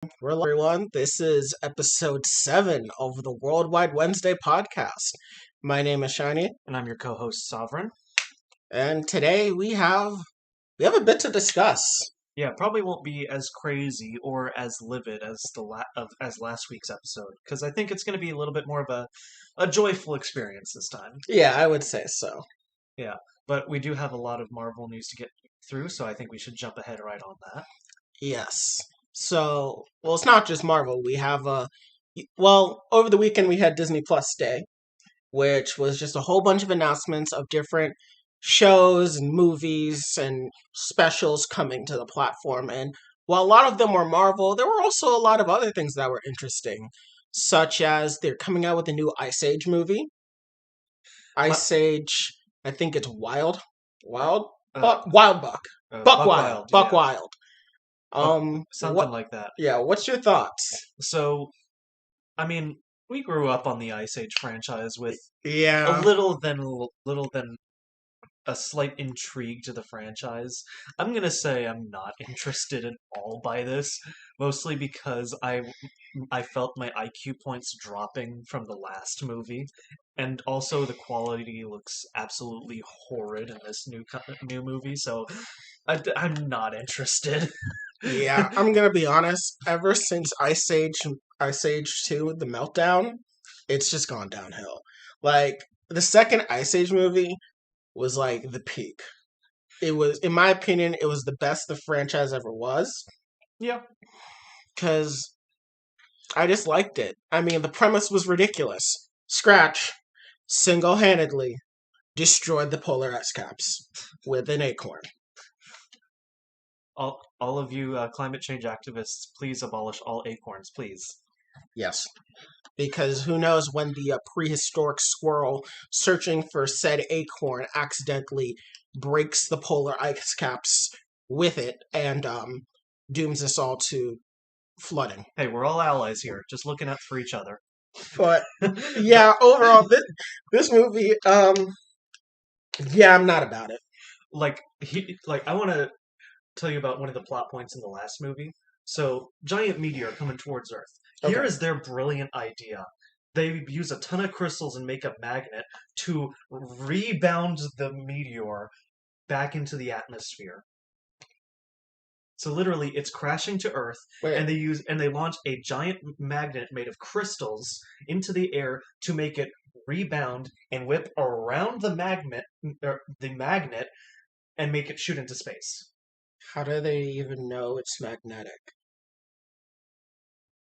Hello, everyone. This is episode 7 of the Worldwide Wednesday podcast. My name is Shiny, And I'm your co-host, Sovereign. and today we have a bit to discuss. Yeah, probably won't be as crazy or as livid as as last week's episode, because I think it's going to be a little bit more of a joyful experience this time. Yeah, I would say so. Yeah, but we do have a lot of Marvel news to get through, so I think we should jump ahead right on that. Yes. So, well, it's not just Marvel. We have over the weekend we had Disney Plus Day, which was just a whole bunch of announcements of different shows and movies and specials coming to the platform. And while a lot of them were Marvel, there were also a lot of other things that were interesting, such as they're coming out with a new Ice Age movie. Ice Age, I think it's Wild Buck, Buck Wild, Buck yeah, Wild. something What? like that. Yeah, what's your thoughts? So, I mean, we grew up on the Ice Age franchise with a Yeah, little than a slight intrigue to the franchise. I'm gonna say I'm not interested at all by this, mostly because I felt my IQ points dropping from the last movie, and also the quality looks absolutely horrid in this new movie. So I'm not interested. yeah. I'm gonna be honest. Ever since Ice Age 2, The Meltdown, it's just gone downhill. Like the second Ice Age movie was like the peak. It was, in my opinion, it was the best the franchise ever was Yeah, because I just liked it. I mean, the premise was ridiculous. Scratch single-handedly destroyed the polar ice caps with an acorn. all of you climate change activists, please abolish all acorns, please. Yes, because who knows when the prehistoric squirrel searching for said acorn accidentally breaks the polar ice caps with it and dooms us all to flooding. Hey, we're all allies here, just looking out for each other. But yeah, overall, this movie, yeah, I'm not about it. I want to tell you about one of the plot points in the last movie. So, giant meteor coming towards Earth. Here Okay. is their brilliant idea. They use a ton of crystals and make a magnet to rebound the meteor back into the atmosphere. So literally, it's crashing to Earth, Wait, and they launch a giant magnet made of crystals into the air to make it rebound and whip around the magnet, and make it shoot into space. how do they even know it's magnetic?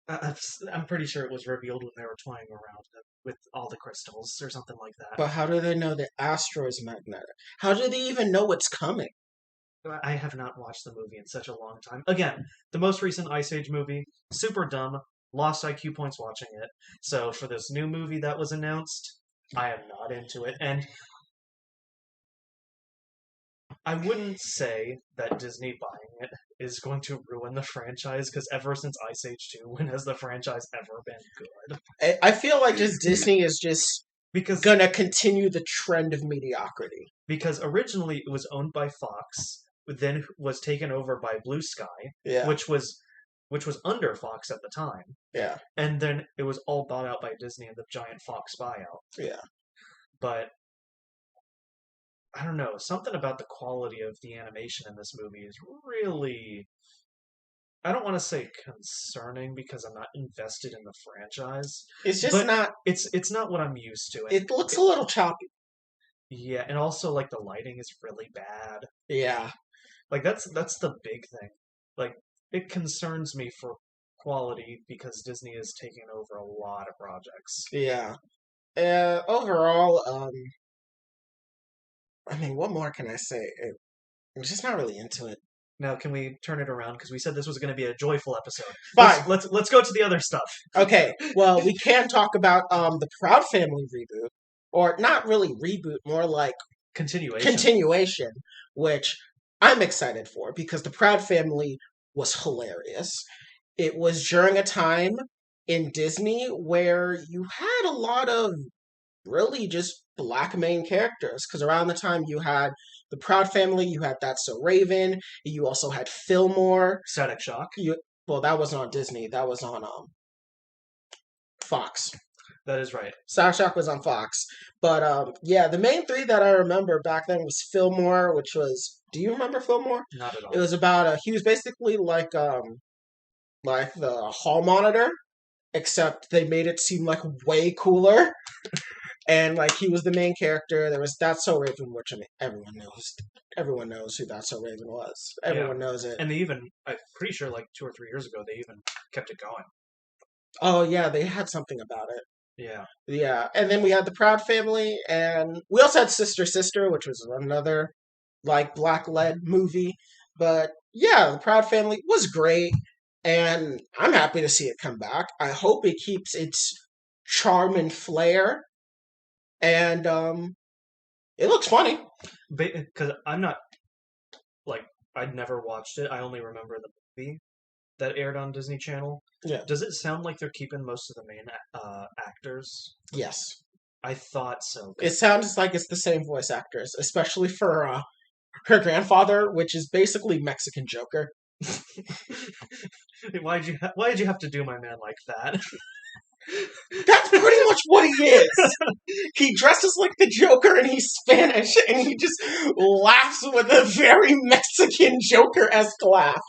I'm pretty sure it was revealed when they were toying around with all the crystals or something like that. But how do they know the asteroid's magnetic? How do they even know it's coming? I have not watched the movie in such a long time. Again, the most recent Ice Age movie, super dumb, lost IQ points watching it. So for this new movie that was announced, I am not into it. And I wouldn't say that Disney buying it is going to ruin the franchise, because ever since Ice Age 2, when has the franchise ever been good? I feel like just Disney is just Because gonna continue the trend of mediocrity. because originally it was owned by Fox, then was taken over by Blue Sky, Yeah, which was under Fox at the time, yeah, and then it was all bought out by Disney in the giant Fox buyout. yeah. But I don't know, something about the quality of the animation in this movie is really, I don't want to say concerning because I'm not invested in the franchise, It's just but not. it's not what I'm used to. It looks a little choppy. Yeah, and also like the lighting is really bad. Yeah, Like that's the big thing. Like it concerns me for quality because Disney is taking over a lot of projects. yeah. Overall, I mean, what more can I say? I'm just not really into it. Now, can we turn it around? Because we said this was going to be a joyful episode. Fine. Let's go to the other stuff. Okay. Well, we can talk about the Proud Family reboot, or not really reboot, more like continuation, which I'm excited for because the Proud Family was hilarious. It was during a time in Disney where you had a lot of really just black main characters. Because around the time you had the Proud Family, you had That's So Raven, you also had Fillmore, Static Shock. Well, that wasn't on Disney. That was on Fox. That is right. South Shock was on Fox. But yeah, the main three that I remember back then was Fillmore, which was. Do you remember Fillmore? Not at It all. was about he was basically like the hall monitor, except they made it seem like way cooler. And like he was the main character. There was That's So Raven, which I mean everyone knows. Everyone knows who That's So Raven was. Yeah. Everyone knows it. And they even, I'm pretty sure like 2 or 3 years ago, they even kept it going. Oh yeah, they had something about it. Yeah. Yeah, and then we had the Proud Family, and we also had Sister Sister, which was another like black led movie. But yeah, the Proud Family was great, and I'm happy to see it come back. I hope it keeps its charm and flair, and it looks funny. Because I'm not, like, I'd never watched it. I only remember the movie that aired on Disney Channel. Yeah. Does it sound like they're keeping most of the main actors? Yes. I thought so. It sounds like it's the same voice actors, especially for her grandfather, which is basically Mexican Joker. Why'd you have to do my man like that? That's pretty much what he is. He dresses like the Joker and he's Spanish and he just laughs with a very Mexican Joker-esque laugh.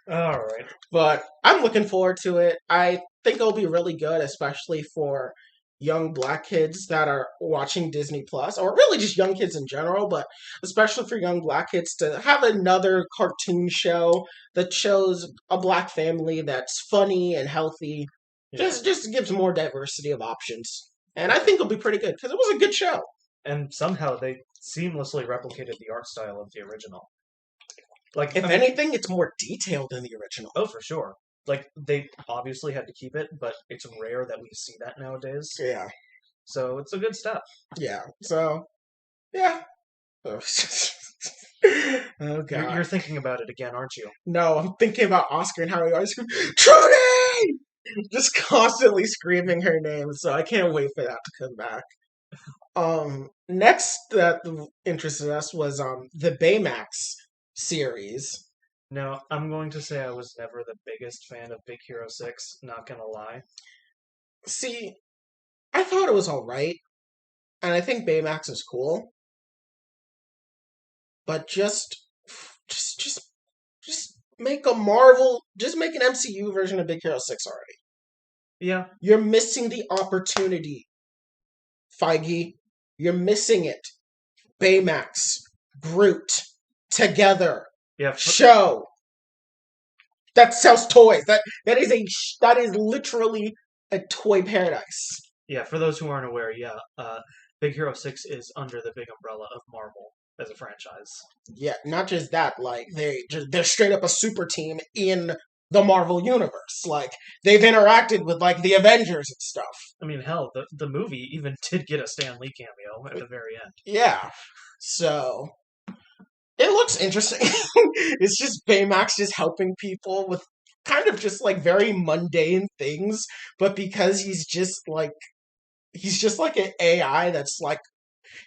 All right. But I'm looking forward to it. I think it'll be really good, especially for young black kids that are watching Disney Plus, or really just young kids in general, but especially for young black kids to have another cartoon show that shows a black family that's funny and healthy. Yeah. Just gives more diversity of options. And I think it'll be pretty good because it was a good show. And somehow they seamlessly replicated the art style of the original. Like, If anything, it's more detailed than the original. oh, for sure. Like, they obviously had to keep it, but it's rare that we see that nowadays. Yeah. So it's a good step. Yeah. So, yeah. Oh, God. You're thinking about it again, aren't you? No, I'm thinking about Oscar and how he always screams, Trudy! Just constantly screaming her name. So I can't wait for that to come back. Next that interested us was the Baymax series. Now, I'm going to say I was never the biggest fan of Big Hero 6, not gonna lie. See, I thought it was alright, and I think Baymax is cool. But just make a just make an MCU version of Big Hero 6 already. Yeah. You're missing the opportunity, Feige. You're missing it. Baymax, Groot, together. Yeah. Show. That sells toys. That is literally a toy paradise. Yeah, for those who aren't aware, yeah, Big Hero 6 is under the big umbrella of Marvel as a franchise. Yeah, not just that, like they're straight up a super team in the Marvel universe. Like they've interacted with like the Avengers and stuff. I mean, hell, the movie even did get a Stan Lee cameo at the very end. Yeah. So it looks interesting. It's just Baymax just helping people with kind of just like very mundane things, but because he's just like an AI that's like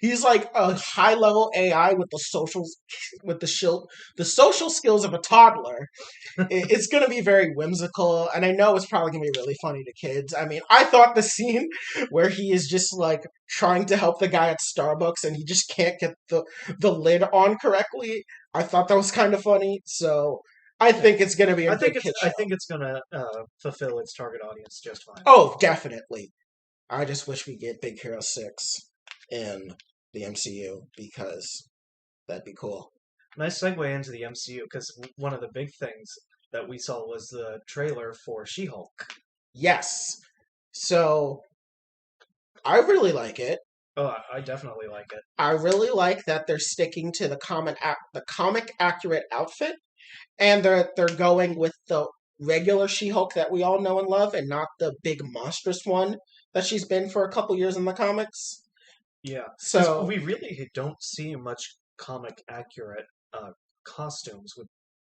he's like a high level AI with the social skills of a toddler. It's gonna be very whimsical, and I know it's probably gonna be really funny to kids. I mean, I thought the scene where he is just like trying to help the guy at Starbucks and he just can't get the lid on correctly. I thought that was kind of funny. So I think it's gonna be a big kid show. I think it's gonna fulfill its target audience just fine. Oh, definitely. I just wish we get Big Hero 6 in the MCU because that'd be cool. Nice segue into the MCU because one of the big things that we saw was the trailer for She-Hulk. Yes. So I really like it. Oh, I definitely like it. I really like that they're sticking to the comic accurate outfit, and they're going with the regular She-Hulk that we all know and love, and not the big monstrous one that she's been for a couple years in the comics. Yeah. So we really don't see much comic accurate costumes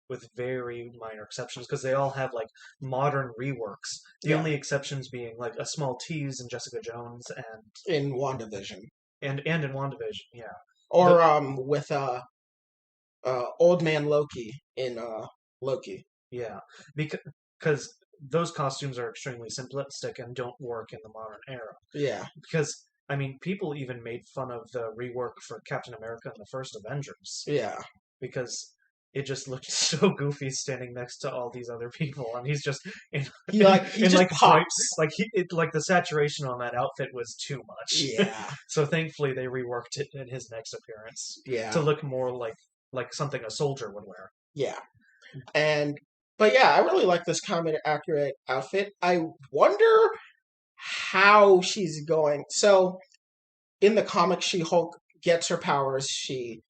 with very minor exceptions because they all have like modern reworks. The only exceptions being like a small tease in Jessica Jones and in WandaVision. And in WandaVision, yeah. Or with Old Man Loki in Loki. Yeah, because those costumes are extremely simplistic and don't work in the modern era. Yeah, Because I mean, people even made fun of the rework for Captain America in the first Avengers yeah. because it just looked so goofy standing next to all these other people, and he's just in He in just like bright, pops. like the saturation on that outfit was too much. Yeah, So thankfully they reworked it in his next appearance to yeah, look more like something a soldier would wear. yeah. And but yeah, I really like this comic accurate outfit. I wonder how she's going. So in the comic, She Hulk gets her powers. She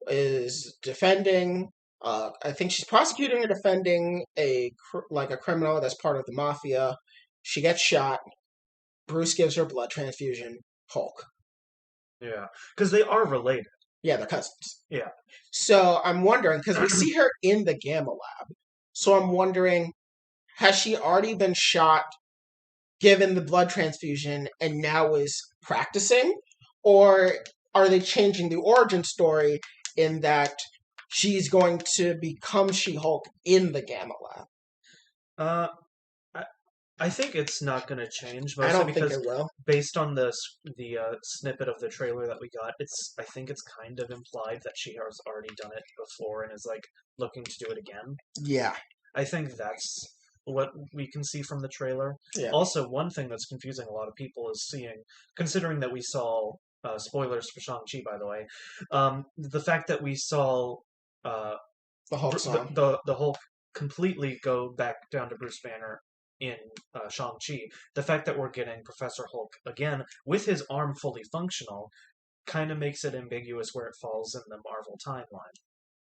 is defending. I think she's prosecuting or defending like a criminal that's part of the mafia. She gets shot. Bruce gives her blood transfusion. Hulk. Yeah, because they are related. Yeah, they're cousins. Yeah, So I'm wondering because we see her in the Gamma Lab. So I'm wondering, has she already been shot, given the blood transfusion, and now is practicing, or are they changing the origin story in that she's going to become She-Hulk in the Gamma Lab? uh, I, I think it's not going to change I mostly don't think it because will. based on the snippet of the trailer that we got, I think it's kind of implied that she has already done it before and is like looking to do it again. Yeah, I think that's what we can see from the trailer. yeah. Also, one thing that's confusing a lot of people is seeing, considering that we saw spoilers for Shang-Chi, by the way, the fact that we saw uh, The Hulk song. the Hulk completely go back down to Bruce Banner in Shang-Chi. The fact that we're getting Professor Hulk again with his arm fully functional kind of makes it ambiguous where it falls in the Marvel timeline.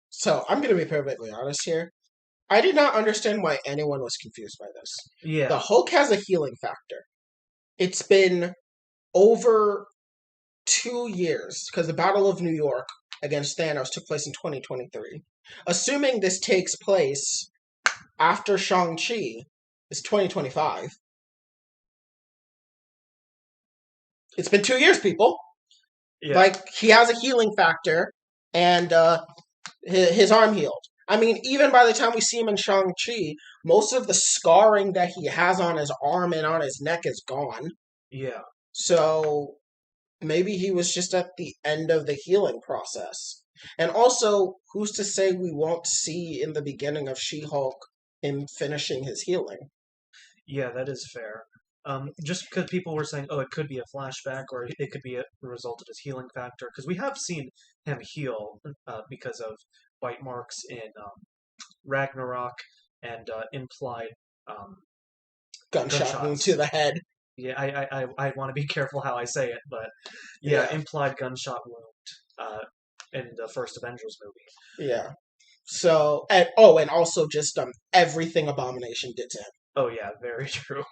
So I'm going to be perfectly honest here. I did not understand why anyone was confused by this. The Yeah, Hulk has a healing factor. It's been over 2 years because the Battle of New York against Thanos took place in 2023. Assuming this takes place after Shang-Chi, it's 2025. It's been 2 years, people. yeah, Like, he has a healing factor, and his arm healed. I mean, even by the time we see him in Shang-Chi, most of the scarring that he has on his arm and on his neck is gone. yeah. So maybe he was just at the end of the healing process. And also, who's to say we won't see in the beginning of She-Hulk him finishing his healing? Yeah, that is fair. Just because people were saying, oh, it could be a flashback or it could be a result of his healing factor, because we have seen him heal because of bite marks in Ragnarok and implied um, Gunshot wound to gunshots. the head. Yeah, I want to be careful how I say it, but yeah, Yeah, implied gunshot wound in the first Avengers movie. yeah. So, and also just everything Abomination did to him. Oh yeah, very true.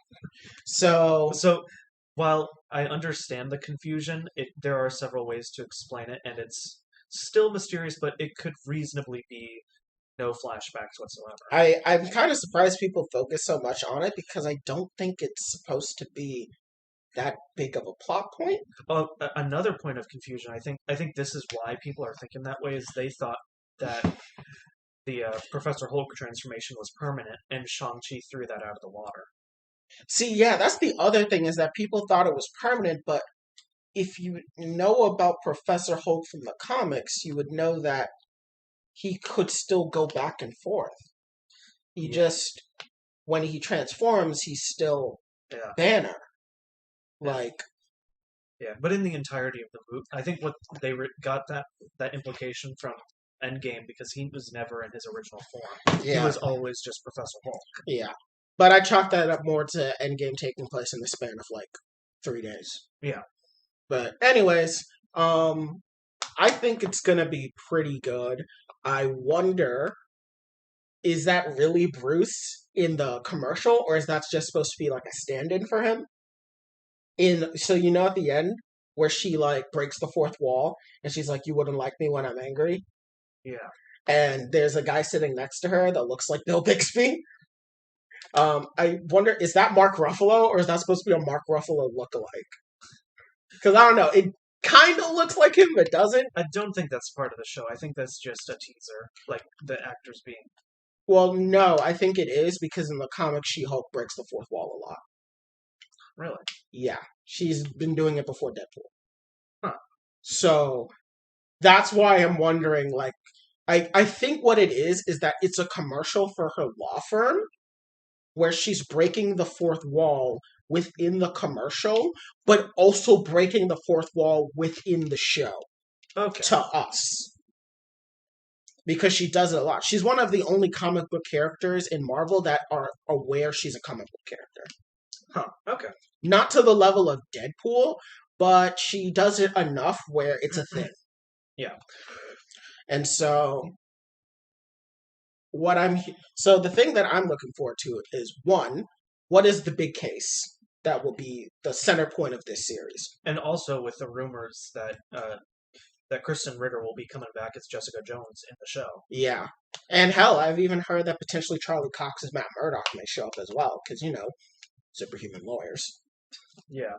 So, So while I understand the confusion, there are several ways to explain it, and it's still mysterious, but it could reasonably be no flashbacks whatsoever. I'm kind of surprised people focus so much on it because I don't think it's supposed to be that big of a plot point. Oh, another point of confusion, I think this is why people are thinking that way, is they thought that the Professor Hulk transformation was permanent, and Shang-Chi threw that out of the water. See, yeah, that's the other thing is that people thought it was permanent, but if you know about Professor Hulk from the comics, you would know that he could still go back and forth. He Yeah, just, when he transforms, he's still yeah, Banner. yeah. Like, Yeah, but in the entirety of the movie, I think what got that implication from Endgame because he was never in his original form. He yeah, was always just Professor Hulk. yeah. But I chalk that up more to Endgame taking place in the span of like 3 days. Yeah, But anyways, I think it's gonna be pretty good. I wonder, is that really Bruce in the commercial, or is that just supposed to be like a stand-in for him? So at the end where she like breaks the fourth wall and she's like, "You wouldn't like me when I'm angry," yeah, and there's a guy sitting next to her that looks like Bill Bixby. I wonder, is that Mark Ruffalo, or is that supposed to be a Mark Ruffalo lookalike? Because I don't know, it kind of looks like him, but doesn't. I don't think that's part of the show. I think that's just a teaser, like the actors being Well, no, I think it is because in the comics, She-Hulk breaks the fourth wall a lot. Really? Yeah, she's been doing it before Deadpool. Huh. So that's why I'm wondering, like, I think what it is that it's a commercial for her law firm where she's breaking the fourth wall within the commercial, but also breaking the fourth wall within the show Okay. to us. Because she does it a lot. She's one of the only comic book characters in Marvel that are aware she's a comic book character. Huh. Okay. Not to the level of Deadpool, but she does it enough where it's a thing. Yeah. And so so the thing that I'm looking forward to is one, what is the big case that will be the center point of this series? And also with the rumors that Kristen Ritter will be coming back as Jessica Jones in the show. Yeah. And hell, I've even heard that potentially Charlie Cox as Matt Murdock may show up as well, because, superhuman lawyers. Yeah.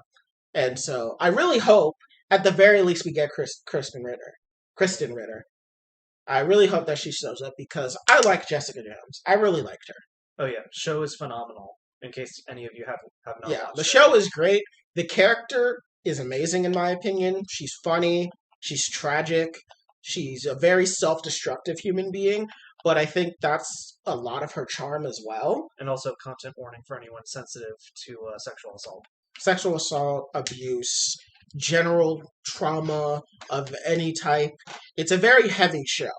And so I really hope, at the very least, we get Kristen Ritter. Kristen Ritter. I really hope that she shows up because I like Jessica Jones. I really liked her. Oh yeah, show is phenomenal. In case any of you have not Yeah, watched the it. show is great. The character is amazing in my opinion. She's funny. She's tragic. She's a very self-destructive human being, but I think that's a lot of her charm as well. And also content warning for anyone sensitive to sexual assault. Sexual assault, abuse, general trauma of any type. It's a very heavy show.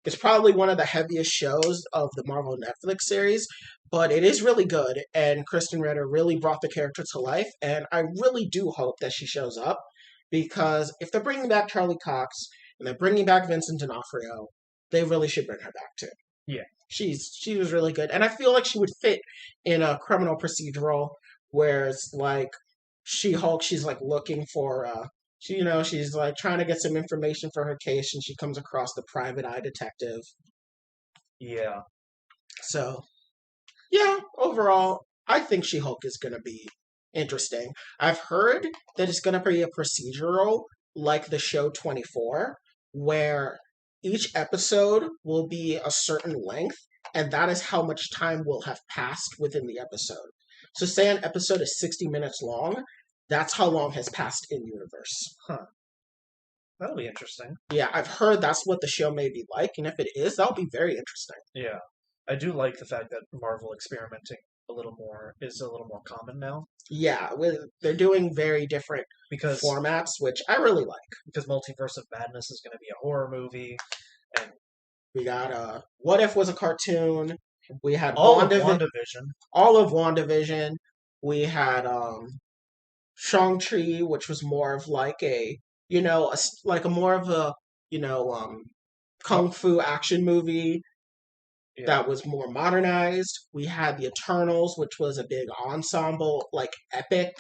It's probably one of the heaviest shows of the Marvel Netflix series, but it is really good, and Kristen Ritter really brought the character to life, and I really do hope that she shows up, because if they're bringing back Charlie Cox, and they're bringing back Vincent D'Onofrio, they really should bring her back too. Yeah. She was really good, and I feel like she would fit in a criminal procedural where it's like She-Hulk, she's like looking for she's like trying to get some information for her case, and she comes across the private eye detective. Yeah. So, yeah, overall, I think She-Hulk is going to be interesting. I've heard that it's going to be a procedural like the show 24, where each episode will be a certain length, and that is how much time will have passed within the episode. So, say an episode is 60 minutes long, that's how long has passed in universe. Huh. That'll be interesting. Yeah, I've heard that's what the show may be like, and if it is, that'll be very interesting. Yeah. I do like the fact that Marvel experimenting is a little more common now. Yeah, they're doing very different because formats, which I really like. Because Multiverse of Madness is going to be a horror movie, and we got What If was a cartoon. We had all of WandaVision. All of WandaVision. We had Shang-Chi, which was more of like more of a kung fu action movie. Yeah. That was more modernized. We had the Eternals, which was a big ensemble, like epic.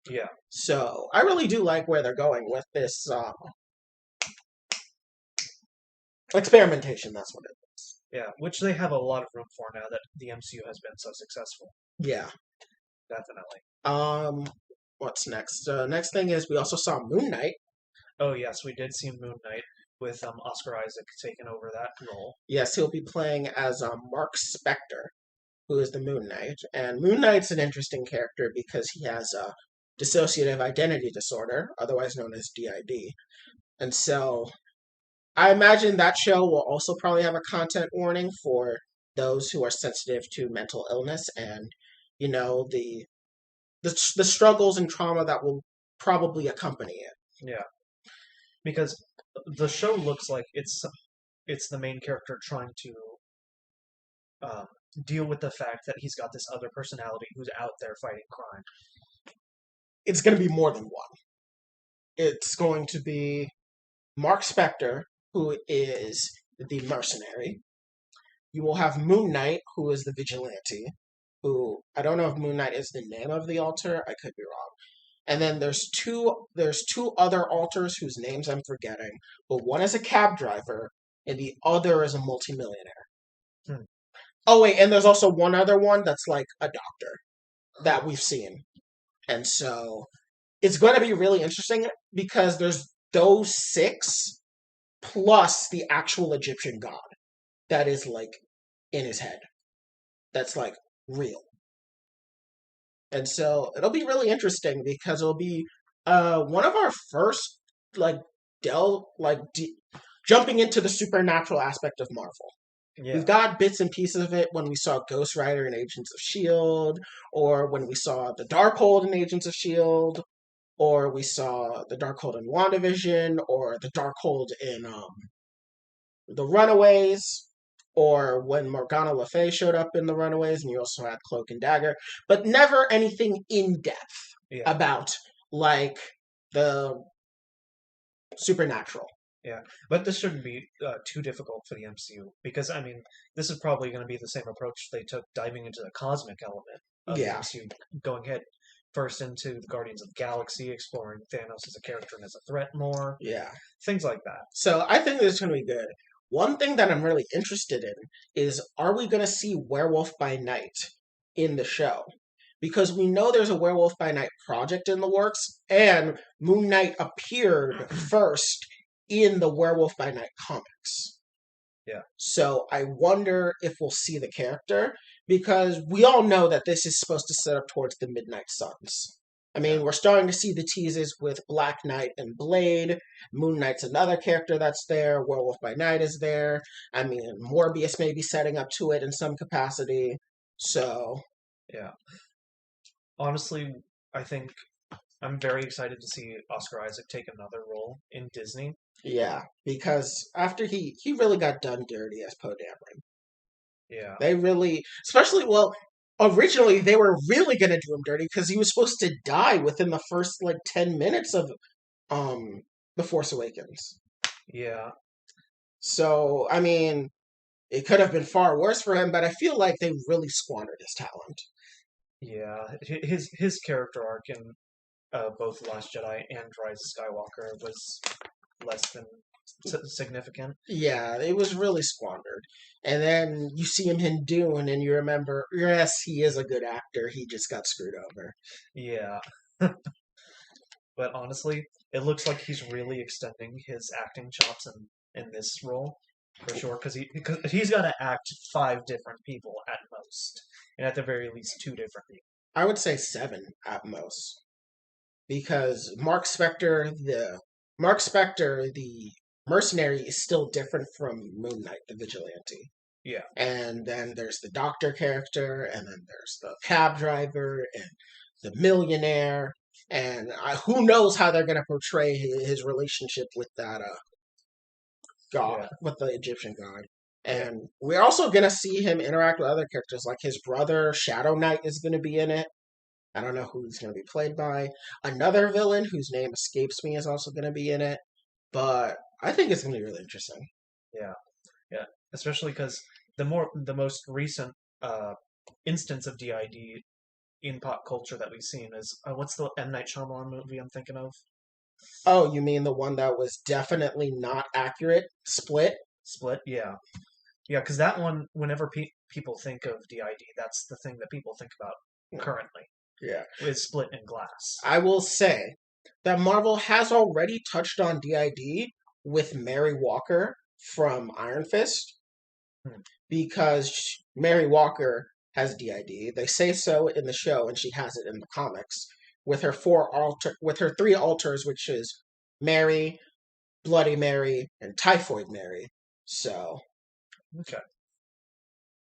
Yeah. So I really do like where they're going with this experimentation. That's what it is. Yeah, which they have a lot of room for now that the MCU has been so successful. Yeah, definitely. What's next? Next thing is we also saw Moon Knight. Oh yes, we did see Moon Knight with Oscar Isaac taking over that role. Yes, he'll be playing as Mark Spector, who is the Moon Knight. And Moon Knight's an interesting character because he has a dissociative identity disorder, otherwise known as DID. And so I imagine that show will also probably have a content warning for those who are sensitive to mental illness and, the struggles and trauma that will probably accompany it. Yeah. Because the show looks like it's the main character trying to deal with the fact that he's got this other personality who's out there fighting crime. It's going to be more than one. It's going to be Mark Spector, who is the mercenary. You will have Moon Knight, who is the vigilante, who I don't know if Moon Knight is the name of the alter. I could be wrong. And then there's two other alters whose names I'm forgetting, but one is a cab driver and the other is a multimillionaire. Oh wait, and there's also one other one that's like a doctor that we've seen. And so it's going to be really interesting because there's those 6 plus the actual Egyptian god that is like in his head. that's like real. And so it'll be really interesting because it'll be one of our first like jumping into the supernatural aspect of Marvel. We've Yeah. got bits and pieces of it when we saw Ghost Rider in Agents of S.H.I.E.L.D., or when we saw the Darkhold in Agents of S.H.I.E.L.D., or we saw the Darkhold in WandaVision, or the Darkhold in The Runaways, or when Morgana Le Fay showed up in The Runaways, and you also had Cloak and Dagger, but never anything in depth Yeah. about like the supernatural. Yeah, but this shouldn't be too difficult for the MCU because I mean, this is probably going to be the same approach they took diving into the cosmic element of the Yeah, MCU, going head first into the Guardians of the Galaxy, exploring Thanos as a character and as a threat more, yeah. things like that. So I think this is going to be good. One thing that I'm really interested in is, are we going to see Werewolf by Night in the show? Because we know there's a Werewolf by Night project in the works, and Moon Knight appeared first in the Werewolf by Night comics. Yeah. So I wonder if we'll see the character, because we all know that this is supposed to set up towards the Midnight Suns. I mean, Yeah. we're starting to see the teases with Black Knight and Blade. Moon Knight's another character that's there. Werewolf by Night is there. I mean, Morbius may be setting up to it in some capacity. So, Yeah. Honestly, I think I'm very excited to see Oscar Isaac take another role in Disney. yeah, because after he really got done dirty as Poe Dameron. Yeah. They really, especially, well, originally they were really going to do him dirty because he was supposed to die within the first like 10 minutes of um The Force Awakens. Yeah. So, I mean, it could have been far worse for him, but I feel like they really squandered his talent. Yeah. His character arc in both Last Jedi and Rise of Skywalker was less than significant. Yeah, it was really squandered. And then you see him in Dune, and you remember, yes, he is a good actor. He just got screwed over. Yeah. But honestly, it looks like he's really extending his acting chops in this role for sure because he's got to act five different people at most, and at the very least two different people. I would say 7 at most. Because Mark Spector, the mercenary, is still different from Moon Knight, the vigilante. Yeah, And then there's the doctor character, and then there's the cab driver, and the millionaire, and who knows how they're going to portray his relationship with that god, yeah, with the Egyptian god. yeah, And we're also going to see him interact with other characters, like his brother Shadow Knight is going to be in it. I don't know who he's going to be played by. Another villain whose name escapes me is also going to be in it. But I think it's going to be really interesting. yeah, yeah. Especially because the most recent instance of DID in pop culture that we've seen is what's the M Night Shyamalan movie I'm thinking of? Oh, you mean the one that was definitely not accurate? Split? Split. Yeah, yeah. Because that one, whenever people think of DID, that's the thing that people think about currently. Yeah. Is Split and Glass. I will say that Marvel has already touched on DID with Mary Walker from Iron Fist, Hmm. because Mary Walker has DID. They say so in the show, and she has it in the comics with her with her 3 alters, which is Mary, Bloody Mary, and Typhoid Mary. So Okay.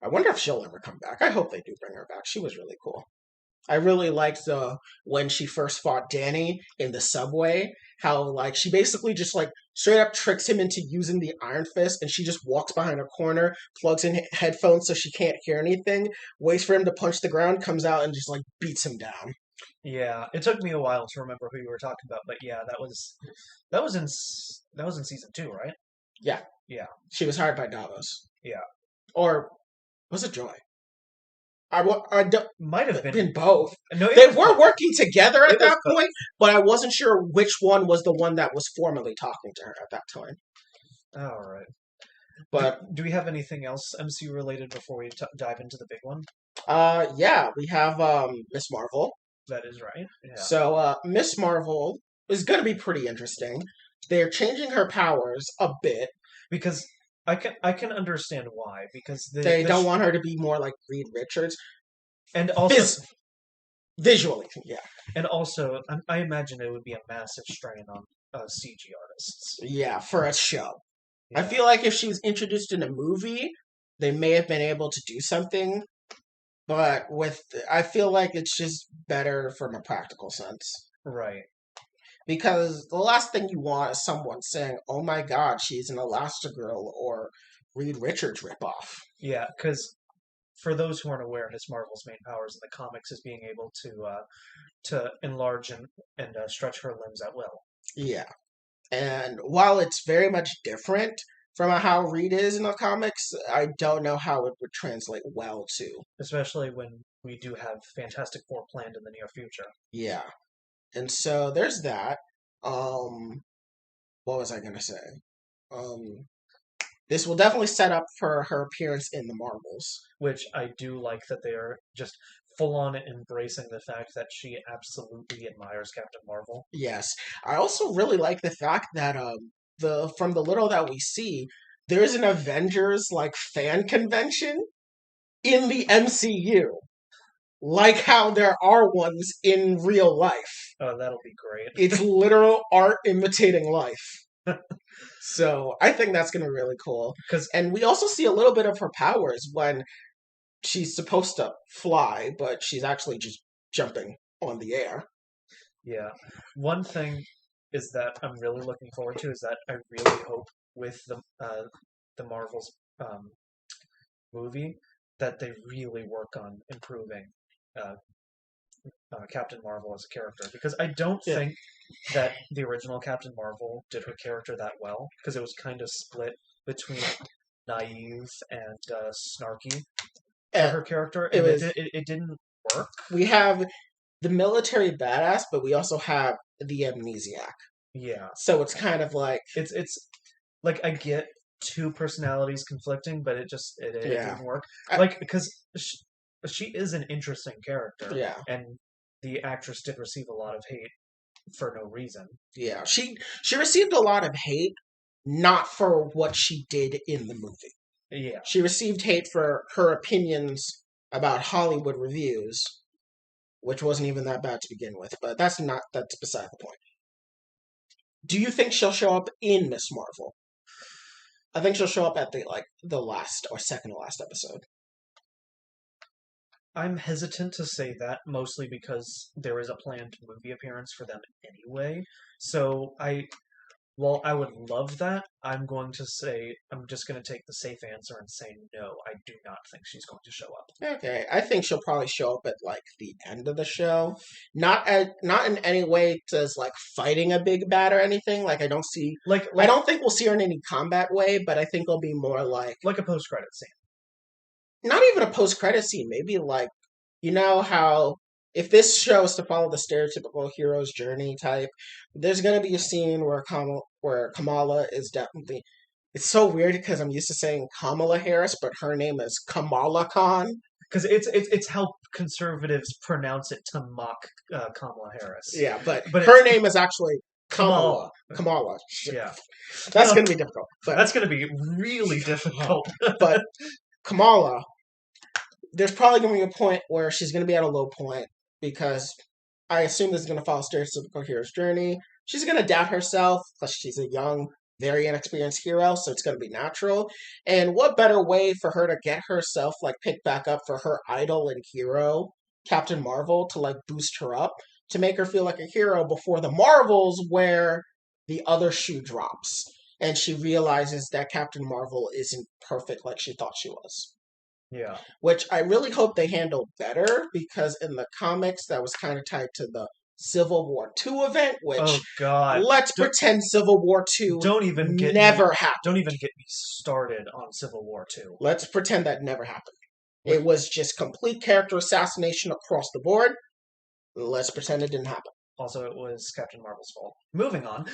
I wonder if she'll ever come back. I hope they do bring her back. She was really cool. I really liked the when she first fought Danny in the subway, how like she basically just like straight up tricks him into using the Iron Fist, and she just walks behind a corner, plugs in headphones so she can't hear anything, waits for him to punch the ground, comes out and just like beats him down. Yeah, it took me a while to remember who you were talking about, but yeah, that was in that was in season 2, right? Yeah, Yeah, she was hired by Davos, yeah. or was it Joy? I don't, Might have been been both. no. It They was were both. working together at It was that both. point, but I wasn't sure which one was the one that was formally talking to her at that time. All right. But Do we have anything else MCU related before we dive into the big one? yeah, we have Miss Marvel. That is right. Yeah. So Miss Marvel is going to be pretty interesting. They're changing her powers a bit. Because I can understand why, because They don't want her to be more like Reed Richards. and also Vis- Visually, yeah. and also I imagine it would be a massive strain on CG artists. Yeah, for a show. I Yeah, feel like if she was introduced in a movie, they may have been able to do something, but I feel like it's just better from a practical sense. right. Because the last thing you want is someone saying, "Oh my God, she's an Elastigirl" or Reed Richards ripoff. Yeah, because for those who aren't aware, Miss Marvel's main powers in the comics is being able to enlarge and stretch her limbs at will. Yeah, and while it's very much different from how Reed is in the comics, I don't know how it would translate well to. Especially when we do have Fantastic Four planned in the near future. Yeah, and so there's that. Um, what was I gonna say? Um, this will definitely set up for her appearance in the Marvels. Which I do like that they are just full on embracing the fact that she absolutely admires Captain Marvel. Yes, I also really like the fact that the from the little that we see, there's an Avengers like fan convention in the MCU, like how there are ones in real life. Oh, that'll be great. It's literal art imitating life. So I think that's gonna be really cool. Because And we also see a little bit of her powers when she's supposed to fly, but she's actually just jumping on the air. yeah, one thing is that I'm really looking forward to is that I really hope with the Marvels movie that they really work on improving uh, Captain Marvel as a character, because I don't Yeah. think that the original Captain Marvel did her character that well, because it was kind of split between naive and snarky for Uh, her character, it and was it didn't work. we have the military badass, but we also have the amnesiac. Yeah, So it's kind of like, it's like I get two personalities conflicting, but it yeah, didn't work. I, Like because she is an interesting character, yeah, and the actress did receive a lot of hate for no reason. yeah. She received a lot of hate, not for what she did in the movie. Yeah, She received hate for her opinions about Hollywood reviews, which wasn't even that bad to begin with. But that's beside the point. Do you think she'll show up in Miss Marvel? I think she'll show up at the last or second to last episode. I'm hesitant to say that mostly because there is a planned movie appearance for them anyway. So while I would love that, I'm just going to take the safe answer and say no. I do not think she's going to show up. Okay, I think she'll probably show up at like the end of the show. Not in any way as like fighting a big bad or anything. Like Like I like don't think we'll see her in any combat way, but I think it'll be more like like a post credit scene. not even a post credit scene, maybe like you know how if this show is to follow the stereotypical hero's journey type, there's gonna be a scene where Kamala is definitely it's so weird because I'm used to saying Kamala Harris, but her name is Kamala Khan. Because it's how conservatives pronounce it to mock Kamala Harris. Yeah, but But her it's name is actually Kamala. Kamal. Kamala. Yeah. That's No, going to be difficult. that's going to be really difficult. But Kamala, there's probably going to be a point where she's going to be at a low point because I assume this is going to follow stereotypical hero's journey. She's going to doubt herself because she's a young, very inexperienced hero, so it's going to be natural. And what better way for her to get herself like picked back up for her idol and hero, Captain Marvel, to like boost her up to make her feel like a hero before the Marvels, where the other shoe drops and she realizes that Captain Marvel isn't perfect like she thought she was, Yeah. which I really hope they handle better because in the comics that was kind of tied to the Civil War II event, Oh which God. let's Don't, pretend Civil War II don't even get me. never happened. Don't even get me started on Civil War II. Let's pretend that never happened. Like, It was just complete character assassination across the board. Let's pretend it didn't happen. also, it was Captain Marvel's fault. Moving on.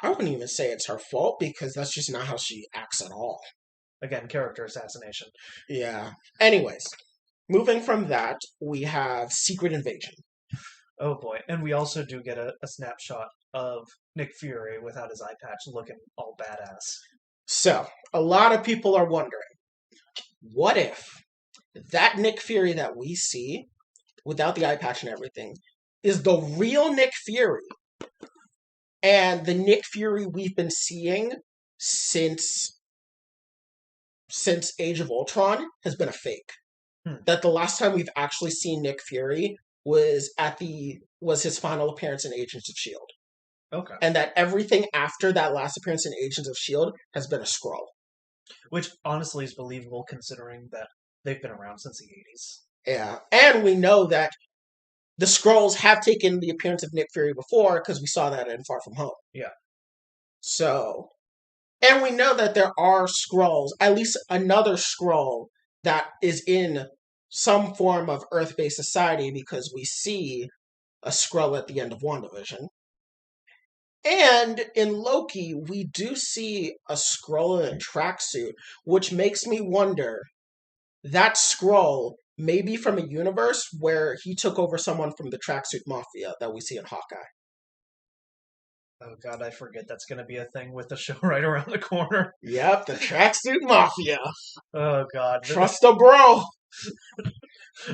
I wouldn't even say it's her fault because that's just not how she acts at all. Again, character assassination. Yeah. Anyways, moving from that, we have Secret Invasion. Oh boy. And we also do get a snapshot of Nick Fury without his eye patch looking all badass. So, a lot of people are wondering, what if that Nick Fury that we see without the eye patch and everything is the real Nick Fury, and the Nick Fury we've been seeing since Age of Ultron has been a fake. That the last time we've actually seen Nick Fury was his final appearance in Agents of Shield. Okay. And that everything after that last appearance in Agents of Shield has been a scroll. Which honestly is believable considering that they've been around since the 80s. Yeah. And we know that the Skrulls have taken the appearance of Nick Fury before because we saw that in Far From Home. Yeah. So, and we know that there are Skrulls, at least another Skrull that is in some form of Earth-based society because we see a Skrull at the end of WandaVision. And in Loki, we do see a Skrull in a tracksuit, which makes me wonder, that Skrull may be from a universe where he took over someone from the tracksuit mafia that we see in Hawkeye. Oh god, I forget that's going to be a thing with the show right around the corner. Yep, the tracksuit mafia. Oh god. Trust a bro.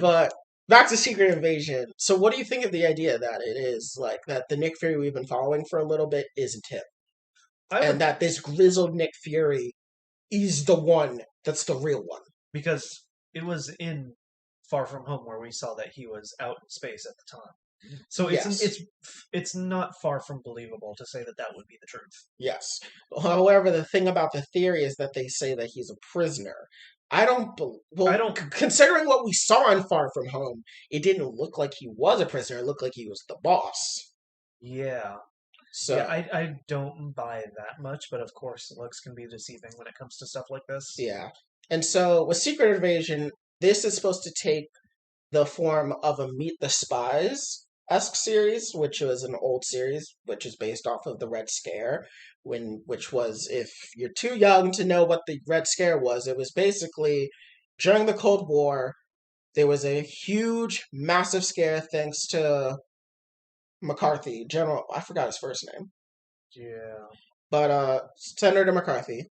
But back to Secret Invasion. So what do you think of the idea that it is like that the Nick Fury we've been following for a little bit isn't him? And that this grizzled Nick Fury is the one that's the real one. Because it was in Far From Home where we saw that he was out in space at the time. So it's not far from believable to say that that would be the truth. Yes. However, the thing about the theory is that they say that he's a prisoner. I don't. Considering what we saw in Far From Home, it didn't look like he was a prisoner. It looked like he was the boss. Yeah. So yeah, I don't buy that much, but of course, looks can be deceiving when it comes to stuff like this. yeah. And so with Secret Invasion, this is supposed to take the form of a Meet the Spies-esque series, which was an old series, which is based off of the Red Scare, which was, if you're too young to know what the Red Scare was, it was basically during the Cold War, there was a huge, massive scare thanks to McCarthy, General, I forgot his first name, Yeah. but Senator McCarthy.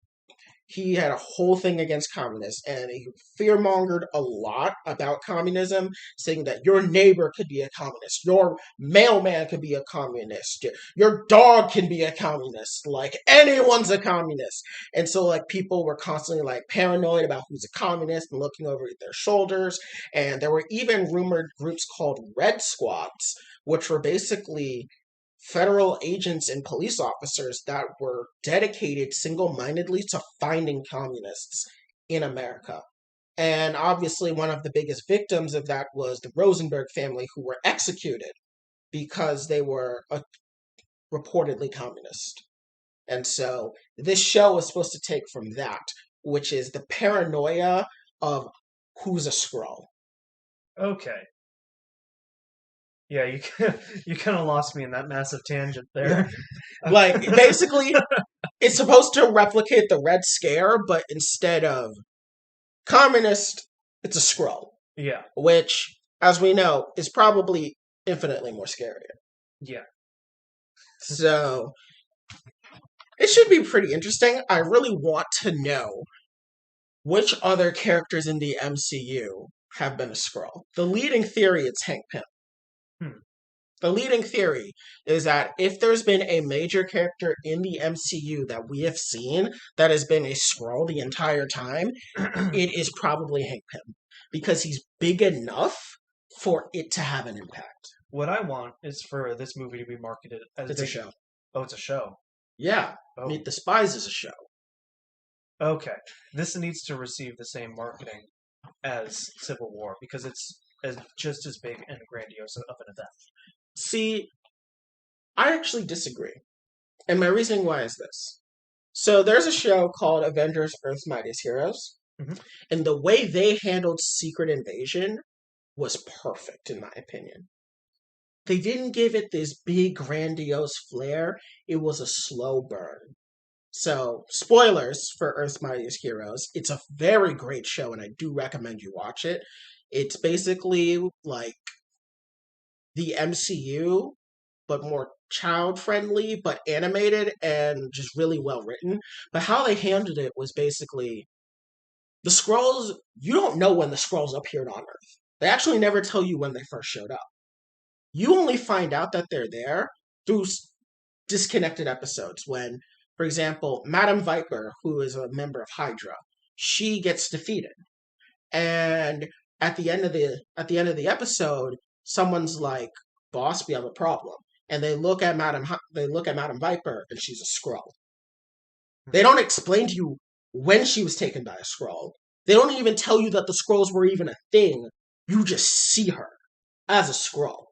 He had a whole thing against communists, and he fear-mongered a lot about communism, saying that your neighbor could be a communist, your mailman could be a communist, your dog can be a communist, like anyone's a communist. And so like people were constantly like paranoid about who's a communist and looking over their shoulders. And there were even rumored groups called Red Squads, which were basically federal agents and police officers that were dedicated single-mindedly to finding communists in America. And obviously, one of the biggest victims of that was the Rosenberg family, who were executed because they were reportedly communist. And so this show is supposed to take from that, which is the paranoia of who's a Skrull. Okay. Yeah, you kind of lost me in that massive tangent there. Yeah. Like, basically, it's supposed to replicate the Red Scare, but instead of communist, it's a Skrull. Yeah. Which, as we know, is probably infinitely more scarier. Yeah. So, it should be pretty interesting. I really want to know which other characters in the MCU have been a Skrull. The leading theory is Hank Pym. The leading theory is that if there's been a major character in the MCU that we have seen that has been a Skrull the entire time, it is probably Hank Pym. Because he's big enough for it to have an impact. What I want is for this movie to be marketed as It's a show. Oh, it's a show. Yeah. Oh. Meet the Spies is a show. Okay. This needs to receive the same marketing as Civil War because it's just as big and grandiose of an event. See, I actually disagree. And my reasoning why is this. So there's a show called Avengers Earth's Mightiest Heroes. Mm-hmm. And the way they handled Secret Invasion was perfect, in my opinion. They didn't give it this big, grandiose flair. It was a slow burn. So, spoilers for Earth's Mightiest Heroes. It's a very great show, and I do recommend you watch it. It's basically like the MCU, but more child friendly, but animated and just really well written. But how they handled it was basically the Skrulls, you don't know when the Skrulls appeared on Earth. They actually never tell you when they first showed up. You only find out that they're there through disconnected episodes when, for example, Madame Viper, who is a member of Hydra, she gets defeated. And at the end of the episode, someone's like, "Boss, we have a problem." And they look at Madame Viper, and she's a Skrull. They don't explain to you when she was taken by a Skrull. They don't even tell you that the Skrulls were even a thing. You just see her as a Skrull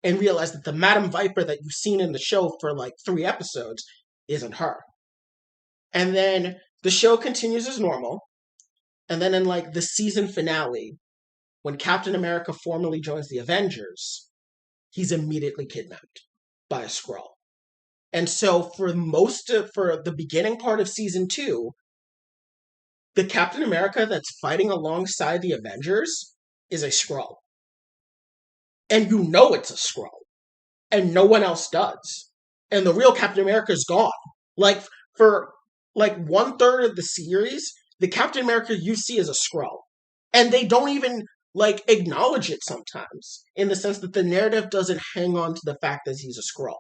and realize that the Madame Viper that you've seen in the show for like 3 episodes isn't her. And then the show continues as normal. And then in like the season finale, when Captain America formally joins the Avengers, he's immediately kidnapped by a Skrull. And so for the beginning part of season 2, the Captain America that's fighting alongside the Avengers is a Skrull. And you know it's a Skrull. And no one else does. And the real Captain America is gone. Like, for like 1/3 of the series, the Captain America you see is a Skrull. And they don't even like acknowledge it sometimes, in the sense that the narrative doesn't hang on to the fact that he's a Skrull.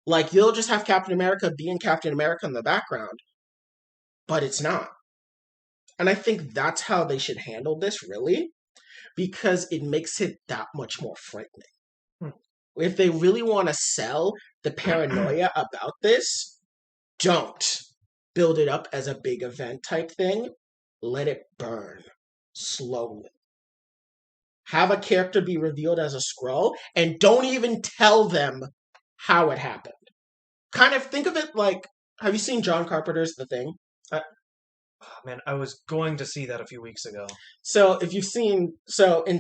Like, you'll just have Captain America being Captain America in the background, but it's not. And I think that's how they should handle this, really, because it makes it that much more frightening. Hmm. If they really want to sell the paranoia about this, don't build it up as a big event type thing. Let it burn slowly. Have a character be revealed as a Skrull, and don't even tell them how it happened. Kind of think of it like, have you seen John Carpenter's The Thing? Man, I was going to see that a few weeks ago. So in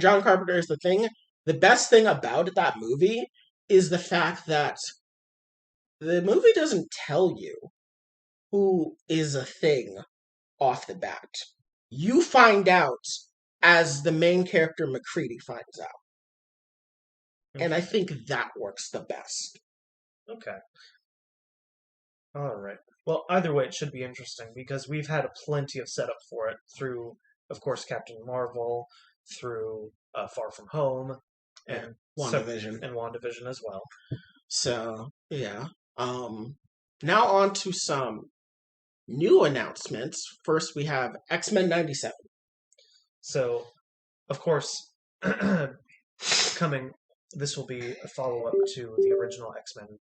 John Carpenter's The Thing, the best thing about that movie is the fact that the movie doesn't tell you who is a thing off the bat. You find out as the main character McCready finds out. And I think that works the best. Okay. All right. Well, either way, it should be interesting because we've had plenty of setup for it through, of course, Captain Marvel, through Far From Home, and WandaVision. And WandaVision as well. So, yeah. Now on to some new announcements. First, we have X-Men 97. So, of course, this will be a follow-up to the original X-Men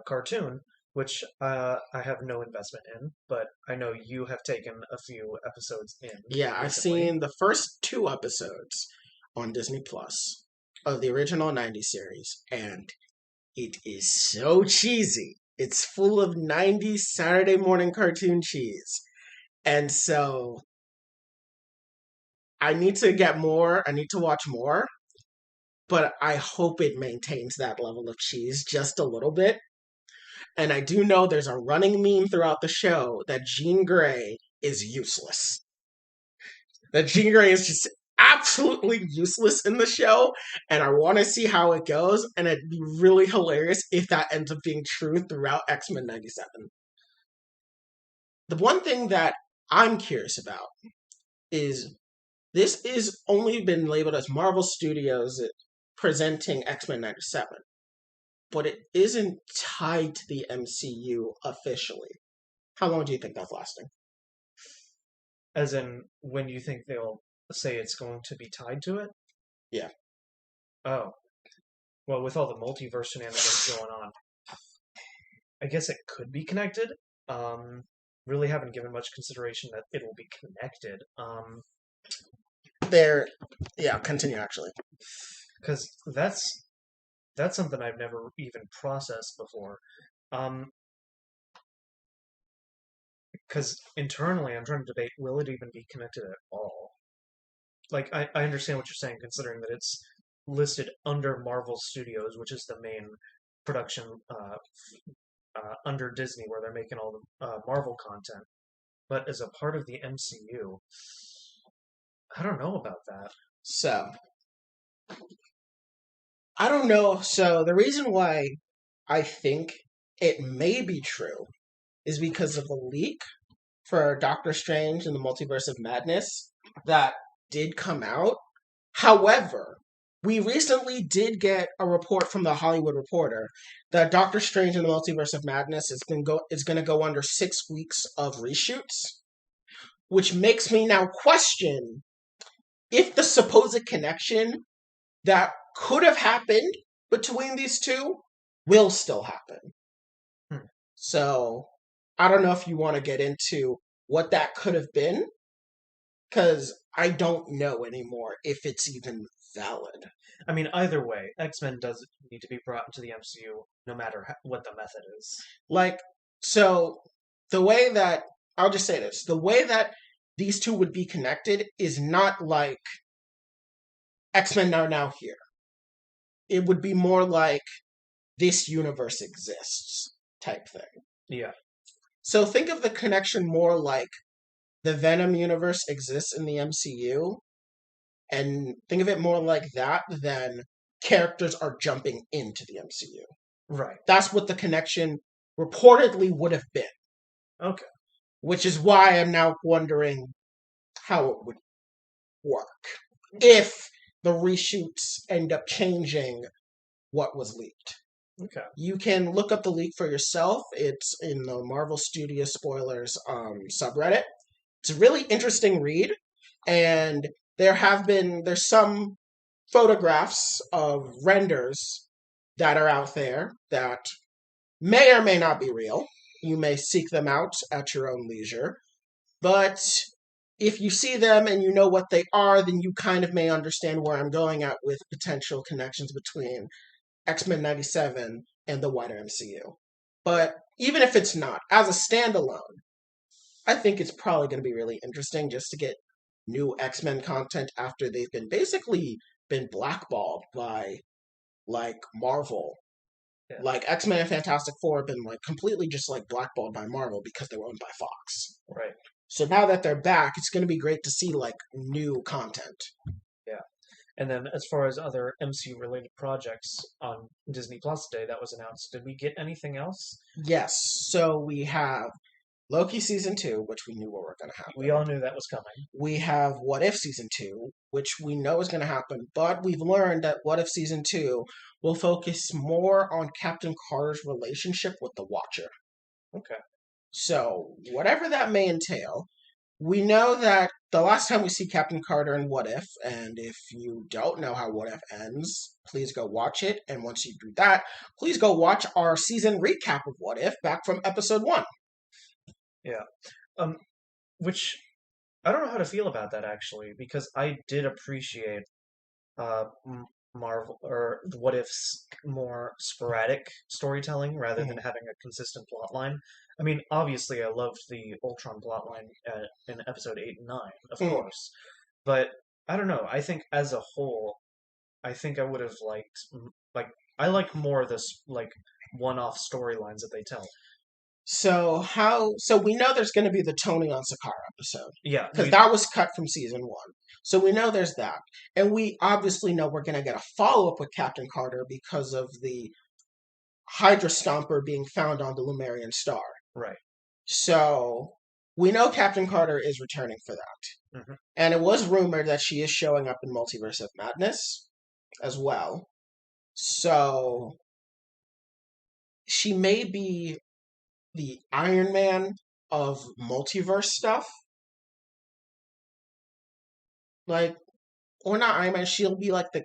cartoon, which I have no investment in, but I know you have taken a few episodes in. Yeah, I've seen the first 2 episodes on Disney Plus of the original 90s series, and it is so cheesy. It's full of 90s Saturday morning cartoon cheese. And so I need to get more, I need to watch more, but I hope it maintains that level of cheese just a little bit. And I do know there's a running meme throughout the show that Jean Grey is useless. That Jean Grey is just absolutely useless in the show, and I want to see how it goes, and it'd be really hilarious if that ends up being true throughout X-Men 97. The one thing that I'm curious about is this is only been labeled as Marvel Studios presenting X-Men 97, but it isn't tied to the MCU officially. How long do you think that's lasting? As in, when do you think they'll say it's going to be tied to it? Yeah. Oh. Well, with all the multiverse shenanigans going on, I guess it could be connected. Really haven't given much consideration that it will be connected. Continue actually. Because that's something I've never even processed before. Because internally, I'm trying to debate, will it even be connected at all? Like, I understand what you're saying, considering that it's listed under Marvel Studios, which is the main production under Disney, where they're making all the Marvel content. But as a part of the MCU, I don't know about that. So, I don't know. So, the reason why I think it may be true is because of the leak for Doctor Strange and the Multiverse of Madness that did come out. However, we recently did get a report from the Hollywood Reporter that Doctor Strange and the Multiverse of Madness is going to go under 6 weeks of reshoots, which makes me now question if the supposed connection that could have happened between these two will still happen. Hmm. So I don't know if you want to get into what that could have been, because I don't know anymore if it's even valid. I mean, either way, X-Men does need to be brought into the MCU, no matter what the method is. Like, so the way that, I'll just say this, the way that these two would be connected is not like X-Men are now here. It would be more like this universe exists type thing. Yeah. So think of the connection more like the Venom universe exists in the MCU, and think of it more like that than characters are jumping into the MCU. Right. That's what the connection reportedly would have been. Okay. Which is why I'm now wondering how it would work if the reshoots end up changing what was leaked. Okay. You can look up the leak for yourself. It's in the Marvel Studios Spoilers subreddit. It's a really interesting read, and there's some photographs of renders that are out there that may or may not be real. You may seek them out at your own leisure. But if you see them and you know what they are, then you kind of may understand where I'm going at with potential connections between X-Men 97 and the wider MCU. But even if it's not, as a standalone, I think it's probably going to be really interesting just to get new X-Men content after they've been blackballed by like Marvel. Yeah. Like X-Men and Fantastic Four have been like completely just like blackballed by Marvel because they were owned by Fox. Right. So now that they're back, it's going to be great to see like new content. Yeah. And then as far as other MCU related projects on Disney Plus Day that was announced, did we get anything else? Yes, so we have Loki season 2, which we knew what were going to happen. We all knew that was coming. We have What If season 2, which we know is going to happen, but we've learned that What If season 2 will focus more on Captain Carter's relationship with the Watcher. Okay. So, whatever that may entail, we know that the last time we see Captain Carter in What If, and if you don't know how What If ends, please go watch it. And once you do that, please go watch our season recap of What If back from episode 1. Yeah. Which I don't know how to feel about that actually, because I did appreciate Marvel or What If's more sporadic storytelling rather than having a consistent plot line. I mean, obviously, I loved the Ultron plotline in episode 8 and 9, of course, but I don't know. I think as a whole, I think I would have liked like I like more of this like one-off storylines that they tell. So we know there's going to be the Tony on Sakaar episode. Yeah, Because that was cut from season 1. So we know there's that. And we obviously know we're going to get a follow-up with Captain Carter because of the Hydra Stomper being found on the Lumerian star. right. So we know Captain Carter is returning for that. Mm-hmm. And it was rumored that she is showing up in Multiverse of Madness as well. So she may be the Iron Man of multiverse stuff. Like, or not Iron Man, she'll be like the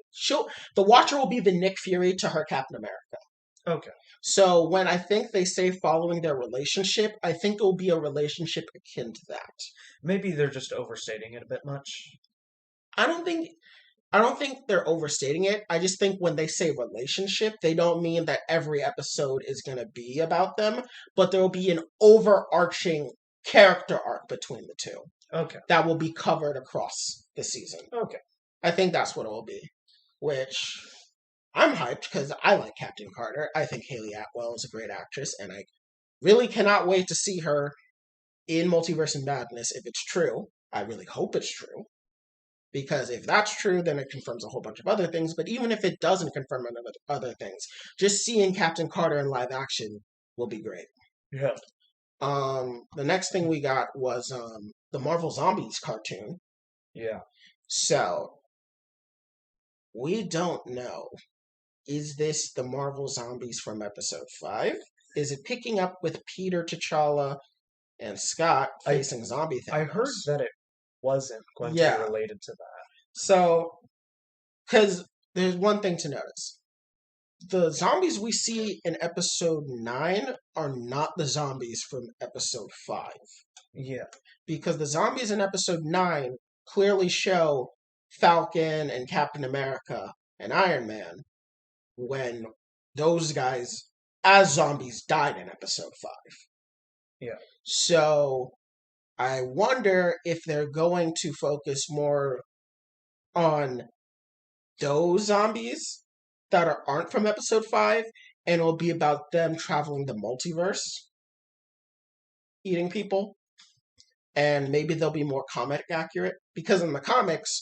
Watcher will be the Nick Fury to her Captain America. Okay. So when I think they say following their relationship, I think it will be a relationship akin to that. Maybe they're just overstating it a bit much. I don't think they're overstating it. I just think when they say relationship, they don't mean that every episode is going to be about them, but there will be an overarching character arc between the two. Okay. That will be covered across the season. Okay. I think that's what it will be. Which I'm hyped because I like Captain Carter. I think Haley Atwell is a great actress, and I really cannot wait to see her in Multiverse of Madness if it's true. I really hope it's true. Because if that's true, then it confirms a whole bunch of other things. But even if it doesn't confirm other things, just seeing Captain Carter in live action will be great. Yeah. The next thing we got was the Marvel Zombies cartoon. Yeah. So we don't know. Is this the Marvel Zombies from episode 5? Is it picking up with Peter, T'Challa, and Scott facing zombie Thanos? I heard that it wasn't going to be related to that. So, because there's one thing to notice. The zombies we see in episode 9 are not the zombies from episode 5. Yeah. Because the zombies in episode 9 clearly show Falcon and Captain America and Iron Man when those guys, as zombies, died in episode 5. Yeah. So I wonder if they're going to focus more on those zombies that aren't from episode 5, and it'll be about them traveling the multiverse, eating people, and maybe they'll be more comic accurate, because in the comics,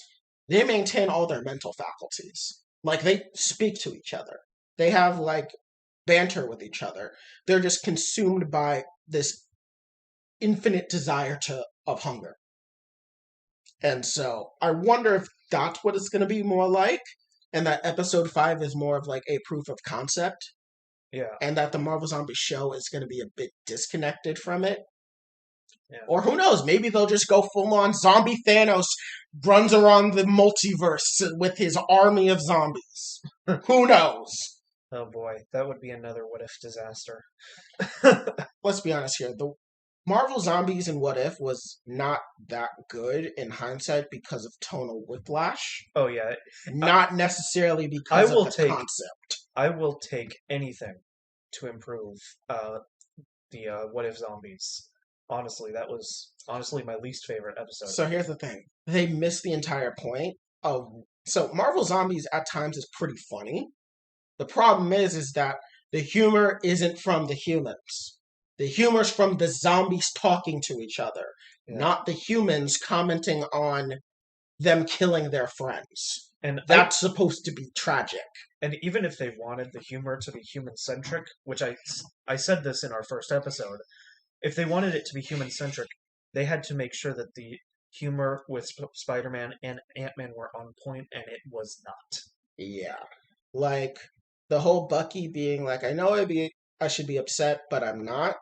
they maintain all their mental faculties. Like, they speak to each other. They have, like, banter with each other. They're just consumed by this infinite desire of hunger. And so, I wonder if that's what it's going to be more like, and that episode 5 is more of like a proof of concept. Yeah. And that the Marvel Zombie show is going to be a bit disconnected from it. Yeah. Or who knows, maybe they'll just go full on zombie Thanos runs around the multiverse with his army of zombies. Who knows? Oh boy, that would be another What If disaster. Let's be honest here. The Marvel Zombies in What If was not that good in hindsight because of tonal whiplash. Oh yeah. Not necessarily because of the concept. I will take anything to improve the What If Zombies. Honestly, that was my least favorite episode. So here's the thing. They missed the entire point of... So Marvel Zombies at times is pretty funny. The problem is that the humor isn't from the humans. The humor's from the zombies talking to each other, not the humans commenting on them killing their friends. And that's supposed to be tragic. And even if they wanted the humor to be human-centric, which I said this in our first episode, if they wanted it to be human-centric, they had to make sure that the humor with Spider-Man and Ant-Man were on point, and it was not. Yeah. Like, the whole Bucky being like, I know I should be upset, but I'm not,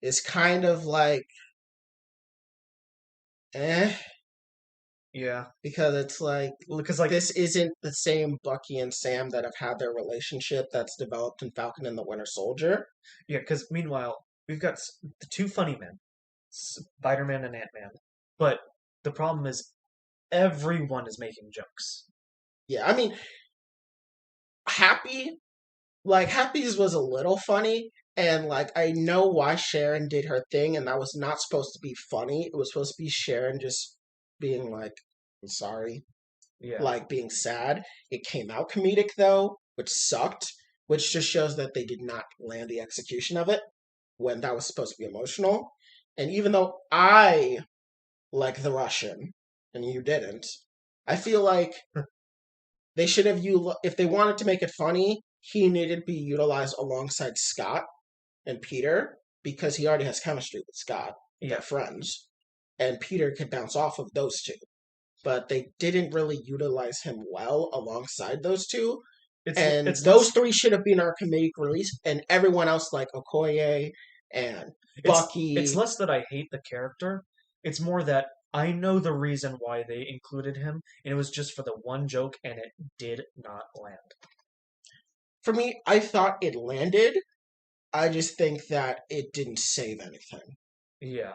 is kind of like, Yeah. Because it's like, this isn't the same Bucky and Sam that have had their relationship that's developed in Falcon and the Winter Soldier. Yeah, because meanwhile, we've got the two funny men, Spider-Man and Ant-Man. But the problem is, everyone is making jokes. Yeah, I mean, Happy's was a little funny, and, like, I know why Sharon did her thing, and that was not supposed to be funny. It was supposed to be Sharon just being like, I'm sorry. Yeah. Like, being sad. It came out comedic, though, which sucked, which just shows that they did not land the execution of it when that was supposed to be emotional. And even though I like the Russian, and you didn't, I feel like they should have, if they wanted to make it funny, he needed to be utilized alongside Scott and Peter, because he already has chemistry with Scott. They're friends. And Peter could bounce off of those two. But they didn't really utilize him well alongside those two. Those three should have been our comedic release, and everyone else, like Okoye and Bucky. It's less that I hate the character. It's more that I know the reason why they included him, and it was just for the one joke, and it did not land. For me, I thought it landed. I just think that it didn't save anything. Yeah.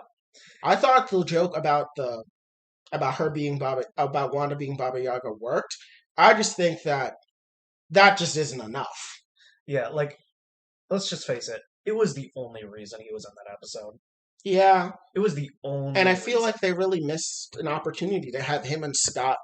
I thought the joke about her being about Wanda being Baba Yaga worked. I just think that just isn't enough. Yeah, like, let's just face it. It was the only reason he was in that episode. Yeah. It was the only And I feel like they really missed an opportunity to have him and Scott,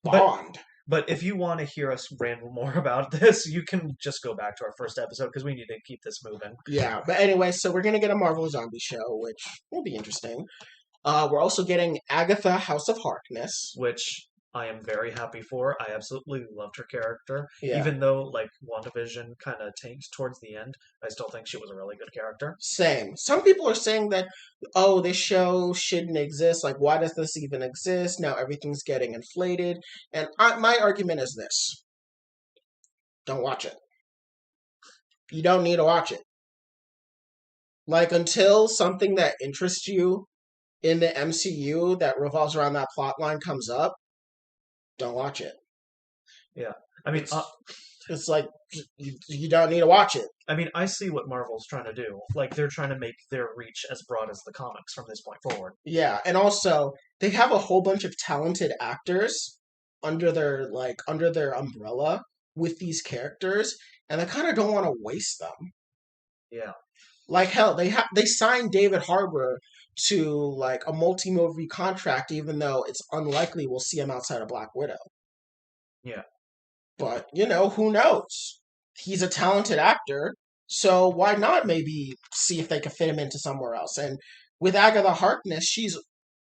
bond. But if you want to hear us ramble more about this, you can just go back to our first episode, because we need to keep this moving. Yeah, but anyway, so we're going to get a Marvel Zombie show, which will be interesting. We're also getting Agatha, House of Harkness. which I am very happy for. I absolutely loved her character. Yeah, Even though, like, WandaVision kind of tanked towards the end, I still think she was a really good character. same. Some people are saying that, oh, this show shouldn't exist. Like, why does this even exist? Now everything's getting inflated. And my argument is this: don't watch it. You don't need to watch it. Like, until something that interests you in the MCU that revolves around that plot line comes up, don't watch it. Yeah. I mean, It's like you don't need to watch it. I see what Marvel's trying to do. Like, they're trying to make their reach as broad as the comics from this point forward. Yeah, and also they have a whole bunch of talented actors under their umbrella with these characters, and I kind of don't want to waste them. Yeah. Like hell, they signed David Harbour to like a multi-movie contract, even though it's unlikely we'll see him outside of Black Widow. Yeah. But who knows? He's a talented actor, so why not maybe see if they can fit him into somewhere else? And with Agatha Harkness, she's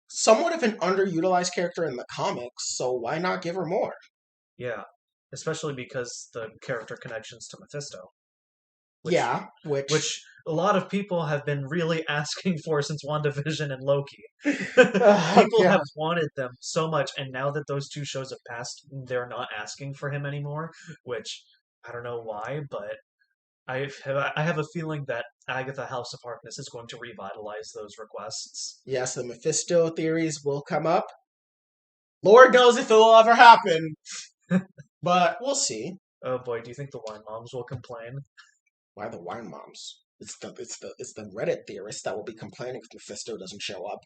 somewhat of an underutilized character in the comics, so why not give her more? Yeah. Especially because the character connections to Mephisto. Yeah, which a lot of people have been really asking for since WandaVision and Loki. People yeah. have wanted them so much, and now that those two shows have passed, they're not asking for him anymore, which I don't know why, but I have a feeling that Agatha House of Harkness is going to revitalize those requests. Yes, the Mephisto theories will come up. Lord knows if it will ever happen, but we'll see. Oh boy, do you think the wine moms will complain? Why the wine moms? It's the Reddit theorists that will be complaining if Mephisto doesn't show up.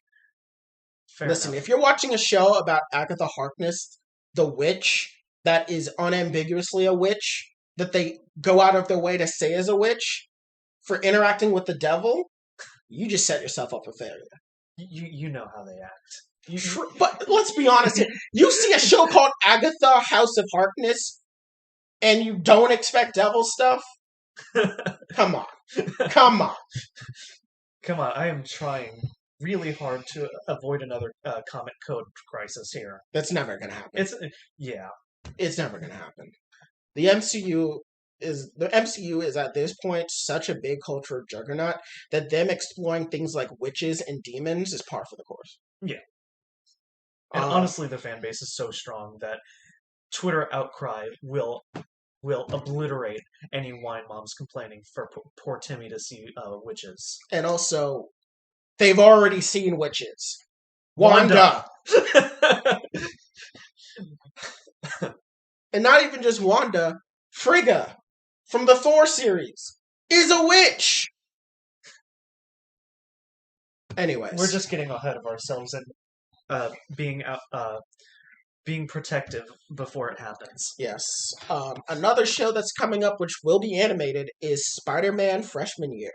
Fair Listen, enough. if you're watching a show about Agatha Harkness, the witch, that is unambiguously a witch, that they go out of their way to say is a witch, for interacting with the devil, you just set yourself up for failure. You know how they act. But let's be honest here. You see a show called Agatha House of Harkness, and you don't expect devil stuff? Come on. Come on. Come on, I am trying really hard to avoid another comic code crisis here. That's never going to happen. Yeah. It's never going to happen. The MCU is at this point such a big cultural juggernaut that them exploring things like witches and demons is par for the course. Yeah. And honestly, the fan base is so strong that Twitter outcry will obliterate any wine moms complaining for poor Timmy to see witches. And also, they've already seen witches. Wanda! And not even just Wanda, Frigga from the Thor series is a witch! Anyways. We're just getting ahead of ourselves and being protective before it happens. Yes. Another show that's coming up, which will be animated, is Spider-Man Freshman Year.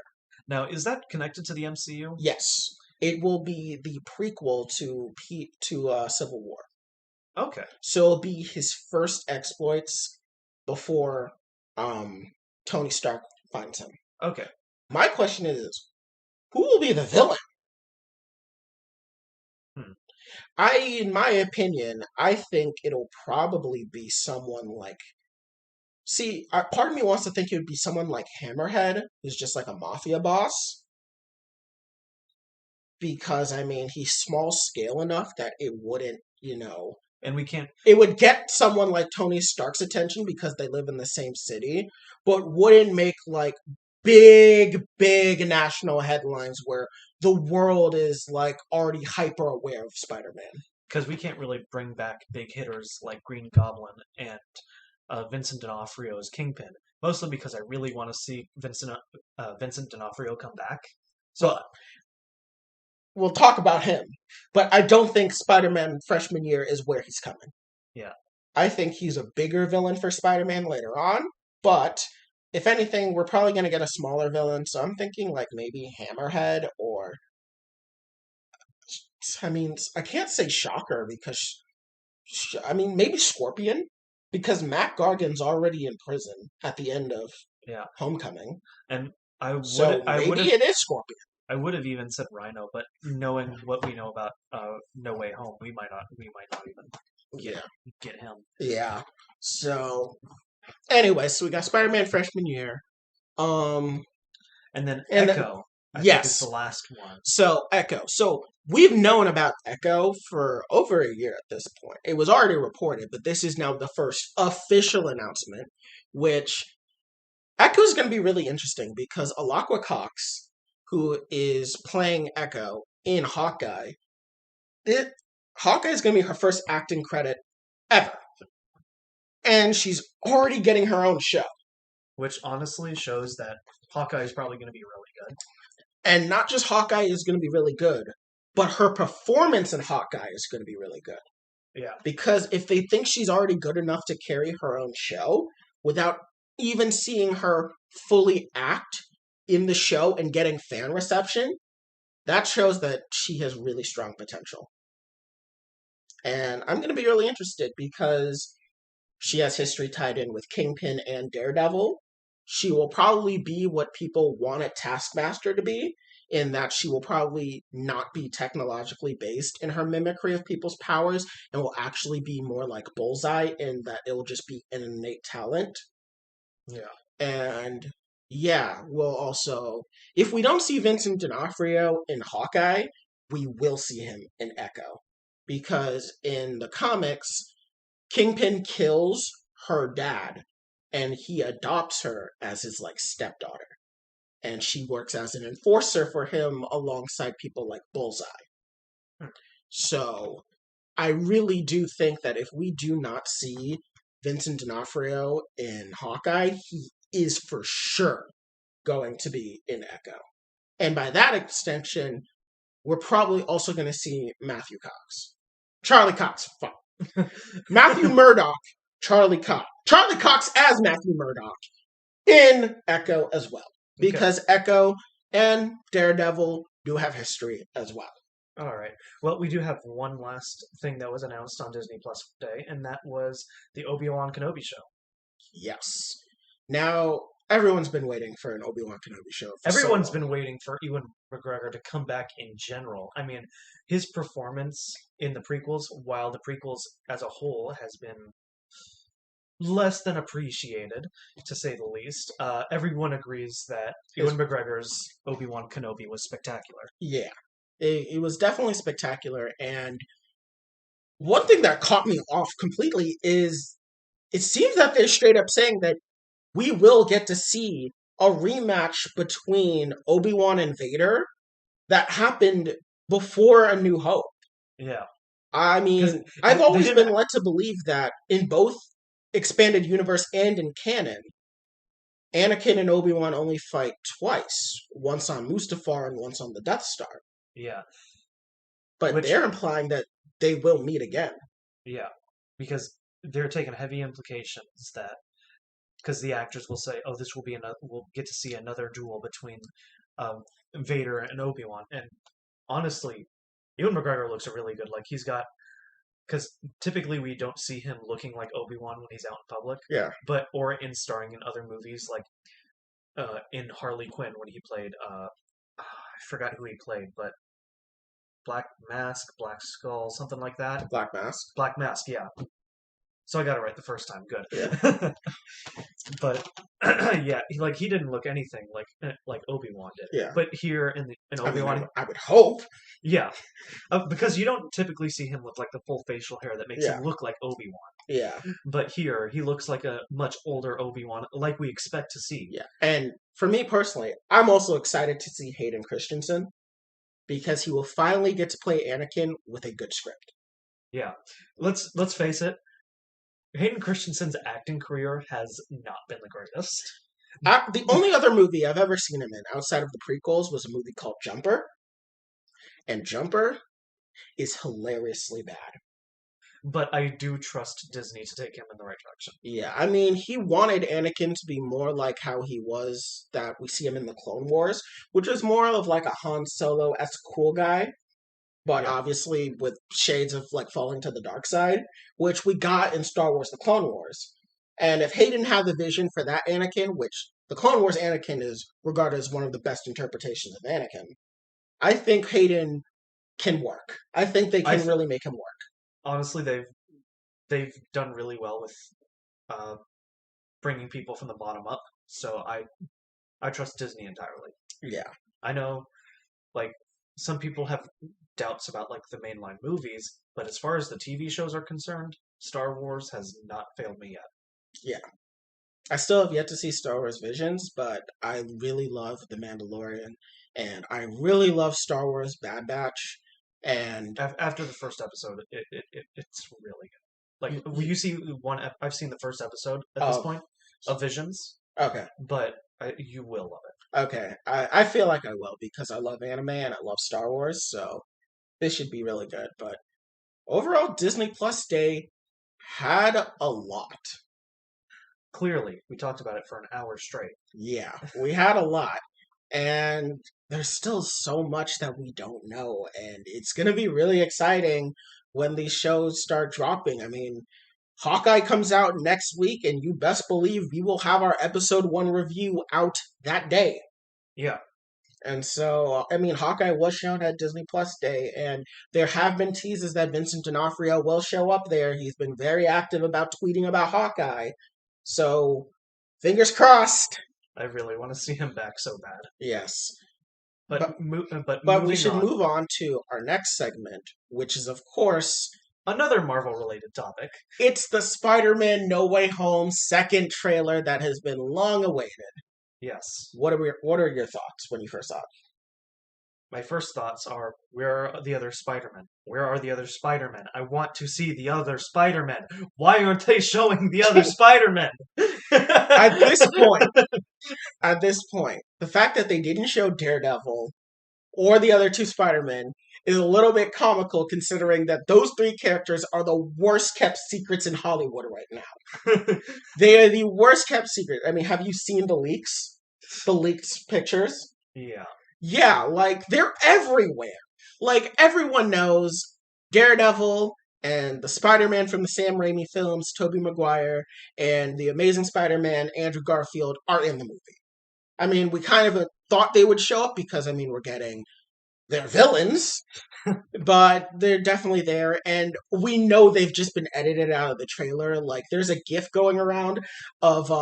Now, is that connected to the MCU? Yes. It will be the prequel to Civil War. Okay. So it'll be his first exploits before Tony Stark finds him. Okay. My question is, who will be the villain? In my opinion, I think it'll probably be someone like... See, part of me wants to think it would be someone like Hammerhead, who's just like a mafia boss. Because, he's small scale enough that it wouldn't, And we can't... It would get someone like Tony Stark's attention because they live in the same city, but wouldn't make, like, big national headlines where the world is, like, already hyper aware of Spider-Man. Because we can't really bring back big hitters like Green Goblin and Vincent D'Onofrio as Kingpin, mostly because I really want to see Vincent D'Onofrio come back. So we'll talk about him, but I don't think Spider-Man Freshman Year is where he's coming. Yeah. I think he's a bigger villain for Spider-Man later on, but if anything, we're probably going to get a smaller villain, so I'm thinking like maybe Hammerhead or... I can't say Shocker because... maybe Scorpion, because Matt Gargan's already in prison at the end of Homecoming. And maybe it is Scorpion. I would have even said Rhino, but knowing what we know about No Way Home, we might not even Yeah. get him. Yeah. So, anyway, so we got Spider-Man freshman year. Um, And then and then, Echo, I think, is yes. the last one. So, Echo. So, we've known about Echo for over a year at this point. It was already reported, but this is now the first official announcement, which Echo is going to be really interesting because Alaqua Cox, who is playing Echo in Hawkeye, Hawkeye is going to be her first acting credit ever. And she's already getting her own show. Which honestly shows that Hawkeye is probably going to be really good. And not just Hawkeye is going to be really good, but her performance in Hawkeye is going to be really good. Yeah. Because if they think she's already good enough to carry her own show without even seeing her fully act in the show and getting fan reception, that shows that she has really strong potential. And I'm going to be really interested because she has history tied in with Kingpin and Daredevil. She will probably be what people wanted Taskmaster to be, in that she will probably not be technologically based in her mimicry of people's powers and will actually be more like Bullseye in that it will just be an innate talent. Yeah. And yeah, we'll also, if we don't see Vincent D'Onofrio in Hawkeye, we will see him in Echo. Because in the comics, Kingpin kills her dad and he adopts her as his like stepdaughter. And she works as an enforcer for him alongside people like Bullseye. So I really do think that if we do not see Vincent D'Onofrio in Hawkeye, he is for sure going to be in Echo. And by that extension, we're probably also going to see Matthew Cox. Charlie Cox, fuck. Matthew Murdock, Charlie Cox. Charlie Cox as Matthew Murdock in Echo as well. Because Echo and Daredevil do have history as well. All right. Well, we do have one last thing that was announced on Disney Plus today, and that was the Obi-Wan Kenobi show. Yes. Now, everyone's been waiting for an Obi-Wan Kenobi show. Everyone's been waiting for Ewan McGregor to come back in general. I mean, his performance in the prequels, while the prequels as a whole has been less than appreciated, to say the least, everyone agrees that Ewan McGregor's Obi-Wan Kenobi was spectacular. Yeah. It was definitely spectacular, and one thing that caught me off completely is it seems that they're straight up saying that we will get to see a rematch between Obi-Wan and Vader that happened before A New Hope. Yeah. I mean, I've always been led to believe that in both expanded universe and in canon, Anakin and Obi-Wan only fight twice. Once on Mustafar and once on the Death Star. Yeah. But they're implying that they will meet again. Yeah. Because they're taking heavy implications that because the actors will say, "Oh, this will be we'll get to see another duel between Vader and Obi-Wan." And honestly, Ewan McGregor looks really good. Like he's got, because typically we don't see him looking like Obi-Wan when he's out in public. Yeah. Or in starring in other movies, like in Harley Quinn when he played, I forgot who he played, but Black Mask, Black Skull, something like that. Black Mask. Black Mask, yeah. So I got it right the first time. Good. Yeah. But yeah, he didn't look anything like Obi-Wan did. Yeah. But here in Obi-Wan, I would hope. Yeah, because you don't typically see him with like the full facial hair that makes him look like Obi-Wan. Yeah. But here he looks like a much older Obi-Wan, like we expect to see. Yeah. And for me personally, I'm also excited to see Hayden Christensen because he will finally get to play Anakin with a good script. Yeah. Let's face it. Hayden Christensen's acting career has not been the greatest. The only other movie I've ever seen him in outside of the prequels was a movie called Jumper. And Jumper is hilariously bad. But I do trust Disney to take him in the right direction. Yeah, I mean, he wanted Anakin to be more like how he was that we see him in the Clone Wars, which was more of like a Han Solo-esque cool guy. But obviously with shades of like falling to the dark side, which we got in Star Wars: The Clone Wars. And if Hayden had the vision for that Anakin, which the Clone Wars Anakin is regarded as one of the best interpretations of Anakin, I think Hayden can work. I think they can really make him work. Honestly, they've done really well with uh, bringing people from the bottom up. So I trust Disney entirely. Yeah. I know, like, some people have doubts about like the mainline movies, but as far as the TV shows are concerned, Star Wars has not failed me yet. Yeah. I still have yet to see Star Wars Visions, but I really love The Mandalorian, and I really love Star Wars Bad Batch, and After the first episode, it's really good. Like, will you see one? I've seen the first episode at this point of Visions, okay, but you will love it. okay. I feel like I will because I love anime and I love Star Wars, so this should be really good. But overall, Disney Plus Day had a lot. Clearly, we talked about it for an hour straight. Yeah, we had a lot. And there's still so much that we don't know. And it's going to be really exciting when these shows start dropping. I mean, Hawkeye comes out next week, and you best believe we will have our episode 1 review out that day. Yeah. And so, I mean, Hawkeye was shown at Disney Plus Day, and there have been teases that Vincent D'Onofrio will show up there. He's been very active about tweeting about Hawkeye. So, fingers crossed. I really want to see him back so bad. Yes. But we should move on to our next segment, which is, of course, another Marvel-related topic. It's the Spider-Man No Way Home second trailer that has been long awaited. Yes. What are your thoughts when you first saw it? My first thoughts are, where are the other Spider-Men? Where are the other Spider-Men? I want to see the other Spider-Men. Why aren't they showing the other Spider-Men? At this point, the fact that they didn't show Daredevil or the other 2 Spider-Men is a little bit comical considering that those 3 characters are the worst kept secrets in Hollywood right now. They are the worst kept secret. I mean, have you seen the leaks? The leaked pictures? Yeah. Yeah, like, they're everywhere. Like, everyone knows Daredevil and the Spider-Man from the Sam Raimi films, Tobey Maguire, and the Amazing Spider-Man, Andrew Garfield, are in the movie. I mean, we kind of thought they would show up because, I mean, we're getting their villains, but they're definitely there, and we know they've just been edited out of the trailer. Like, there's a GIF going around of,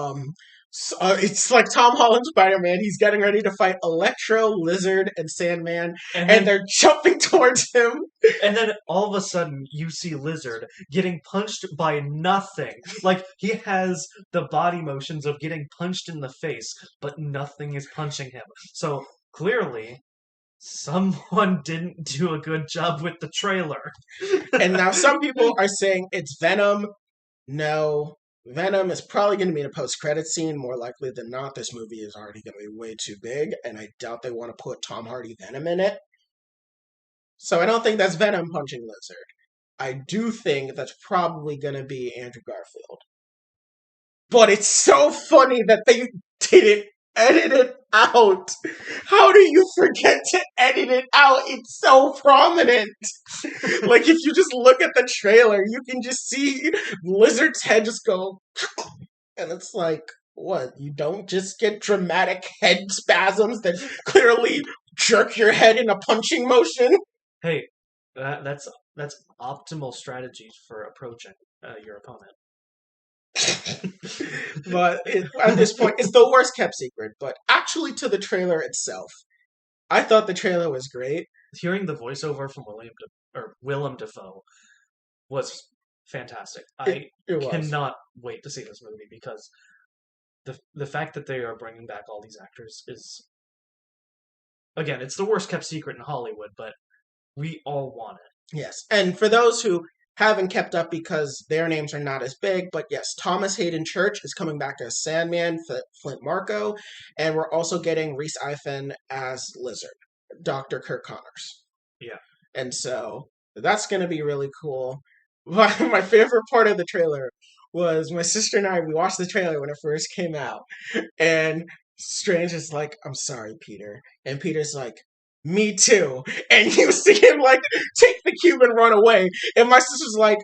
it's like Tom Holland Spider-Man. He's getting ready to fight Electro, Lizard, and Sandman, and they're jumping towards him. And then all of a sudden, you see Lizard getting punched by nothing. Like, he has the body motions of getting punched in the face, but nothing is punching him. So, clearly, someone didn't do a good job with the trailer. And now some people are saying it's Venom. No. Venom is probably going to be in a post-credit scene. More likely than not, this movie is already going to be way too big, and I doubt they want to put Tom Hardy Venom in it. So I don't think that's Venom punching Lizard. I do think that's probably going to be Andrew Garfield. But it's so funny that they didn't edit it out. How do you forget to edit it out? It's so prominent. Like, if you just look at the trailer, you can just see Lizard's head just go, and it's like, what? You don't just get dramatic head spasms that clearly jerk your head in a punching motion? Hey, that's optimal strategy for approaching your opponent. But at this point, it's the worst kept secret. But actually, to the trailer itself, I thought the trailer was great. Hearing the voiceover from Willem Dafoe was fantastic. It cannot wait to see this movie because the fact that they are bringing back all these actors is, again, it's the worst kept secret in Hollywood, but we all want it. Yes, and for those who haven't kept up because their names are not as big, but yes, Thomas Hayden Church is coming back as Sandman, Flint Marko, and we're also getting Rhys Ifan as Lizard, Dr. Kirk Connors. Yeah. And so that's going to be really cool. My favorite part of the trailer was my sister and I, we watched the trailer when it first came out, and Strange is like, "I'm sorry, Peter," and Peter's like, "Me too." And you see him, like, take the cube and run away. And my sister's like,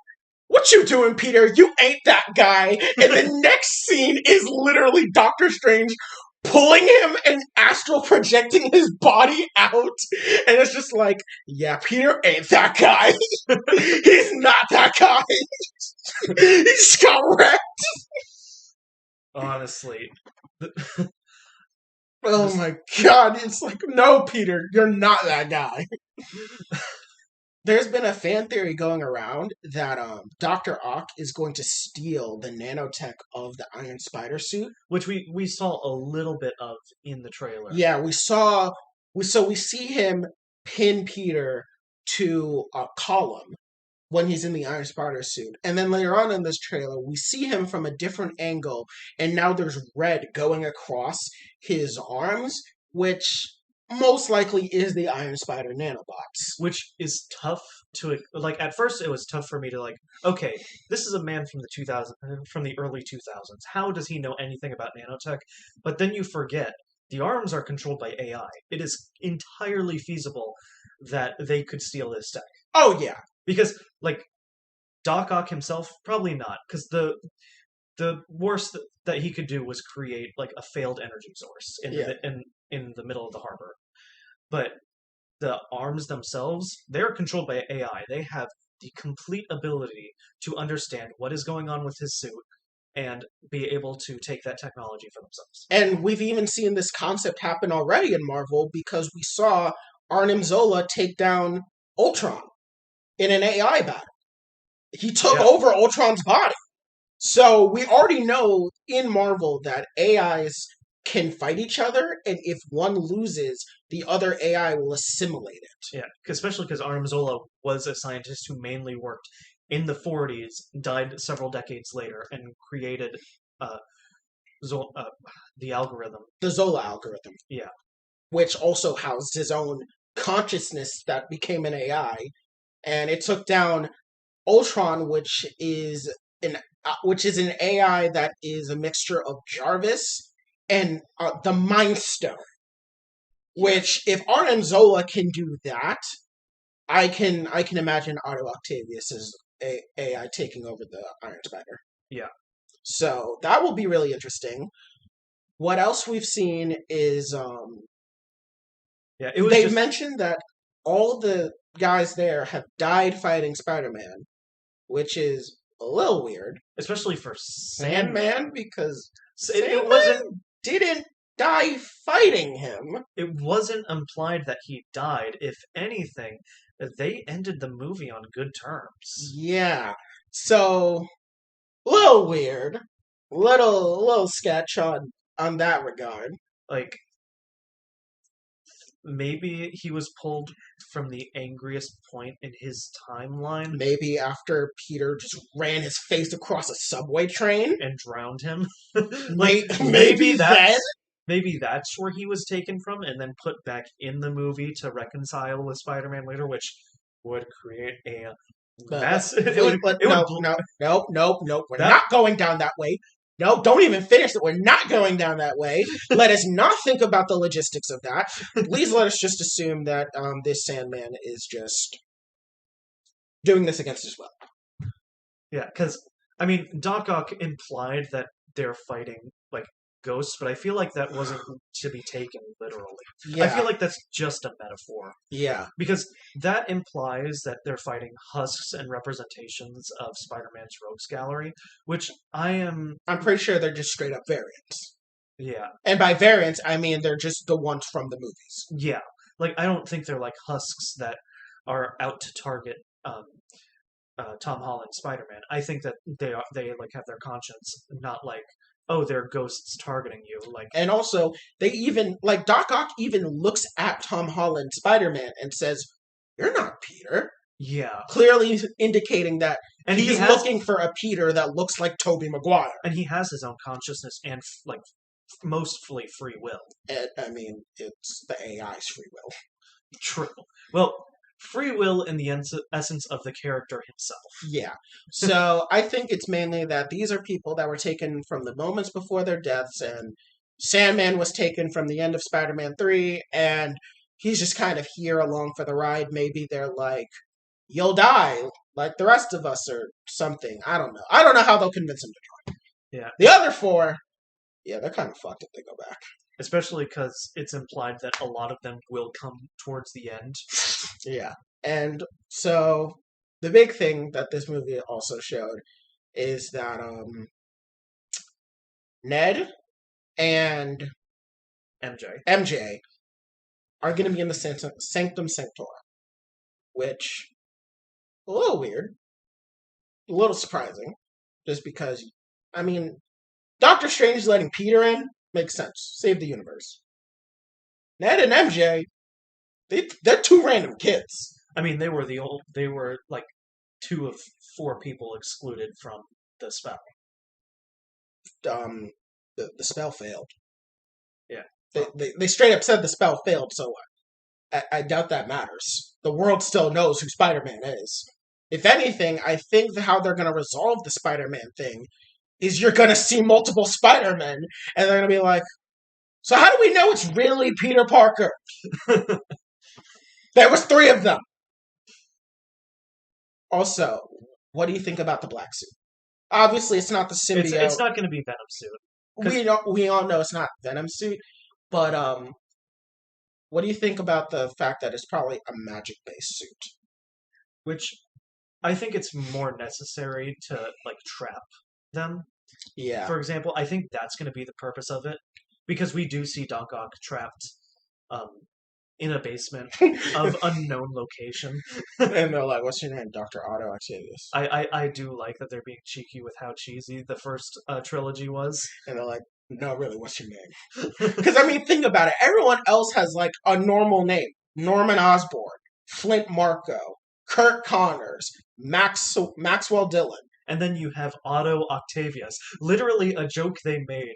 "What you doing, Peter? You ain't that guy." And the next scene is literally Doctor Strange pulling him and astral projecting his body out. And it's just like, yeah, Peter ain't that guy. He's not that guy. He just got wrecked. Honestly. Oh my god, it's like, no, Peter, you're not that guy. There's been a fan theory going around that Dr. Ock is going to steal the nanotech of the Iron Spider suit. Which we saw a little bit of in the trailer. Yeah, we see him pin Peter to a column when he's in the Iron Spider suit. And then later on in this trailer, we see him from a different angle, and now there's red going across his arms, which most likely is the Iron Spider nanobots. Which is tough to, like, at first it was tough for me to, like, okay, this is a man from the early 2000s. How does he know anything about nanotech? But then you forget, the arms are controlled by AI. It is entirely feasible that they could steal this tech. Oh, yeah. Because, like, Doc Ock himself, probably not. Because the worst that he could do was create, like, a failed energy source in the middle of the harbor. But the arms themselves, they're controlled by AI. They have the complete ability to understand what is going on with his suit and be able to take that technology for themselves. And we've even seen this concept happen already in Marvel because we saw Arnim Zola take down Ultron in an AI battle. He took over Ultron's body. So we already know in Marvel that AIs can fight each other, and if one loses, the other AI will assimilate it. Yeah, especially because Arnim Zola was a scientist who mainly worked in the 40s, died several decades later, and created the algorithm. The Zola algorithm. Yeah. Which also housed his own consciousness that became an AI, and it took down Ultron, which is an AI that is a mixture of Jarvis and the Mind Stone. Which, if Arnim Zola can do that, I can imagine Otto Octavius's AI taking over the Iron Spider. Yeah. So that will be really interesting. What else we've seen is they've mentioned that all the guys there have died fighting Spider-Man, which is a little weird. Especially for Sandman, because it didn't die fighting him. It wasn't implied that he died. If anything, they ended the movie on good terms. Yeah. So, a little weird. Little sketch on that regard. Like, maybe he was pulled from the angriest point in his timeline. Maybe after Peter just ran his face across a subway train. And drowned him. Maybe that's where he was taken from and then put back in the movie to reconcile with Spider-Man later, which would create a mess. Nope. We're not going down that way. No, don't even finish it. We're not going down that way. Let us not think about the logistics of that. Please let us just assume that this Sandman is just doing this against his will. Yeah, because, I mean, Doc Ock implied that they're fighting, like, ghosts, but I feel like that wasn't to be taken literally. Yeah. I feel like that's just a metaphor. Yeah. Because that implies that they're fighting husks and representations of Spider-Man's rogues gallery, which I'm pretty sure they're just straight up variants. Yeah. And by variants, I mean they're just the ones from the movies. Yeah. Like, I don't think they're like husks that are out to target Tom Holland Spider-Man. I think that they like have their conscience, not like, oh, they're ghosts targeting you. Like, and also, they even, like, Doc Ock even looks at Tom Holland Spider-Man and says, "You're not Peter." Yeah. Clearly indicating that he's looking for a Peter that looks like Tobey Maguire. And he has his own consciousness and, like, mostly free will. I mean, it's the AI's free will. True. Well, free will in the essence of the character himself. Yeah. So I think it's mainly that these are people that were taken from the moments before their deaths, and Sandman was taken from the end of Spider-Man 3, and he's just kind of here along for the ride. Maybe they're like, "You'll die like the rest of us," or something. I don't know. I don't know how they'll convince him to join. Yeah. The other four, yeah, they're kind of fucked if they go back. especially because it's implied that a lot of them will come towards the end. Yeah. And so the big thing that this movie also showed is that Ned and MJ. MJ are going to be in the Sanctum Sanctorum, which a little weird, a little surprising, just because, I mean, Doctor Strange letting Peter in makes sense. Save the universe. Ned and MJ, they're two random kids. I mean, they were like two of four people excluded from the spell. The spell failed. Yeah. They straight up said the spell failed, so I doubt that matters. The world still knows who Spider-Man is. If anything, I think how they're going to resolve the Spider-Man thing is you're going to see multiple Spider-Men, and they're going to be like, so how do we know it's really Peter Parker? There was 3 of them. Also, what do you think about the black suit? Obviously, it's not the symbiote. It's not going to be Venom suit. We all know it's not Venom suit, but what do you think about the fact that it's probably a magic-based suit? Which I think it's more necessary to like trap them. Yeah. For example, I think that's going to be the purpose of it, because we do see Doc Ock trapped in a basement of unknown location. And they're like, what's your name? Dr. Otto Octavius. I do like that they're being cheeky with how cheesy the first trilogy was. And they're like, no, really, what's your name? Because, I mean, think about it. Everyone else has, like, a normal name. Norman Osborn, Flint Marko, Kurt Connors, Maxwell Dillon. And then you have Otto Octavius. Literally a joke they made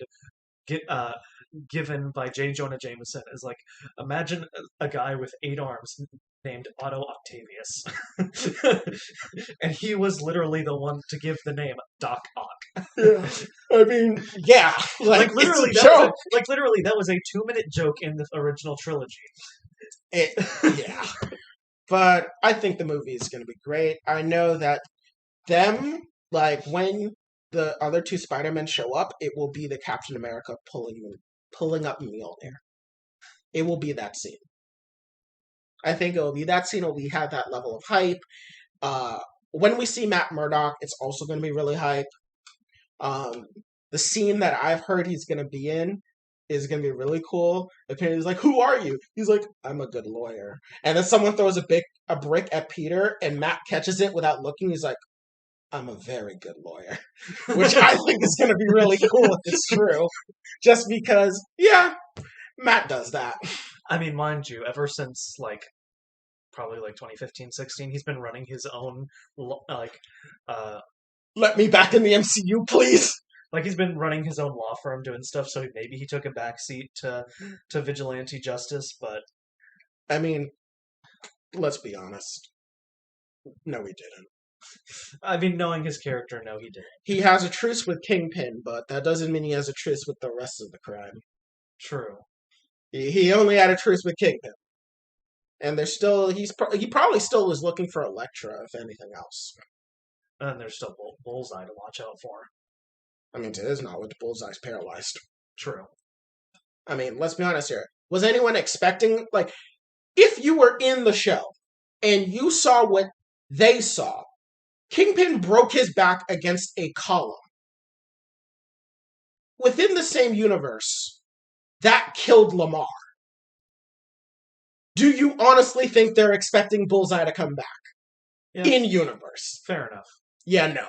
given by J. Jonah Jameson is like, imagine a guy with 8 arms named Otto Octavius. And he was literally the one to give the name Doc Ock. Yeah. I mean, yeah. Like literally, that was a 2-minute joke in the original trilogy. Yeah. But I think the movie is going to be great. I know that them, like, when the other 2 Spider-Men show up, it will be the Captain America pulling up Mjolnir. It will be that scene. I think it will be that scene. We have that level of hype. When we see Matt Murdock, it's also going to be really hype. The scene that I've heard he's going to be in is going to be really cool. Apparently, he's like, "Who are you?" He's like, "I'm a good lawyer." And then someone throws a brick at Peter, and Matt catches it without looking. He's like, "I'm a very good lawyer," which I think is going to be really cool if it's true. Just because, yeah, Matt does that. I mean, mind you, ever since like probably like 2015-16, he's been running his own let me back in the MCU, please. Like, he's been running his own law firm, doing stuff, so maybe he took a backseat to vigilante justice, but... I mean, let's be honest. No, he didn't. I mean, knowing his character, no, he didn't. He has a truce with Kingpin, but that doesn't mean he has a truce with the rest of the crime. True. He only had a truce with Kingpin. And he probably still was looking for Elektra, if anything else. And there's still Bullseye to watch out for. I mean, it is not with Bullseye's paralyzed. True. I mean, let's be honest here. Was anyone expecting, like, if you were in the show and you saw what they saw, Kingpin broke his back against a column. Within the same universe, that killed Lamar. Do you honestly think they're expecting Bullseye to come back? Yeah. In universe? Fair enough. Yeah, no.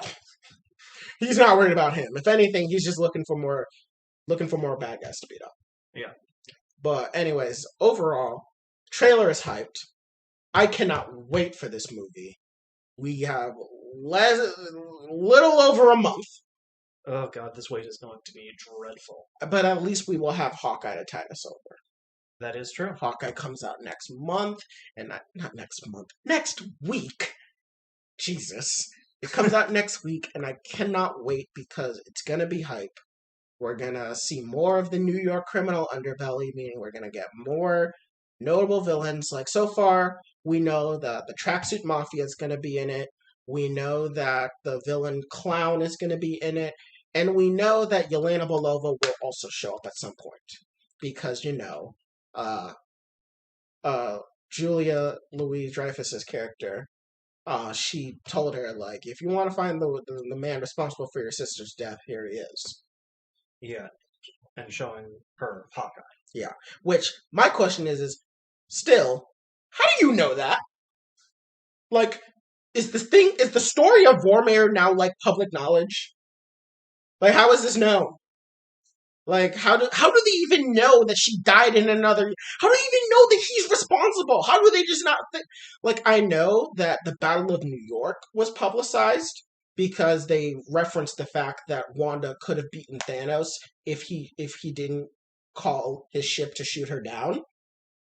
He's not worried about him. If anything, he's just looking for more bad guys to beat up. Yeah. But anyways, overall, trailer is hyped. I cannot wait for this movie. We have little over a month. Oh god, this wait is going to be dreadful. But at least we will have Hawkeye to tide us over. That is true. Hawkeye comes out next month, and not next month, next week. Jesus. It comes out next week, and I cannot wait because it's going to be hype. We're going to see more of the New York criminal underbelly, meaning we're going to get more notable villains. Like, so far, we know that the Tracksuit Mafia is going to be in it. We know that the villain Clown is going to be in it. And we know that Yelena Belova will also show up at some point. because, uh, Julia Louis-Dreyfus's character, she told her, like, if you want to find the man responsible for your sister's death, here he is. Yeah, and showing her Hawkeye. Yeah. Which, my question is still, how do you know that? Like, is the story of Vormir now, like, public knowledge? Like, how is this known? Like, how do they even know that she died in another? How do they even know that he's responsible? How do they just not think? Like, I know that the Battle of New York was publicized because they referenced the fact that Wanda could have beaten Thanos if he didn't call his ship to shoot her down.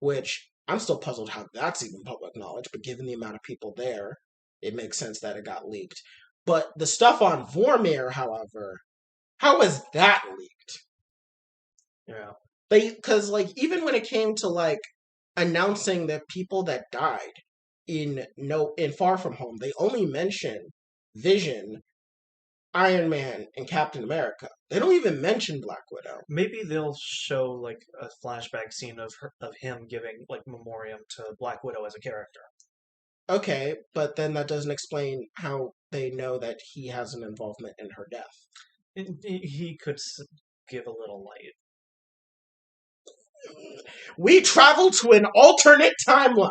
Which I'm still puzzled how that's even public knowledge. But given the amount of people there, it makes sense that it got leaked. But the stuff on Vormir, however, how was that leaked? Yeah. Because like even when it came to like announcing the people that died in Far From Home, they only mention Vision, Iron Man, and Captain America. They don't even mention Black Widow. Maybe they'll show like a flashback scene of him giving like memoriam to Black Widow as a character. Okay, but then that doesn't explain how they know that he has an involvement in her death. He could give a little light. We traveled to an alternate timeline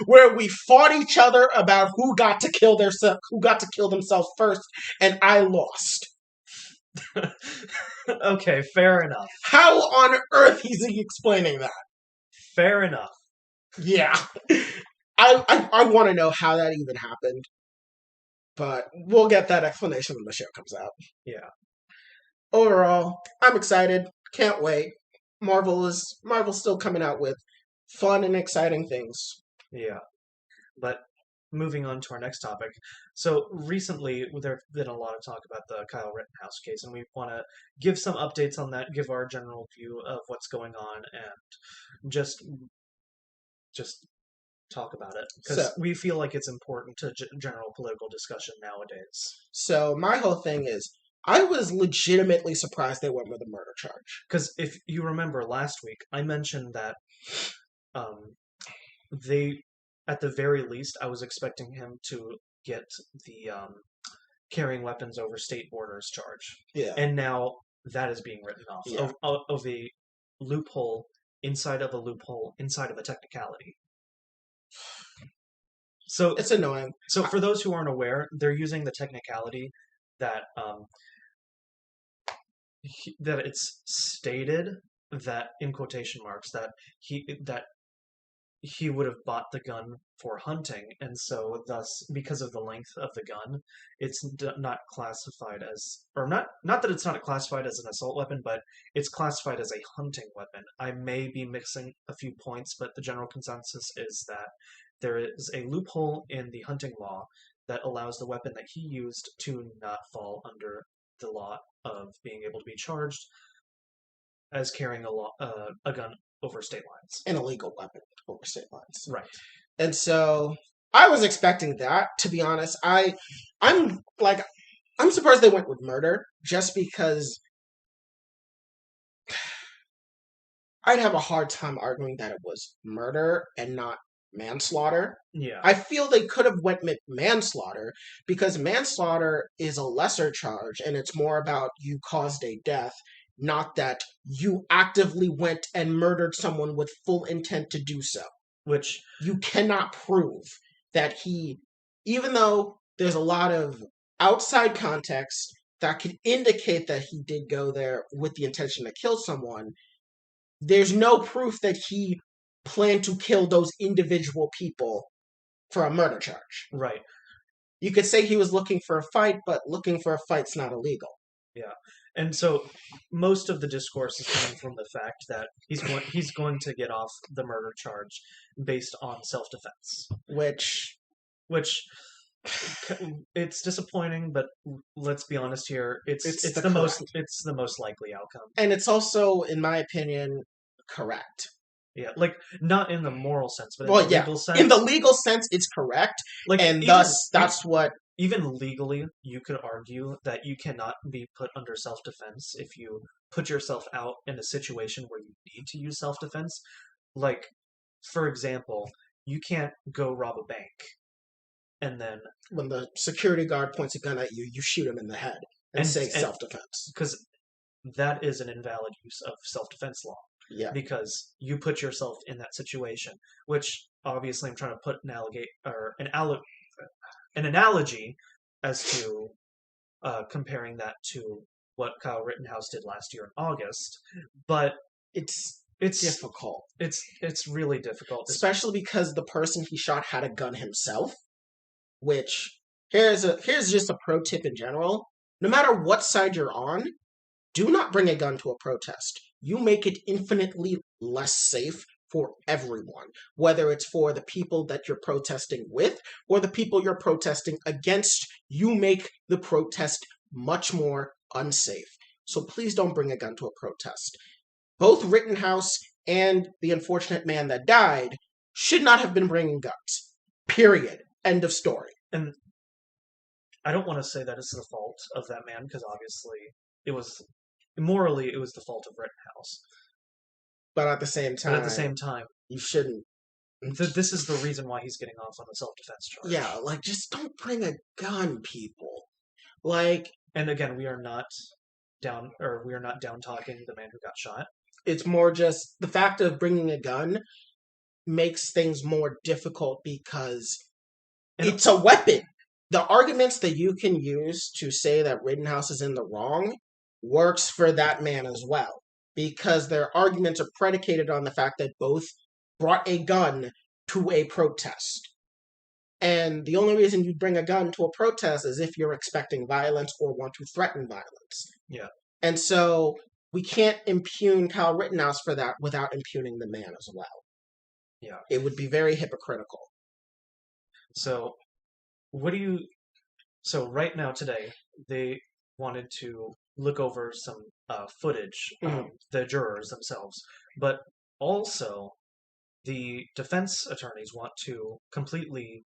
where we fought each other about who got to kill themselves first, and I lost. Okay, fair enough. How on earth is he explaining that? Fair enough. Yeah. I want to know how that even happened. But we'll get that explanation when the show comes out. Yeah. Overall, I'm excited. Can't wait. Marvel's still coming out with fun and exciting things. Yeah. But moving on to our next topic. So recently, there's been a lot of talk about the Kyle Rittenhouse case, and we want to give some updates on that, give our general view of what's going on, and just talk about it because we feel like it's important to general political discussion nowadays. So my whole thing is, I was legitimately surprised they went with a murder charge. Because if you remember last week, I mentioned that they, at the very least, I was expecting him to get the carrying weapons over state borders charge. Yeah. And now that is being written off of a loophole inside of a loophole inside of a technicality. So it's annoying. So for those who aren't aware, they're using the technicality that that it's stated that in quotation marks that he would have bought the gun for hunting, and so thus because of the length of the gun, it's not classified as, or not that it's not classified as an assault weapon, but it's classified as a hunting weapon. I may be mixing a few points, but the general consensus is that there is a loophole in the hunting law that allows the weapon that he used to not fall under the law of being able to be charged as carrying a gun over state lines. An illegal weapon over state lines. Right. And so I was expecting that, to be honest. I'm surprised they went with murder, just because I'd have a hard time arguing that it was murder and not manslaughter. Yeah. I feel they could have went with manslaughter, because manslaughter is a lesser charge and it's more about you caused a death, not that you actively went and murdered someone with full intent to do so. Which you cannot prove that he, even though there's a lot of outside context that could indicate that he did go there with the intention to kill someone, there's no proof that he planned to kill those individual people for a murder charge. Right. You could say he was looking for a fight, but looking for a fight's not illegal. Yeah. And so most of the discourse is coming from the fact that he's going to get off the murder charge based on self-defense. Which it's disappointing, but let's be honest here, it's the most likely outcome. And it's also, in my opinion, correct. Yeah, like not in the moral sense, but in the legal sense. In the legal sense, it's correct. Like, and thus, that's what. Even legally, you could argue that you cannot be put under self-defense if you put yourself out in a situation where you need to use self-defense. Like, for example, you can't go rob a bank and then When the security guard points a gun at you, you shoot him in the head and say and self-defense. because that is an invalid use of self-defense law Yeah. because you put yourself in that situation, which obviously I'm trying to put an analogy as to comparing that to what Kyle Rittenhouse did last year in August, but It's it's difficult, it's really difficult. especially because the person he shot had a gun himself. Which here's just a pro tip in general. No matter what side you're on, do not bring a gun to a protest. You make it infinitely less safe for everyone, whether it's for the people that you're protesting with or the people you're protesting against. You make the protest much more unsafe. So please don't bring a gun to a protest. Both Rittenhouse and the unfortunate man that died should not have been bringing guns. Period. End of story. And I don't want to say that it's the fault of that man because obviously it was morally it was the fault of Rittenhouse. But at the same But at the time, same time, you shouldn't. this is the reason why he's getting off on the self-defense charge. Yeah, like, just don't bring a gun, people. Like, And again, we are not down talking the man who got shot. it's more just the fact of bringing a gun makes things more difficult because And it's a weapon. The arguments that you can use to say that Rittenhouse is in the wrong works for that man as well. Because their arguments are predicated on the fact that both brought a gun to a protest. And the only reason you bring a gun to a protest is if you're expecting violence or want to threaten violence. Yeah. And so we can't impugn Kyle Rittenhouse for that without impugning the man as well. Yeah. It would be very hypocritical. So, so right now today, they wanted to look over some footage of the jurors themselves, but also the defense attorneys want to completely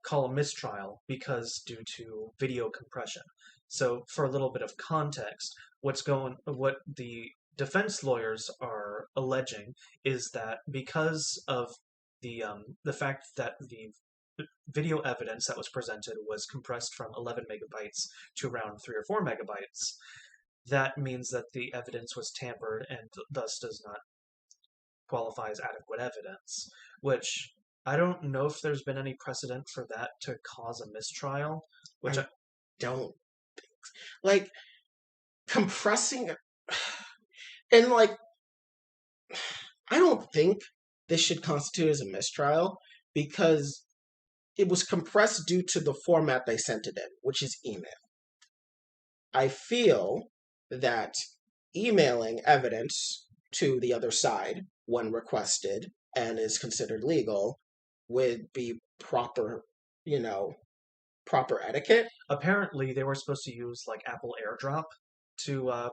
call a mistrial because due to video compression. So, for a little bit of context, what the defense lawyers are alleging is that because of the fact that the video evidence that was presented was compressed from 11 megabytes to around 3 or 4 megabytes, that means that the evidence was tampered and thus does not qualify as adequate evidence, which I don't know if there's been any precedent for that to cause a mistrial, which I don't think so. Like, compressing and like, I don't think this should constitute as a mistrial because it was compressed due to the format they sent it in, which is email. I feel that emailing evidence to the other side when requested and is considered legal would be proper, proper etiquette. apparently they were supposed to use like Apple AirDrop to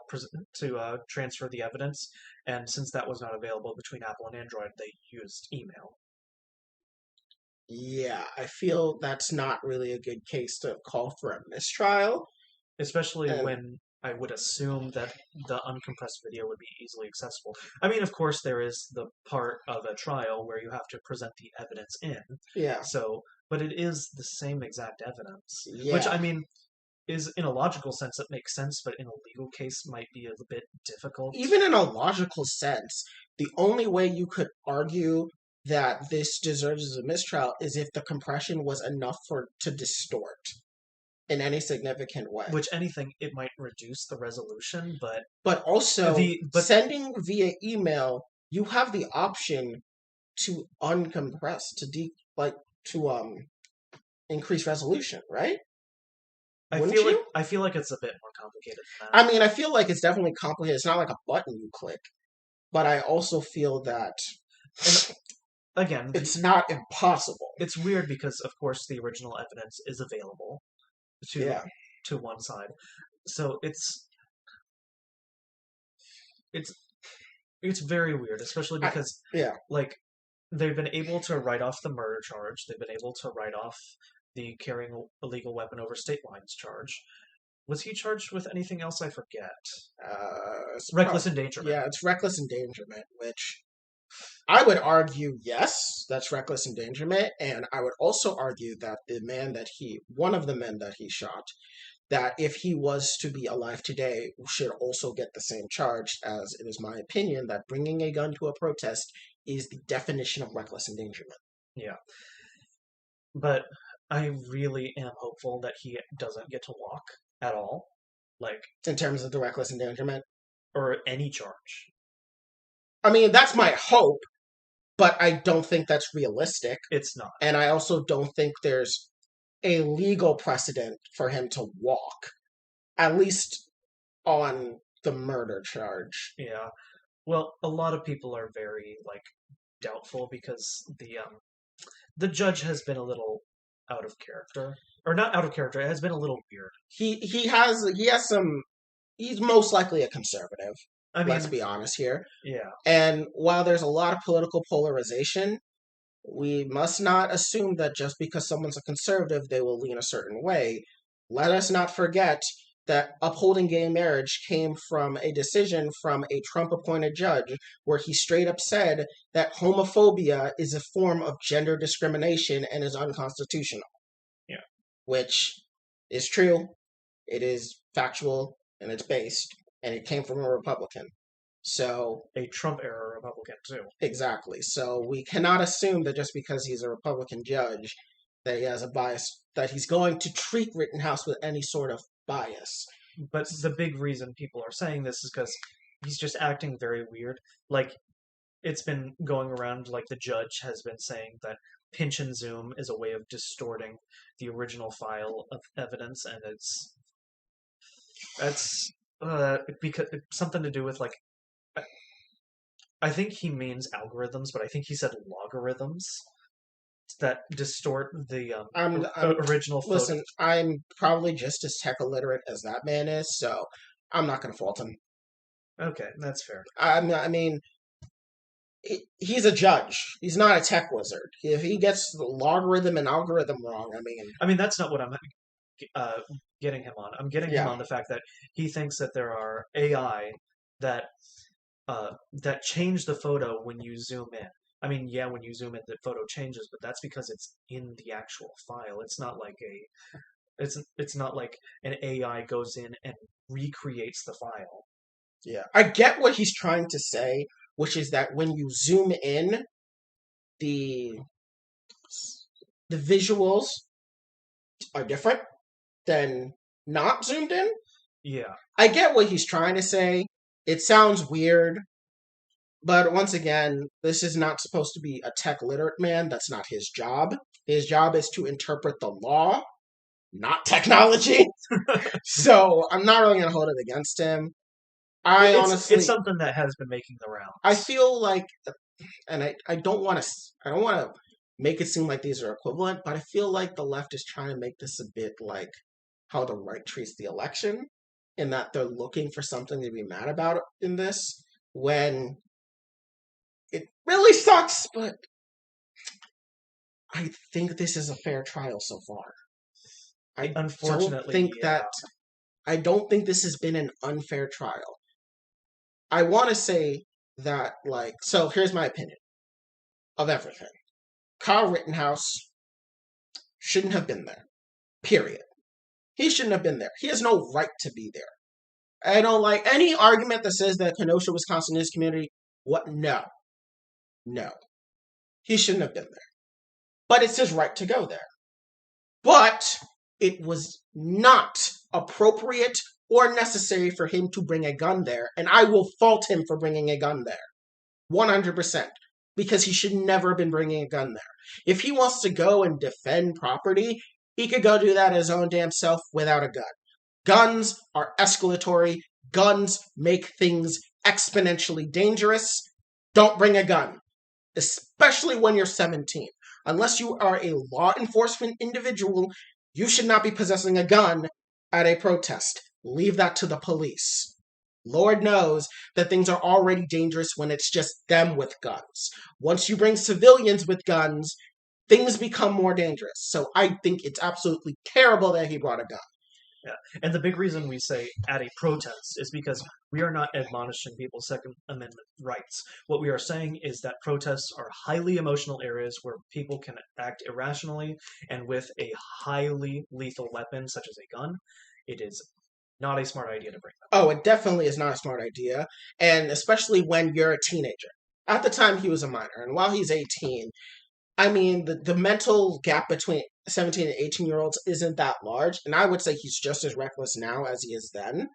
transfer the evidence, and since that was not available between Apple and Android, they used email. Yeah, I feel that's not really a good case to call for a mistrial. Especially And when I would assume that the uncompressed video would be easily accessible. I mean, of course, there is the part of a trial where you have to present the evidence in. yeah, So, but it is the same exact evidence, yeah. which I mean, is in a logical sense it makes sense, but in a legal case might be a bit difficult. Even in a logical sense, the only way you could argue that this deserves a mistrial is if the compression was enough to distort in any significant way. Which anything, it might reduce the resolution, But also, but sending via email, you have the option to uncompress, to increase resolution, right? I feel like it's a bit more complicated than that. I mean, I feel like it's definitely complicated. It's not like a button you click. But I also feel that And again, it's not impossible. it's weird because, of course, the original evidence is available to one side, so it's very weird, especially because like they've been able to write off the murder charge, they've been able to write off the carrying a illegal weapon over state lines charge, Was he charged with anything else? I forget. Reckless endangerment. Yeah, it's reckless endangerment, which I would argue, yes, that's reckless endangerment, and I would also argue that one of the men that he shot, that if he was to be alive today, should also get the same charge, as it is my opinion that bringing a gun to a protest is the definition of reckless endangerment. Yeah. But I really am hopeful that he doesn't get to walk at all. Like, in terms of the reckless endangerment, or any charge. I mean, that's my hope, but I don't think that's realistic. It's not. And I also don't think there's a legal precedent for him to walk, at least on the murder charge. Yeah. Well, a lot of people are very doubtful because the judge has been a little out of character, or not out of character. It has been a little weird. He has some. He's most likely a conservative. I mean, let's be honest here. Yeah. And while there's a lot of political polarization, we must not assume that just because someone's a conservative, they will lean a certain way. Let us not forget that upholding gay marriage came from a decision from a Trump-appointed judge where he straight up said that homophobia is a form of gender discrimination and is unconstitutional. Yeah. Which is true. It is factual and it's based, and it came from a Republican. So a Trump-era Republican, too. Exactly. So we cannot assume that just because he's a Republican judge that he has a bias, that he's going to treat Rittenhouse with any sort of bias. But the big reason people are saying this is because he's just acting very weird. Like, it's been going around, the judge has been saying that pinch and zoom is a way of distorting the original file of evidence, and that's because something to do with I think he means algorithms, but I think he said logarithms that distort the original photo. Listen, I'm probably just as tech illiterate as that man is, so I'm not going to fault him. Okay, that's fair. I mean, he's a judge. He's not a tech wizard. If he gets the logarithm and algorithm wrong, I mean that's not what I'm getting him on. I'm getting him on the fact that he thinks that there are AI that change the photo when you zoom in. I mean, yeah, when you zoom in, the photo changes, but that's because it's in the actual file. It's not like it's not like an AI goes in and recreates the file. Yeah, I get what he's trying to say, which is that when you zoom in, the visuals are different than not zoomed in. Yeah. I get what he's trying to say. It sounds weird, but once again, this is not supposed to be a tech literate man. That's not his job. His job is to interpret the law, not technology. So I'm not really going to hold it against him. It's something that has been making the rounds. I feel like, and I don't want to make it seem like these are equivalent, but I feel like the left is trying to make this a bit like how the right treats the election, in that they're looking for something to be mad about in this, when it really sucks, but I think this is a fair trial so far. I don't think this has been an unfair trial. I want to say that, so here's my opinion of everything. Kyle Rittenhouse shouldn't have been there. Period. He shouldn't have been there. He has no right to be there. I don't like any argument that says that Kenosha, Wisconsin is community. What? No. He shouldn't have been there. But it's his right to go there. But it was not appropriate or necessary for him to bring a gun there, and I will fault him for bringing a gun there. 100%. Because he should never have been bringing a gun there. If he wants to go and defend property, he could go do that his own damn self without a gun. Guns are escalatory. Guns make things exponentially dangerous. Don't bring a gun, especially when you're 17. Unless you are a law enforcement individual, you should not be possessing a gun at a protest. Leave that to the police. Lord knows that things are already dangerous when it's just them with guns. Once you bring civilians with guns, things become more dangerous. So I think it's absolutely terrible that he brought a gun. Yeah. And the big reason we say at a protest is because we are not admonishing people's Second Amendment rights. What we are saying is that protests are highly emotional areas where people can act irrationally, and with a highly lethal weapon such as a gun, it is not a smart idea to bring them. Oh, it definitely is not a smart idea, and especially when you're a teenager. At the time, he was a minor, and while he's 18, I mean, the mental gap between 17 and 18-year-olds isn't that large, and I would say he's just as reckless now as he is then,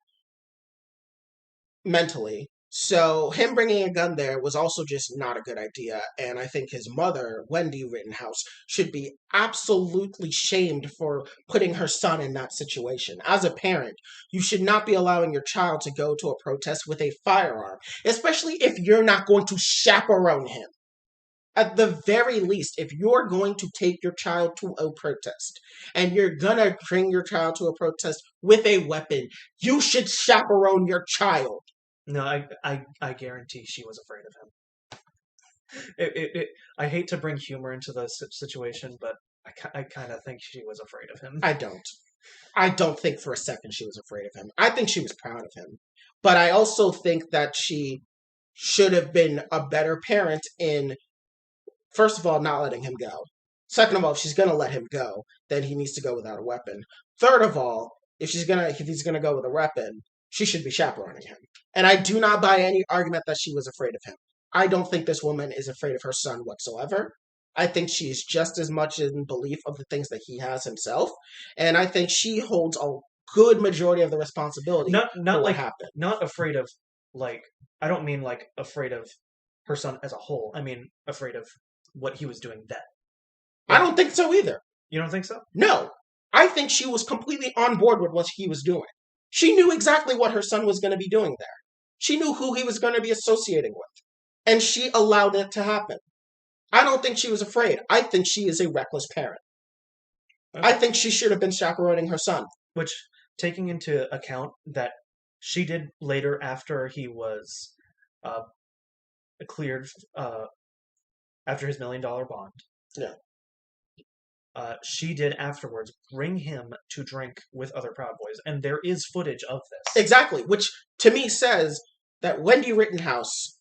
mentally. So him bringing a gun there was also just not a good idea, and I think his mother, Wendy Rittenhouse, should be absolutely shamed for putting her son in that situation. As a parent, you should not be allowing your child to go to a protest with a firearm, especially if you're not going to chaperone him. At the very least, if you're going to take your child to a protest and you're gonna bring your child to a protest with a weapon, you should chaperone your child. No, I guarantee she was afraid of him. I hate to bring humor into the situation, but I kind of think she was afraid of him. I don't. I don't think for a second she was afraid of him. I think she was proud of him. But I also think that she should have been a better parent in, first of all, not letting him go. Second of all, if she's gonna let him go, then he needs to go without a weapon. Third of all, if he's gonna go with a weapon, she should be chaperoning him. And I do not buy any argument that she was afraid of him. I don't think this woman is afraid of her son whatsoever. I think she's just as much in belief of the things that he has himself, and I think she holds a good majority of the responsibility Not for not what like happened. not afraid of like I don't mean like afraid of her son as a whole. I mean afraid of what he was doing then. I Like don't think so either. you don't think so? No, I think she was completely on board with what he was doing. She knew exactly what her son was going to be doing there. She knew who he was going to be associating with. And she allowed it to happen. I don't think she was afraid. I think she is a reckless parent. I Okay. think she should have been chaperoning her son. Which, taking into account that she did later after he was uh, cleared after his $1 million bond. Yeah. She did afterwards bring him to drink with other Proud Boys, and there is footage of this. Exactly. Which to me says that Wendy Rittenhouse,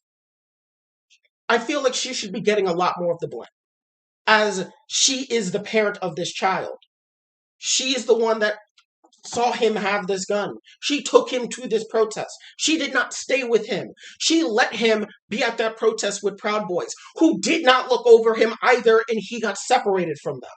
I feel like she should be getting a lot more of the blame. As she is the parent of this child. She is the one that saw him have this gun. She took him to this protest. She did not stay with him. She let him be at that protest with Proud Boys, who did not look over him either, and he got separated from them.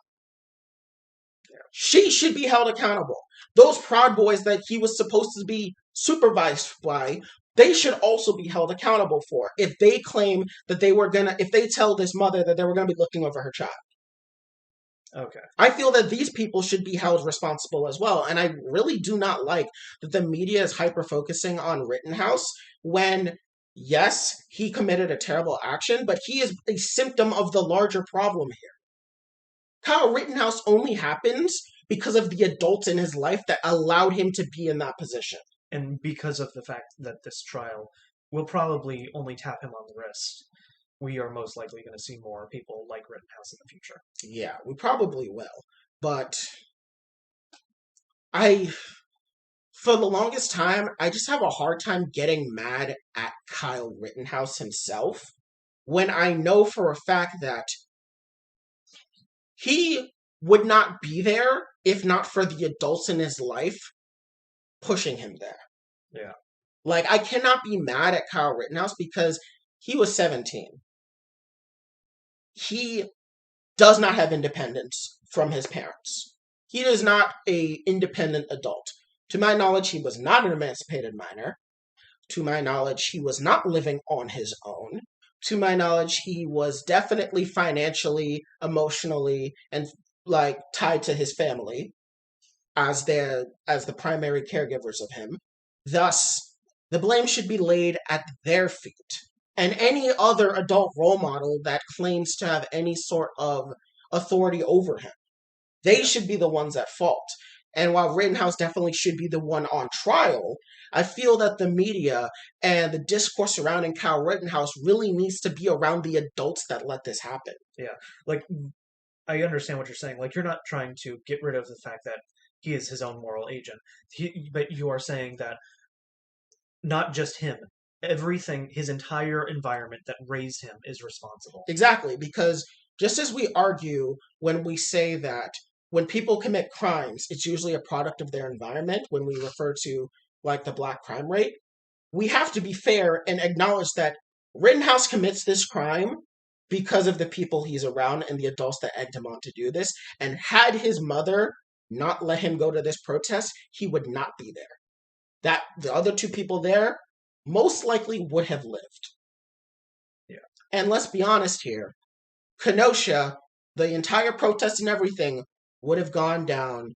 She should be held accountable. Those Proud Boys that he was supposed to be supervised by, they should also be held accountable for if they claim that if they tell this mother that they were gonna be looking over her child. Okay. I feel that these people should be held responsible as well. And I really do not like that the media is hyper focusing on Rittenhouse when, yes, he committed a terrible action, but he is a symptom of the larger problem here. Kyle Rittenhouse only happens because of the adults in his life that allowed him to be in that position. And because of the fact that this trial will probably only tap him on the wrist, we are most likely going to see more people like Rittenhouse in the future. Yeah, we probably will. But for the longest time, I just have a hard time getting mad at Kyle Rittenhouse himself when I know for a fact that he would not be there if not for the adults in his life pushing him there. Yeah. Like, I cannot be mad at Kyle Rittenhouse because he was 17. He does not have independence from his parents. He is not a independent adult. To my knowledge, he was not an emancipated minor. To my knowledge, he was not living on his own. To my knowledge, he was definitely financially, emotionally, and like tied to his family as the primary caregivers of him. Thus, the blame should be laid at their feet. And any other adult role model that claims to have any sort of authority over him, they should be the ones at fault. And while Rittenhouse definitely should be the one on trial, I feel that the media and the discourse surrounding Kyle Rittenhouse really needs to be around the adults that let this happen. Yeah. Like, I understand what you're saying. Like, you're not trying to get rid of the fact that he is his own moral agent. But you are saying that not just him, everything, his entire environment that raised him is responsible. Exactly, because just as we argue when we say that when people commit crimes, it's usually a product of their environment, when we refer to like the black crime rate, we have to be fair and acknowledge that Rittenhouse commits this crime because of the people he's around and the adults that egged him on to do this. And had his mother not let him go to this protest, he would not be there. That the other two people there most likely would have lived. Yeah. And let's be honest here, Kenosha, the entire protest and everything would have gone down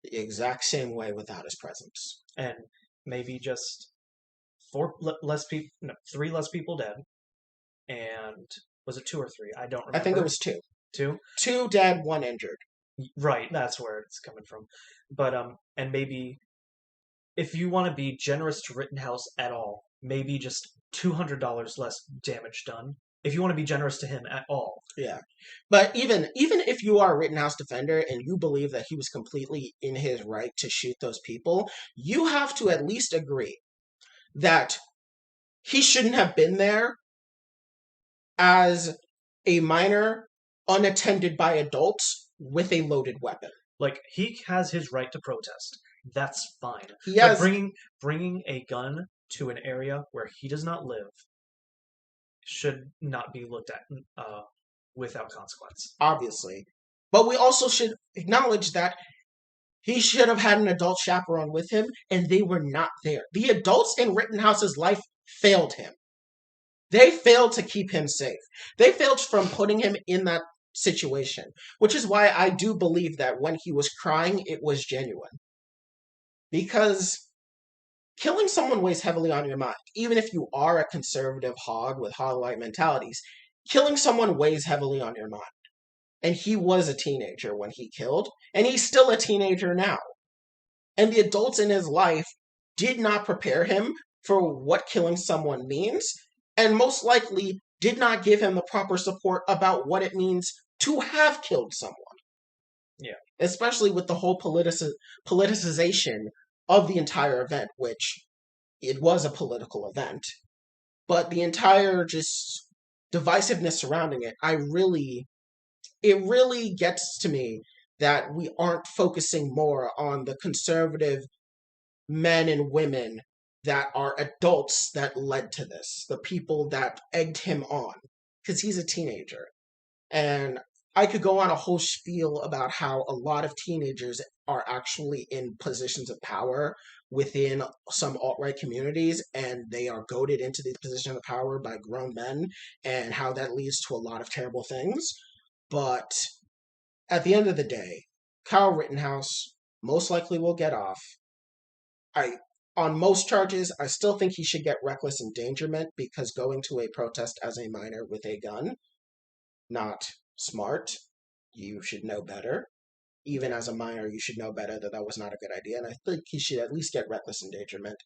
the exact same way without his presence. And maybe just three less people dead. And was it 2 or 3? I don't remember. I think it was 2. 2? 2 dead, 1 injured. Right, that's where it's coming from. But and maybe if you want to be generous to Rittenhouse at all, maybe just $200 less damage done. If you want to be generous to him at all. Yeah. But even if you are a Rittenhouse defender and you believe that he was completely in his right to shoot those people, you have to at least agree that he shouldn't have been there as a minor unattended by adults with a loaded weapon. Like, he has his right to protest. That's fine. He has, but bringing a gun to an area where he does not live should not be looked at without consequence. Obviously. But we also should acknowledge that he should have had an adult chaperone with him, and they were not there. The adults in Rittenhouse's life failed him. They failed to keep him safe. They failed from putting him in that situation, which is why I do believe that when he was crying, it was genuine. Because killing someone weighs heavily on your mind. Even if you are a conservative hog with hog-like mentalities, killing someone weighs heavily on your mind. And he was a teenager when he killed, and he's still a teenager now. And the adults in his life did not prepare him for what killing someone means, and most likely did not give him the proper support about what it means to have killed someone. Yeah. Especially with the whole politicization of the entire event, which it was a political event. But the entire just divisiveness surrounding it, it really gets to me that we aren't focusing more on the conservative men and women that are adults that led to this, the people that egged him on, because he's a teenager. And I could go on a whole spiel about how a lot of teenagers are actually in positions of power within some alt-right communities, and they are goaded into these positions of power by grown men, and how that leads to a lot of terrible things. But at the end of the day, Kyle Rittenhouse most likely will get off. On most charges, I still think he should get reckless endangerment, because going to a protest as a minor with a gun, not smart. You should know better. Even as a minor, you should know better that that was not a good idea, and I think he should at least get reckless endangerment.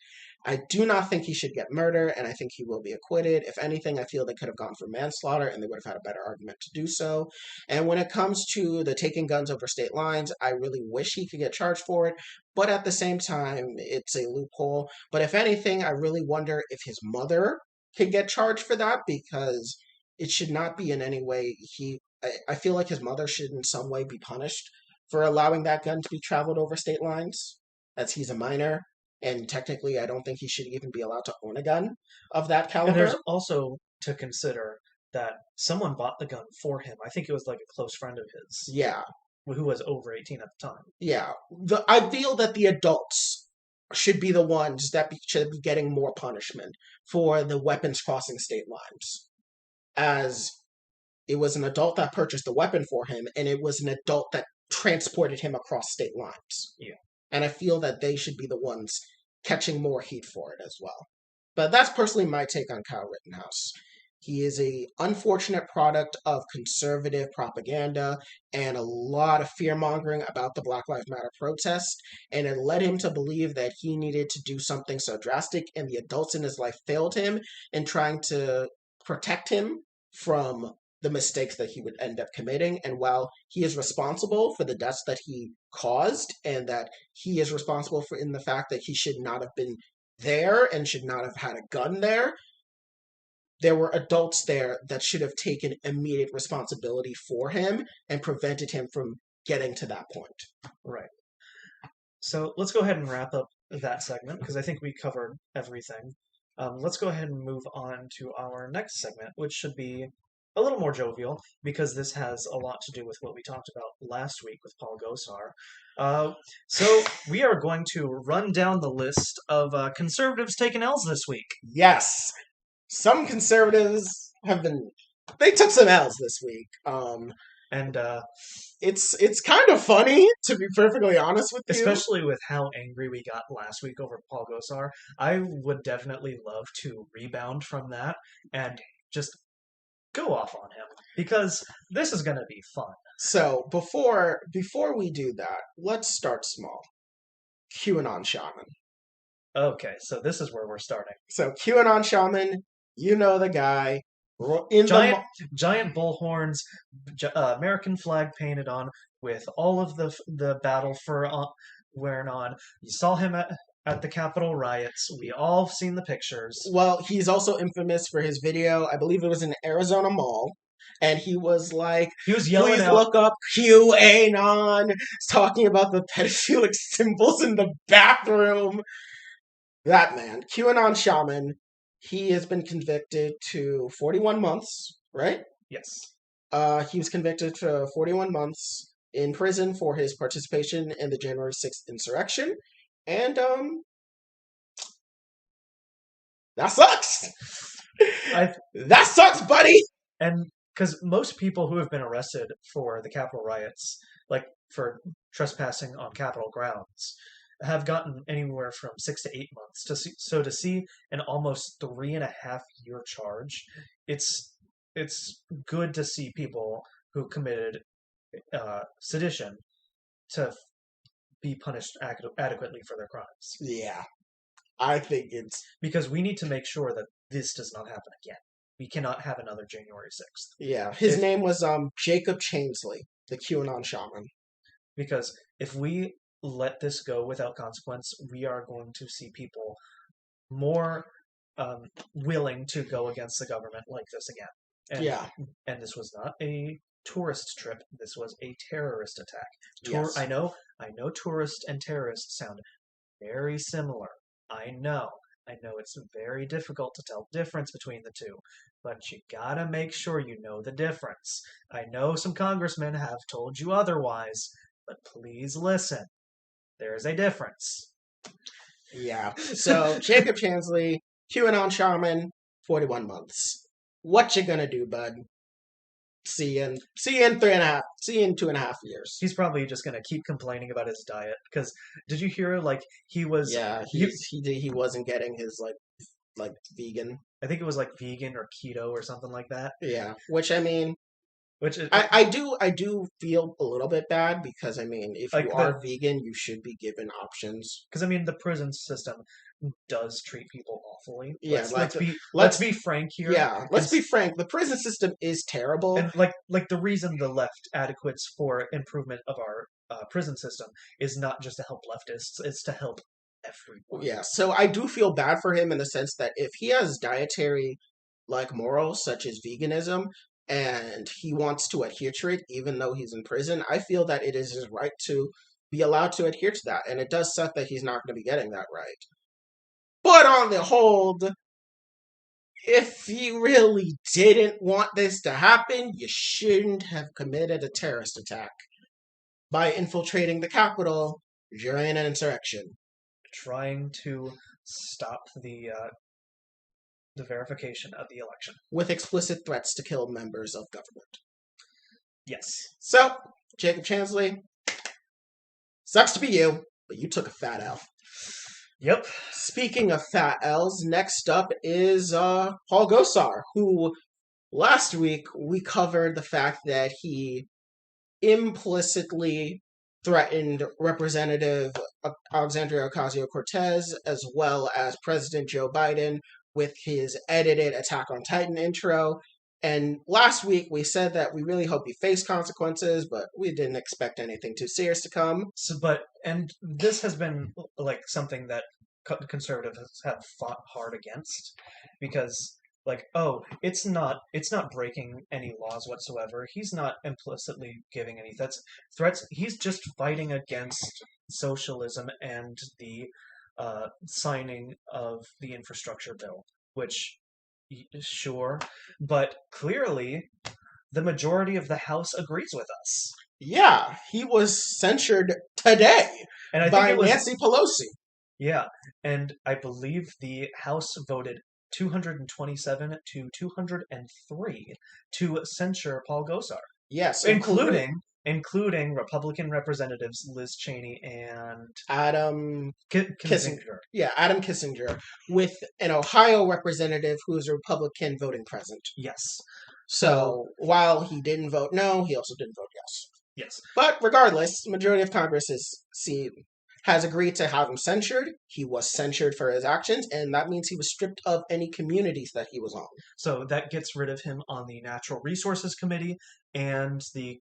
I do not think he should get murder, and I think he will be acquitted. If anything, I feel they could have gone for manslaughter, and they would have had a better argument to do so. And when it comes to the taking guns over state lines, I really wish he could get charged for it, but at the same time, it's a loophole. But if anything, I really wonder if his mother can get charged for that, because it should not be in any way I feel like his mother should in some way be punished for allowing that gun to be traveled over state lines, as he's a minor, and technically I don't think he should even be allowed to own a gun of that caliber. And there's also to consider that someone bought the gun for him. I think it was like a close friend of his. Yeah. Who was over 18 at the time. Yeah. I feel that the adults should be the ones that should be getting more punishment for the weapons crossing state lines. As it was an adult that purchased the weapon for him, and it was an adult that transported him across state lines. Yeah. And I feel that they should be the ones catching more heat for it as well. But that's personally my take on Kyle Rittenhouse. He is a unfortunate product of conservative propaganda and a lot of fear-mongering about the Black Lives Matter protest, and it led him to believe that he needed to do something so drastic, and the adults in his life failed him in trying to protect him from the mistakes that he would end up committing. And while he is responsible for the deaths that he caused, and that he is responsible for in the fact that he should not have been there and should not have had a gun there were adults there that should have taken immediate responsibility for him and prevented him from getting to that point. Right. So let's go ahead and wrap up that segment because I think we covered everything. Let's go ahead and move on to our next segment, which should be a little more jovial because this has a lot to do with what we talked about last week with Paul Gosar. So we are going to run down the list of conservatives taking L's this week. Yes. Some conservatives they took some L's this week. And it's kind of funny, to be perfectly honest with you. Especially with how angry we got last week over Paul Gosar. I would definitely love to rebound from that and just go off on him because this is going to be fun. So before we do that, let's start small. QAnon Shaman. Okay, so this is where we're starting. So QAnon Shaman, you know the guy. Giant bullhorns, American flag painted on, with all of the battle fur wearing on. You saw him at the Capitol riots. We all seen the pictures. Well, he's also infamous for his video. I believe it was in Arizona Mall. And he was like, he was yelling please out, look up QAnon, talking about the pedophilic symbols in the bathroom. That man, QAnon Shaman, he has been convicted to 41 months, right? Yes. He was convicted to 41 months in prison for his participation in the January 6th insurrection. And, that sucks! That sucks, buddy! And because most people who have been arrested for the Capitol riots, like for trespassing on Capitol grounds, have gotten anywhere from 6 to 8 months. To see an almost 3.5-year charge, it's good to see people who committed sedition to be punished adequately for their crimes. Yeah, I think it's because we need to make sure that this does not happen again. We cannot have another January 6th. Yeah, his name was Jacob Chainsley, the QAnon Shaman. Because if we let this go without consequence, we are going to see people more willing to go against the government like this again. And this was not a tourist trip. This was a terrorist attack. Yes. I know tourist and terrorist sound very similar. I know it's very difficult to tell the difference between the two, but you gotta make sure you know the difference. I know some congressmen have told you otherwise, but please listen. There is a difference. Yeah. So, Jacob Chansley, QAnon Shaman, 41 months. What you gonna do, bud? See you in 2.5 years. He's probably just gonna keep complaining about his diet. Because did you hear he was? Yeah, he wasn't getting his like vegan. I think it was like vegan or keto or something like that. Yeah, I do feel a little bit bad because if you are vegan, you should be given options. Because the prison system does treat people awfully. Yeah, let's be frank here. Yeah, let's be frank. The prison system is terrible. And like the reason the left advocates for improvement of our prison system is not just to help leftists; it's to help everyone. Yeah, so I do feel bad for him in the sense that if he has dietary morals such as veganism, and he wants to adhere to it even though he's in prison, I feel that it is his right to be allowed to adhere to that. And it does suck that he's not going to be getting that right. But on the whole, if you really didn't want this to happen, you shouldn't have committed a terrorist attack by infiltrating the Capitol during an insurrection. Trying to stop the verification of the election. With explicit threats to kill members of government. Yes. So, Jacob Chansley, sucks to be you, but you took a fat L. Yep. Speaking of fat L's, next up is Paul Gosar, who last week we covered the fact that he implicitly threatened Representative Alexandria Ocasio-Cortez as well as President Joe Biden with his edited Attack on Titan intro, And last week we said that we really hope he faced consequences, but we didn't expect anything too serious to come. So, and this has been like something that conservatives have fought hard against, because like, oh, it's not breaking any laws whatsoever. He's not implicitly giving any threats. He's just fighting against socialism and the signing of the infrastructure bill, which sure, but clearly the majority of the House agrees with us. Yeah, he was censured today And I think by it was Nancy Pelosi. Yeah, and I believe the House voted 227 to 203 to censure Paul Gosar, Yes, including Republican representatives Liz Cheney and Adam Kissinger. Yeah, Adam Kissinger, with an Ohio representative who is a Republican voting present. Yes. So while he didn't vote no, he also didn't vote yes. Yes. But regardless, the majority of Congress has agreed to have him censured. He was censured for his actions, and that means he was stripped of any communities that he was on. So that gets rid of him on the Natural Resources Committee and the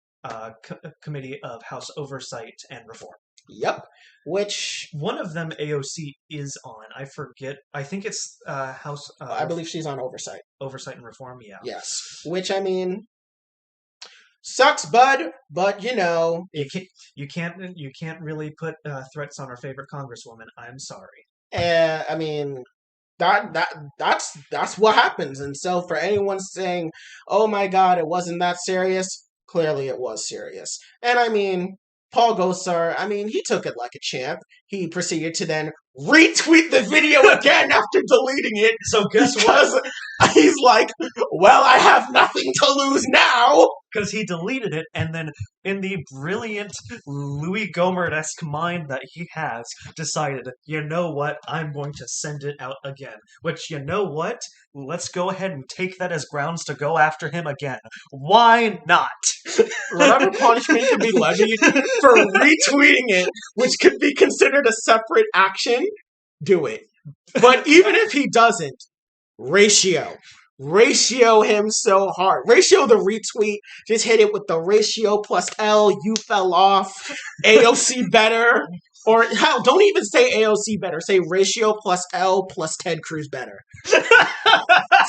Committee of House Oversight and Reform. Yep. Which one of them AOC is on. I forget. I think it's House. I believe she's on Oversight. Oversight and Reform. Yeah. Yes. Which, I mean, sucks, bud. But you can't really put threats on our favorite Congresswoman. I'm sorry. I mean, that's what happens. And so for anyone saying, "Oh my God, it wasn't that serious," clearly it was serious. And I mean, Paul Gosar, I mean, he took it like a champ. He proceeded to then retweet the video again after deleting it. So guess what? He's like, well, I have nothing to lose now. Because he deleted it, and then in the brilliant Louis Gohmert-esque mind that he has, decided, you know what, I'm going to send it out again. Which, you know what? Let's go ahead and take that as grounds to go after him again. Why not? Whatever punishment could be levied for retweeting it, which could be considered a separate action, do it. But even if he doesn't, ratio him so hard. Ratio the retweet. Just hit it with the ratio plus L. You fell off. AOC better. Or hell, don't even say AOC better. Say ratio plus L plus Ted Cruz better.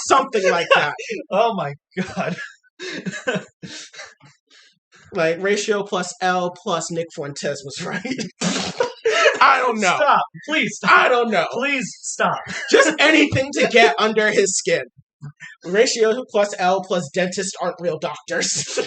Something like that. Oh my God. Like ratio plus L plus Nick Fuentes was right. I don't know. Stop. Please stop. I don't know. Please stop. Just anything to get under his skin. Ratio plus L plus dentists aren't real doctors.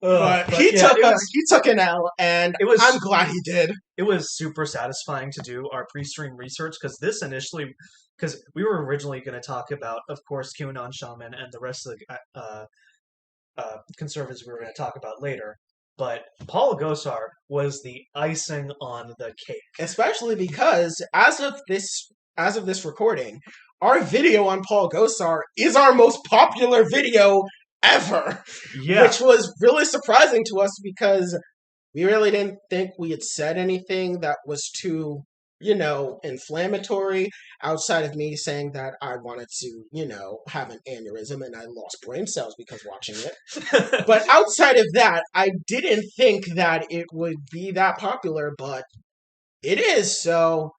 But he took an L, and I'm glad he did. It was super satisfying to do our pre-stream research, because we were originally going to talk about, of course, QAnon Shaman and the rest of the conservatives we were going to talk about later. But Paul Gosar was the icing on the cake. Especially because as of this recording, our video on Paul Gosar is our most popular video ever. Yeah. Which was really surprising to us because we really didn't think we had said anything that was too, inflammatory, outside of me saying that I wanted to, have an aneurysm and I lost brain cells because watching it. But outside of that, I didn't think that it would be that popular, but it is. So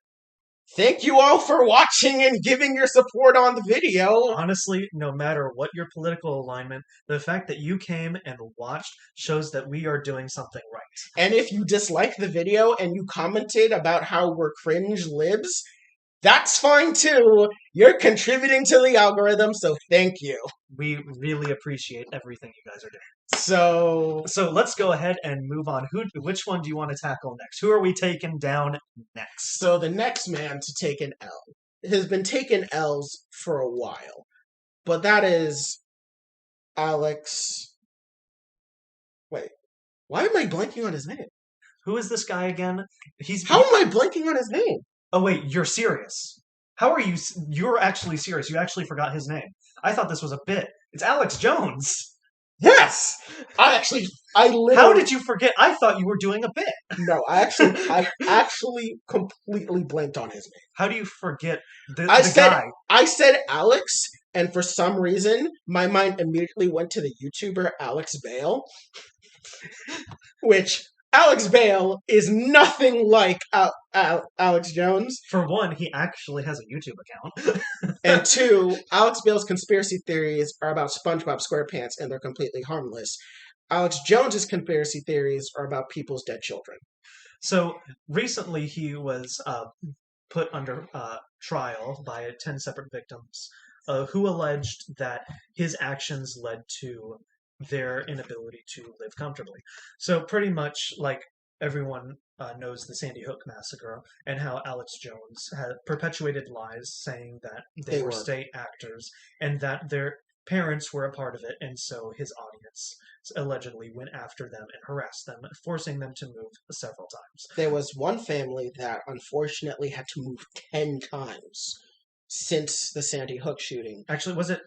thank you all for watching and giving your support on the video. Honestly, no matter what your political alignment, the fact that you came and watched shows that we are doing something right. And if you dislike the video and you commented about how we're cringe libs, that's fine too. You're contributing to the algorithm, so thank you. We really appreciate everything you guys are doing. So let's go ahead and move on. Which one do you want to tackle next? Who are we taking down next? So the next man to take an L has been taking L's for a while, but that is Alex. Wait, why am I blanking on his name? Who is this guy again? How am I blanking on his name? Oh wait, you're serious. How are you? You're actually serious. You actually forgot his name. I thought this was a bit. It's Alex Jones. Yes! I literally... How did you forget? I thought you were doing a bit. No, I actually completely blanked on his name. How do you forget the guy? I said Alex, And for some reason, my mind immediately went to the YouTuber Alex Bale, which Alex Bale is nothing like Alex Jones. For one, he actually has a YouTube account. And two, Alex Bale's conspiracy theories are about SpongeBob SquarePants and they're completely harmless. Alex Jones's conspiracy theories are about people's dead children. So recently he was put under trial by 10 separate victims who alleged that his actions led to their inability to live comfortably. So pretty much like everyone knows the Sandy Hook massacre and how Alex Jones had perpetuated lies saying that they were state actors and that their parents were a part of it, and so his audience allegedly went after them and harassed them, forcing them to move several times. There was one family that unfortunately had to move 10 times since the Sandy Hook shooting. Actually, was it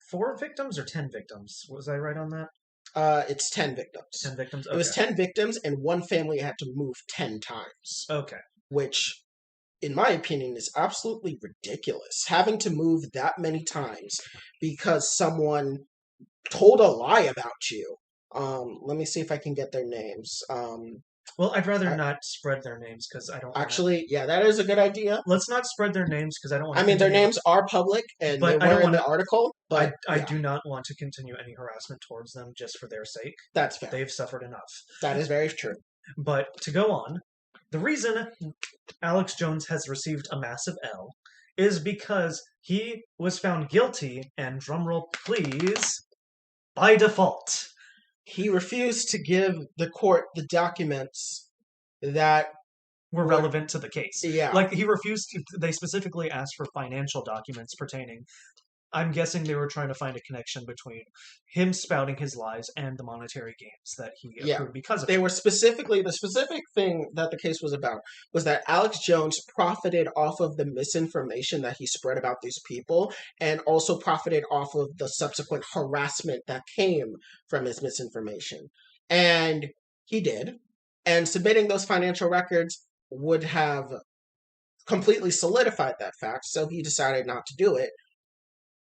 4 victims or 10 victims? Was I right on that? It's 10 victims. 10 victims? Okay. It was 10 victims, and one family had to move 10 times. Okay. Which, in my opinion, is absolutely ridiculous. Having to move that many times because someone told a lie about you. Let me see if I can get their names. Well, I'd rather not spread their names because I don't. Actually, yeah, that is a good idea. Let's not spread their names because I don't want. I mean, their names are public and they were in the article, but I do not want to continue any harassment towards them just for their sake. That's fair. They've suffered enough. That is very true. But to go on, the reason Alex Jones has received a massive L is because he was found guilty, and drumroll please, by default. He refused to give the court the documents that were relevant to the case. Yeah. Like, he refused to, they specifically asked for financial documents pertaining. I'm guessing they were trying to find a connection between him spouting his lies and the monetary gains that he accrued because of it. They were specifically, the specific thing that the case was about was that Alex Jones profited off of the misinformation that he spread about these people and also profited off of the subsequent harassment that came from his misinformation. And he did. And submitting those financial records would have completely solidified that fact, so he decided not to do it.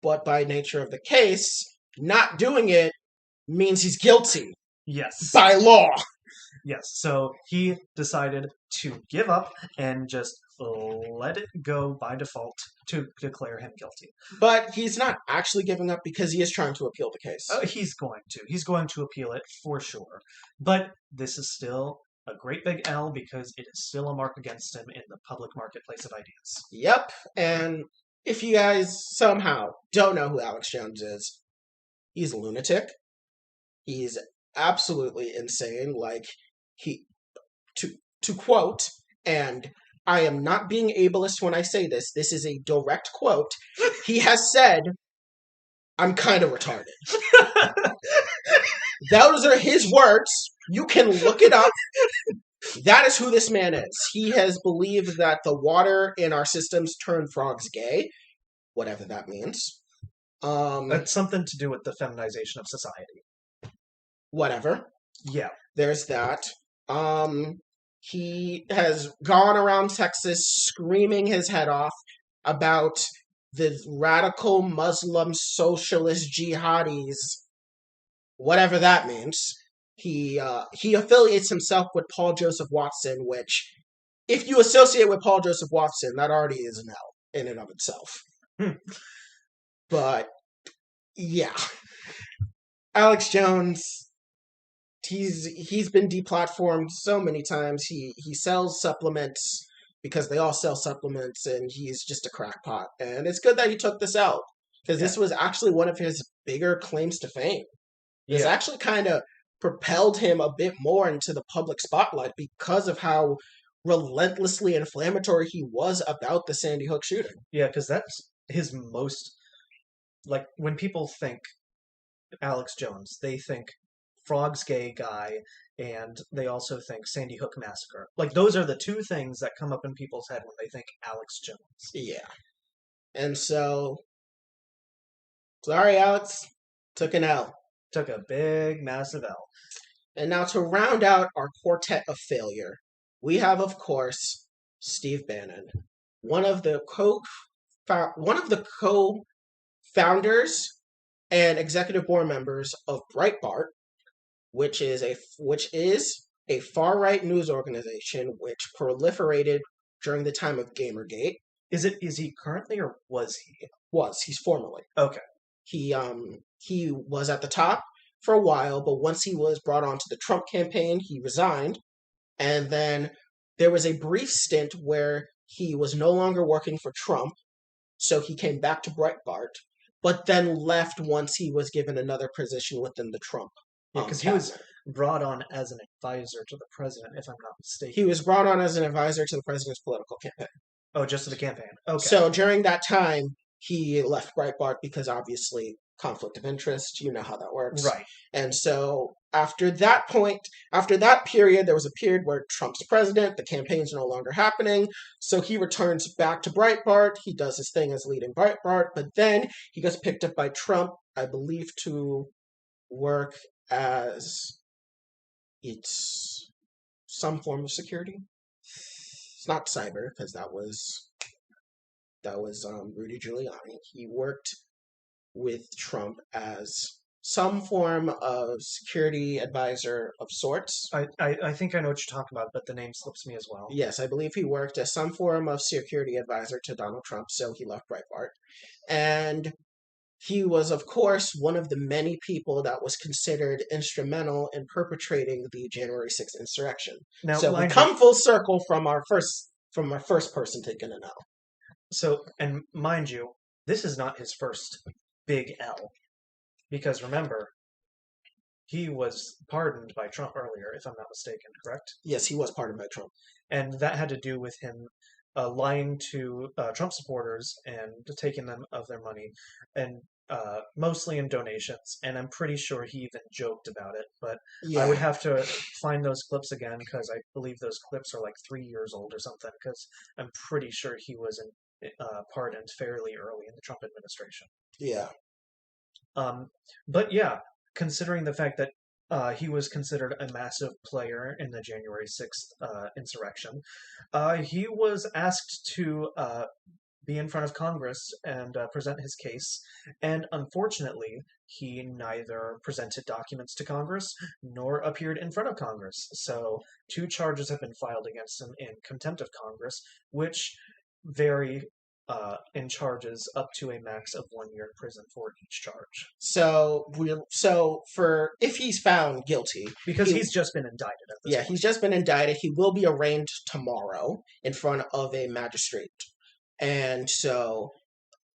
But by nature of the case, not doing it means he's guilty. Yes. By law. Yes. So he decided to give up and just let it go by default to declare him guilty. But he's not actually giving up because he is trying to appeal the case. He's going to. He's going to appeal it for sure. But this is still a great big L because it is still a mark against him in the public marketplace of ideas. Yep. And if you guys somehow don't know who Alex Jones is, he's a lunatic. He's absolutely insane. Like, to quote, and I am not being ableist when I say this, this is a direct quote, he has said, "I'm kind of retarded." Those are his words. You can look it up. That is who this man is. He has believed that the water in our systems turn frogs gay, whatever that means. That's something to do with the feminization of society. Whatever. Yeah. There's that. He has gone around Texas screaming his head off about the radical Muslim socialist jihadis, whatever that means. He affiliates himself with Paul Joseph Watson, which, if you associate with Paul Joseph Watson, that already is an L in and of itself. But, yeah. Alex Jones, he's been deplatformed so many times. He sells supplements because they all sell supplements, and he's just a crackpot. And it's good that he took this out, because this was actually one of his bigger claims to fame. This actually kind of propelled him a bit more into the public spotlight because of how relentlessly inflammatory he was about the Sandy Hook shooting. Yeah, because that's his most... Like, when people think Alex Jones, they think frogs gay guy, and they also think Sandy Hook massacre. Like, those are the two things that come up in people's head when they think Alex Jones. Yeah. And so, sorry, Alex. Took an L. Took a big, massive L. And now to round out our quartet of failure, we have, of course, Steve Bannon, one of the co-founders founders and executive board members of Breitbart, which is a far right news organization which proliferated during the time of Gamergate. Is he currently or was he? He's formerly. Okay. He was at the top for a while, but once he was brought onto the Trump campaign, he resigned. And then there was a brief stint where he was no longer working for Trump, so he came back to Breitbart, but then left once he was given another position within the Trump. Yeah, because he was brought on as an advisor to the president, if I'm not mistaken. He was brought on as an advisor to the president's political campaign. Oh, just to the campaign. Okay. So during that time, he left Breitbart because obviously conflict of interest. You know how that works. Right. And so after that period, there was a period where Trump's president, the campaigns are no longer happening. So he returns back to Breitbart. He does his thing as leading Breitbart, but then he gets picked up by Trump, I believe, to work as it's some form of security. It's not cyber because that was Rudy Giuliani. He worked with Trump as some form of security advisor of sorts. I think I know what you're talking about, but the name slips me as well. Yes, I believe he worked as some form of security advisor to Donald Trump, so he left Breitbart. And he was, of course, one of the many people that was considered instrumental in perpetrating the January 6th insurrection. Now, so we come full circle from our first person taking an L. So, and mind you, this is not his first big L. Because remember, he was pardoned by Trump earlier, if I'm not mistaken, correct? Yes, he was pardoned by Trump. And that had to do with him lying to Trump supporters and taking them of their money, and mostly in donations. And I'm pretty sure he even joked about it. But yeah. I would have to find those clips again, because I believe those clips are like 3 years old or something, because I'm pretty sure he was pardoned fairly early in the Trump administration. Yeah. But yeah, considering the fact that he was considered a massive player in the January 6th insurrection, he was asked to be in front of Congress and present his case, and unfortunately, he neither presented documents to Congress nor appeared in front of Congress. So 2 charges have been filed against him in contempt of Congress, which vary in charges up to a max of 1 year in prison for each charge. So for if he's found guilty, because he's just been indicted at this point. He's just been indicted. He will be arraigned tomorrow in front of a magistrate, and so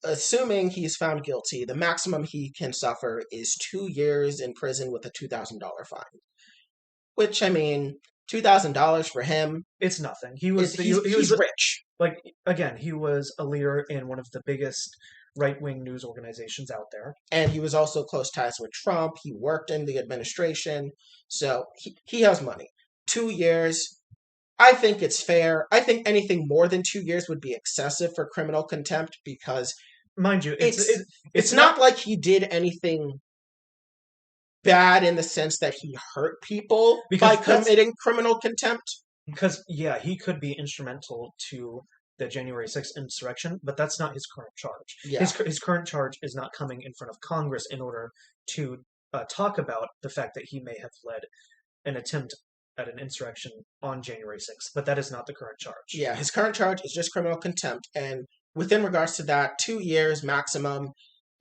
assuming he's found guilty, the maximum he can suffer is 2 years in prison with a $2,000 fine. Which, I mean, $2,000 for him, it's nothing. He was rich. Like, again, he was a leader in one of the biggest right-wing news organizations out there. And he was also close ties with Trump. He worked in the administration. So he has money. 2 years, I think it's fair. I think anything more than 2 years would be excessive for criminal contempt because, mind you, it's not like he did anything bad in the sense that he hurt people by committing criminal contempt. Because, yeah, he could be instrumental to the January 6th insurrection, but that's not his current charge. Yeah. His current charge is not coming in front of Congress in order to talk about the fact that he may have led an attempt at an insurrection on January 6th, but that is not the current charge. Yeah, his current charge is just criminal contempt, and within regards to that, 2 years maximum,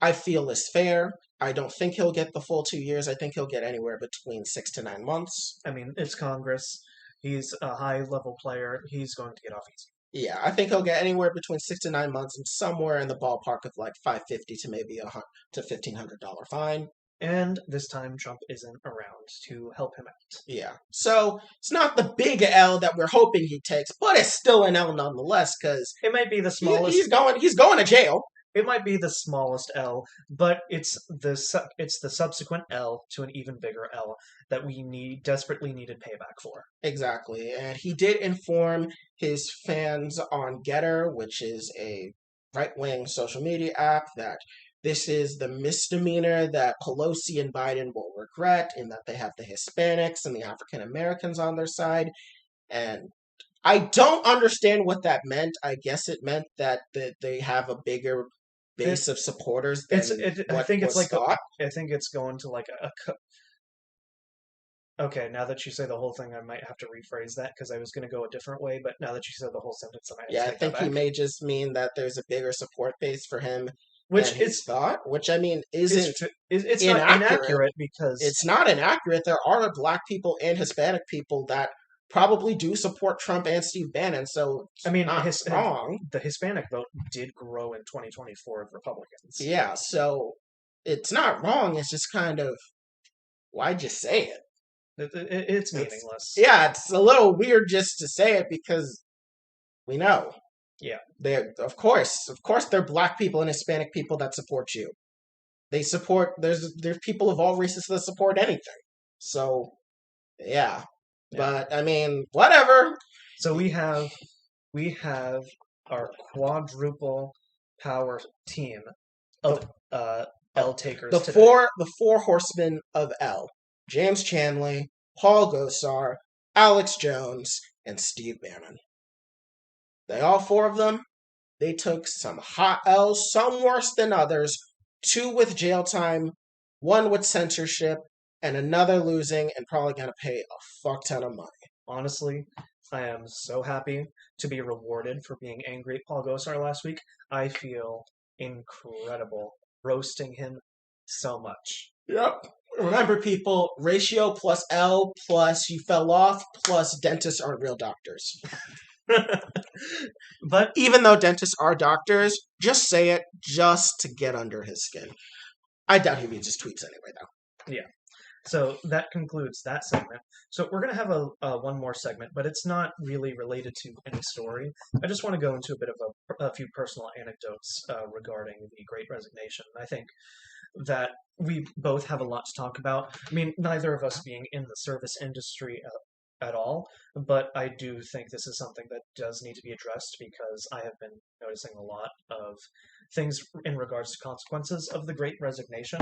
I feel is fair. I don't think he'll get the full 2 years. I think he'll get anywhere between 6 to 9 months. I mean, it's Congress. He's a high-level player. He's going to get off easy. Yeah, I think he'll get anywhere between 6 to 9 months and somewhere in the ballpark of like $550 to maybe $1,500 fine. And this time Trump isn't around to help him out. Yeah. So it's not the big L that we're hoping he takes, but it's still an L nonetheless because it might be the smallest. He's going to jail. It might be the smallest L, but it's the subsequent L to an even bigger L that we desperately needed payback for. Exactly, and he did inform his fans on Getter, which is a right-wing social media app, that this is the misdemeanor that Pelosi and Biden will regret, in that they have the Hispanics and the African Americans on their side, and I don't understand what that meant. I guess it meant that they have a bigger base of supporters It's than I what think it's was like thought. I think it's going to like okay, now that you say the whole thing, I might have to rephrase that because I was going to go a different way, but now that you said the whole sentence, I might have Yeah, to I take that think he back. may just mean that there's a bigger support base for him than Which he thought, which I mean isn't it's not inaccurate. inaccurate because It's not inaccurate. There are black people and Hispanic people that probably do support Trump and Steve Bannon, so I it's mean not wrong. the Hispanic vote did grow in 2024 of Republicans. Yeah, so it's not wrong. It's just kind of why'd you say it? It's It's meaningless. yeah, it's a little weird just to say it because we know Yeah. they're of course, they're black people and Hispanic people that support you. They support there's people of all races that support anything. So yeah, Yeah. but I mean whatever. So we have our quadruple power team of L takers today. The four horsemen of L: James Chanley, Paul Gosar, Alex Jones, and Steve Bannon. They all four of them, they took some hot L's, some worse than others, two with jail time, one with censorship, and another losing and probably gonna pay a fuck ton of money. Honestly, I am so happy to be rewarded for being angry at Paul Gosar last week. I feel incredible roasting him so much. Yep. Remember, people, ratio plus L plus you fell off plus dentists aren't real doctors. But even though dentists are doctors, just say it just to get under his skin. I doubt he reads his tweets anyway, though. Yeah. So that concludes that segment. So we're going to have a one more segment, but it's not really related to any story. I just want to go into a bit of a few personal anecdotes regarding the Great Resignation. I think that we both have a lot to talk about. I mean, neither of us being in the service industry at all, but I do think this is something that does need to be addressed because I have been noticing a lot of things in regards to consequences of the Great Resignation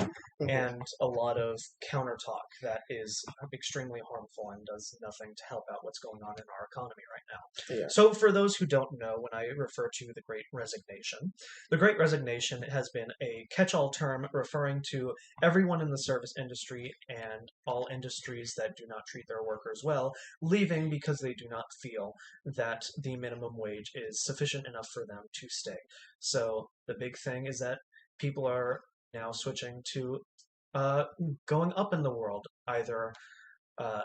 and a lot of counter talk that is extremely harmful and does nothing to help out what's going on in our economy right now. Yeah. So, for those who don't know, when I refer to the Great Resignation has been a catch all term referring to everyone in the service industry and all industries that do not treat their workers well leaving because they do not feel that the minimum wage is sufficient enough for them to stay. So the big thing is that people are now switching to going up in the world, either uh,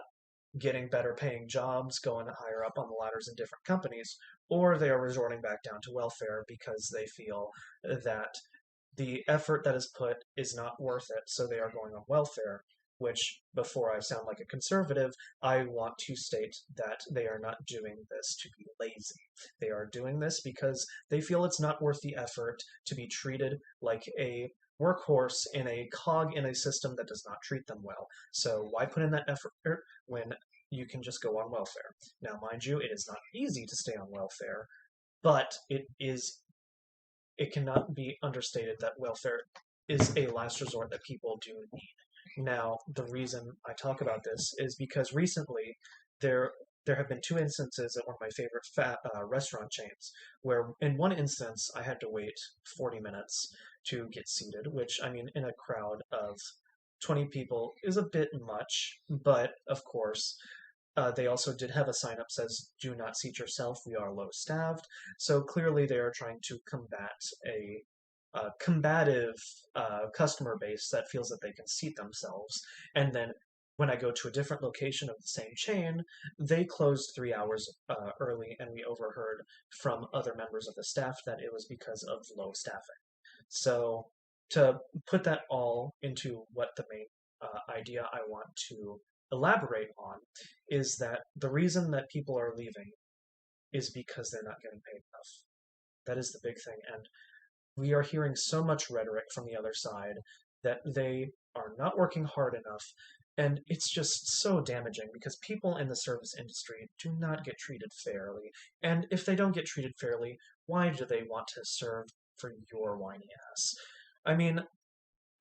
getting better paying jobs, going higher up on the ladders in different companies, or they are resorting back down to welfare because they feel that the effort that is put is not worth it, so they are going on welfare. Which, before I sound like a conservative, I want to state that they are not doing this to be lazy. They are doing this because they feel it's not worth the effort to be treated like a workhorse in a cog in a system that does not treat them well. So why put in that effort when you can just go on welfare? Now, mind you, it is not easy to stay on welfare, but it cannot be understated that welfare is a last resort that people do need. Now, the reason I talk about this is because recently there have been two instances at one of my favorite restaurant chains where, in one instance, I had to wait 40 minutes to get seated, which, I mean, in a crowd of 20 people is a bit much, but of course, they also did have a sign up says "Do not seat yourself. We are low staffed." So clearly, they are trying to combat a combative customer base that feels that they can seat themselves. And then when I go to a different location of the same chain, they closed 3 hours early, and we overheard from other members of the staff that it was because of low staffing. So to put that all into what the main idea I want to elaborate on is that the reason that people are leaving is because they're not getting paid enough. That is the big thing. And we are hearing so much rhetoric from the other side that they are not working hard enough. And it's just so damaging because people in the service industry do not get treated fairly. And if they don't get treated fairly, why do they want to serve for your whiny ass? I mean,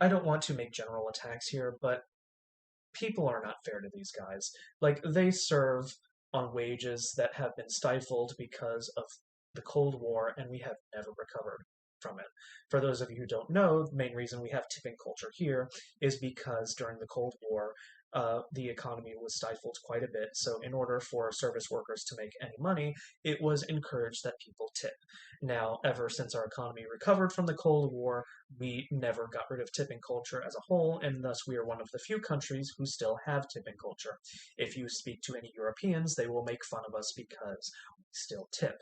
I don't want to make general attacks here, but people are not fair to these guys. Like, they serve on wages that have been stifled because of the Cold War, and we have never recovered from it. For those of you who don't know, the main reason we have tipping culture here is because during the Cold War, the economy was stifled quite a bit. So, in order for service workers to make any money, it was encouraged that people tip. Now, ever since our economy recovered from the Cold War, we never got rid of tipping culture as a whole, and thus we are one of the few countries who still have tipping culture. If you speak to any Europeans, they will make fun of us because we still tip.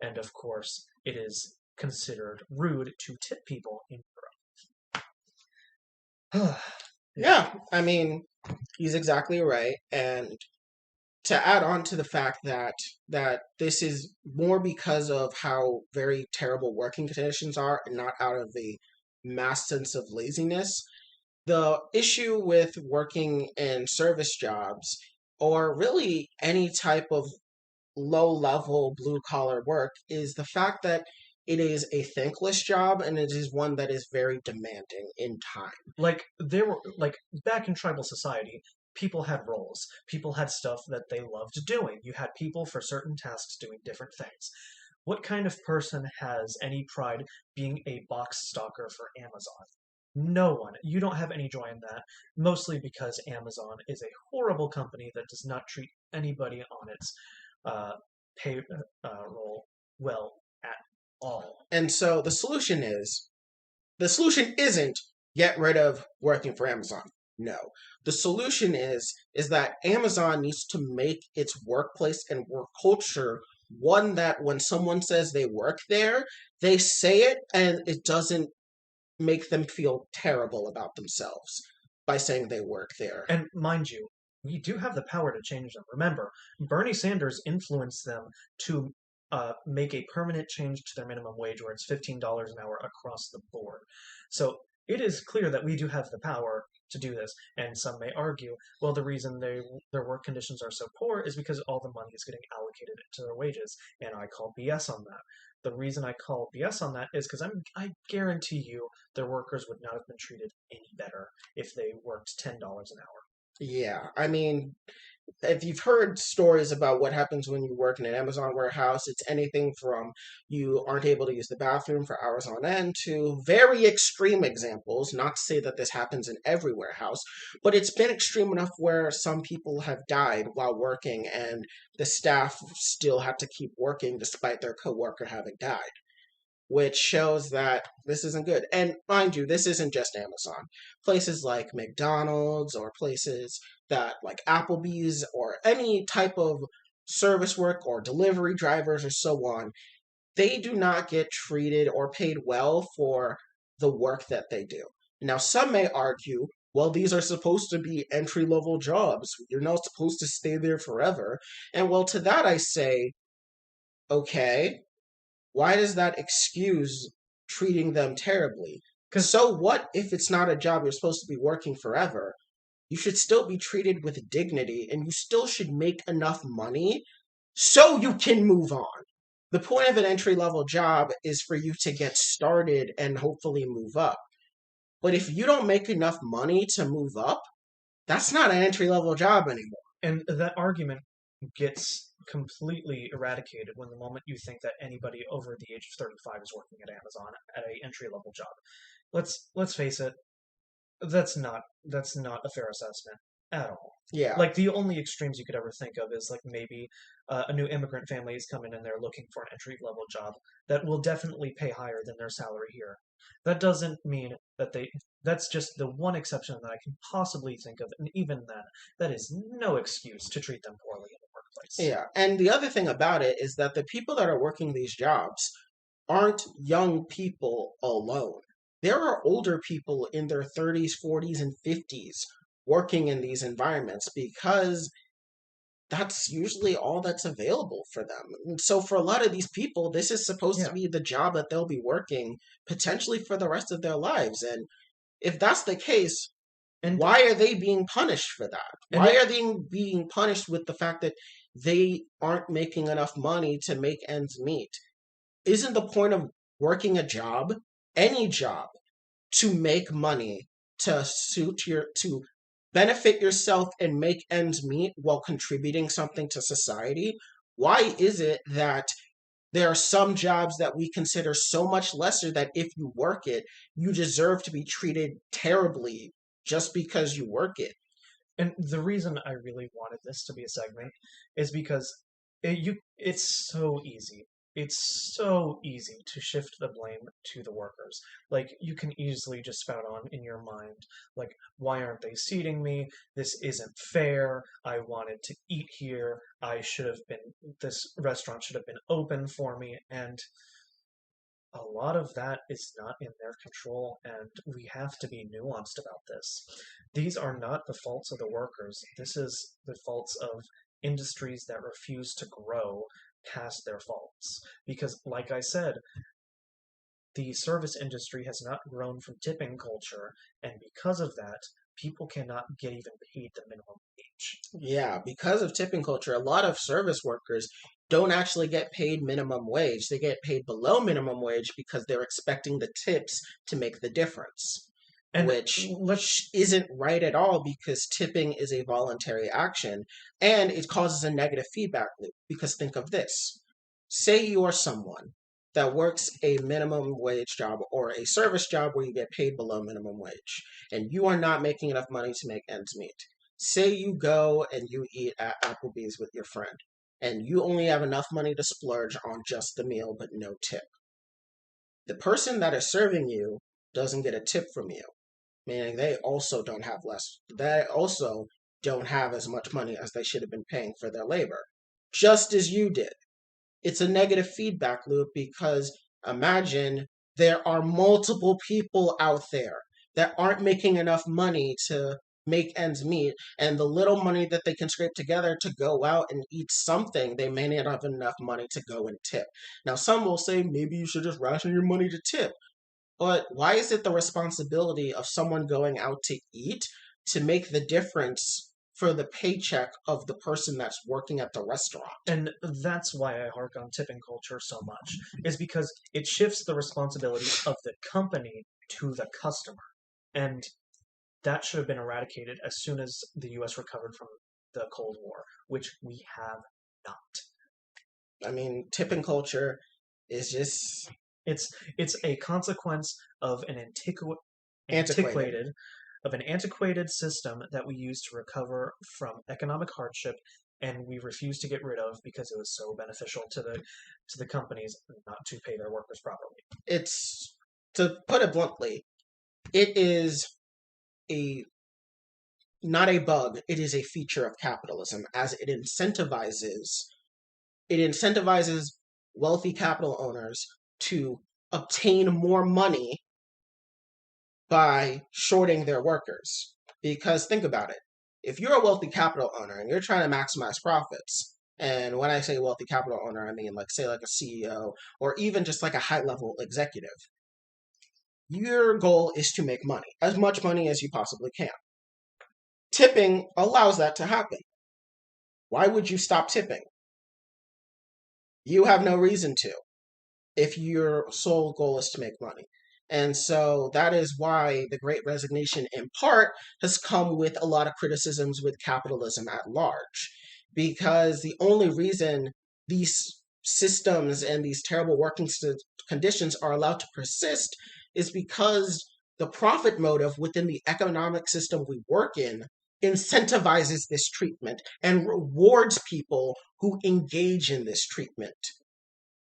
And of course, it is considered rude to tip people in Europe. Yeah, I mean, he's exactly right. And to add on to the fact that this is more because of how very terrible working conditions are and not out of a mass sense of laziness, the issue with working in service jobs or really any type of low level blue collar work is the fact that it is a thankless job and it is one that is very demanding in time. Like there were like back in tribal society, people had roles. People had stuff that they loved doing. You had people for certain tasks doing different things. What kind of person has any pride being a box stalker for Amazon? No one. You don't have any joy in that, mostly because Amazon is a horrible company that does not treat anybody on its uh, payroll well at all. And so the solution isn't get rid of working for Amazon. No. The solution is that Amazon needs to make its workplace and work culture one that when someone says they work there, they say it and it doesn't make them feel terrible about themselves by saying they work there. And mind you, we do have the power to change them. Remember, Bernie Sanders influenced them to make a permanent change to their minimum wage where it's $15 an hour across the board. So it is clear that we do have the power to do this. And some may argue, well, the reason their work conditions are so poor is because all the money is getting allocated to their wages. And I call BS on that. The reason I call BS on that is because I guarantee you their workers would not have been treated any better if they worked $10 an hour. Yeah, I mean, if you've heard stories about what happens when you work in an Amazon warehouse, it's anything from you aren't able to use the bathroom for hours on end to very extreme examples. Not to say that this happens in every warehouse, but it's been extreme enough where some people have died while working and the staff still have to keep working despite their coworker having died, which shows that this isn't good. And mind you, this isn't just Amazon. Places like McDonald's or places that like Applebee's or any type of service work or delivery drivers or so on, they do not get treated or paid well for the work that they do. Now, some may argue, well, these are supposed to be entry level jobs. You're not supposed to stay there forever. And well, to that I say, okay, why does that excuse treating them terribly? Because So what if it's not a job you're supposed to be working forever? You should still be treated with dignity and you still should make enough money so you can move on. The point of an entry level job is for you to get started and hopefully move up. But if you don't make enough money to move up, that's not an entry level job anymore. and that argument gets completely eradicated when the moment you think that anybody over the age of 35 is working at Amazon at a entry level job. Let's face it, that's not a fair assessment at all. Yeah. Like the only extremes you could ever think of is like maybe a new immigrant family is coming and they're looking for an entry level job that will definitely pay higher than their salary here. That doesn't mean that they. That's just the one exception that I can possibly think of, and even then, that is no excuse to treat them poorly in the workplace. Yeah. And the other thing about it is that the people that are working these jobs aren't young people alone. There are older people in their 30s, 40s, and 50s working in these environments because that's usually all that's available for them. And so for a lot of these people, this is supposed to Yeah, be the job that they'll be working potentially for the rest of their lives. And if that's the case, and why are they being punished for that? and Why it are they being punished with the fact that they aren't making enough money to make ends meet? Isn't the point of working a job, any job, to make money, to benefit yourself and make ends meet while contributing something to society? Why is it that There are some jobs that we consider so much lesser that if you work it, you deserve to be treated terribly just because you work it. And the reason I really wanted this to be a segment is because it's so easy. It's so easy to shift the blame to the workers. Like, you can easily just spout on in your mind, like, why aren't they seating me? This isn't fair. I wanted to eat here. This restaurant should have been open for me. And a lot of that is not in their control, and we have to be nuanced about this. These are not the faults of the workers. This is the faults of industries that refuse to grow past their faults. Because, like I said, the service industry has not grown from tipping culture, and because of that, people cannot get even paid the minimum wage. Yeah, because of tipping culture, a lot of service workers don't actually get paid minimum wage. They get paid below minimum wage because they're expecting the tips to make the difference, And which let's isn't right at all because tipping is a voluntary action and it causes a negative feedback loop. Because think of this. Say you are someone that works a minimum wage job or a service job where you get paid below minimum wage and you are not making enough money to make ends meet. Say you go and you eat at Applebee's with your friend and you only have enough money to splurge on just the meal but no tip. The person that is serving you doesn't get a tip from you, meaning they also don't have as much money as they should have been paying for their labor, just as you did. It's a negative feedback loop because imagine there are multiple people out there that aren't making enough money to make ends meet, and the little money that they can scrape together to go out and eat something, they may not have enough money to go and tip. Now, some will say maybe you should just ration your money to tip. But why is it the responsibility of someone going out to eat to make the difference for the paycheck of the person that's working at the restaurant? And that's why I hark on tipping culture so much, is because it shifts the responsibility of the company to the customer. And that should have been eradicated as soon as the US recovered from the Cold War, which we have not. I mean, tipping culture is just It's a consequence of antiquated. an antiquated system that we use to recover from economic hardship, and we refuse to get rid of because it was so beneficial to the companies not to pay their workers properly. It's, to put it bluntly, it is a not a bug, it is a feature of capitalism as it incentivizes wealthy capital owners to obtain more money by shorting their workers. Because think about it. If you're a wealthy capital owner and you're trying to maximize profits, and when I say wealthy capital owner, I mean like say like a CEO or even just like a high level executive, your goal is to make money, as much money as you possibly can. Tipping allows that to happen. Why would you stop tipping? You have no reason to if your sole goal is to make money. And so that is why the Great Resignation, in part, has come with a lot of criticisms with capitalism at large. Because the only reason these systems and these terrible working conditions are allowed to persist is because the profit motive within the economic system we work in incentivizes this treatment and rewards people who engage in this treatment.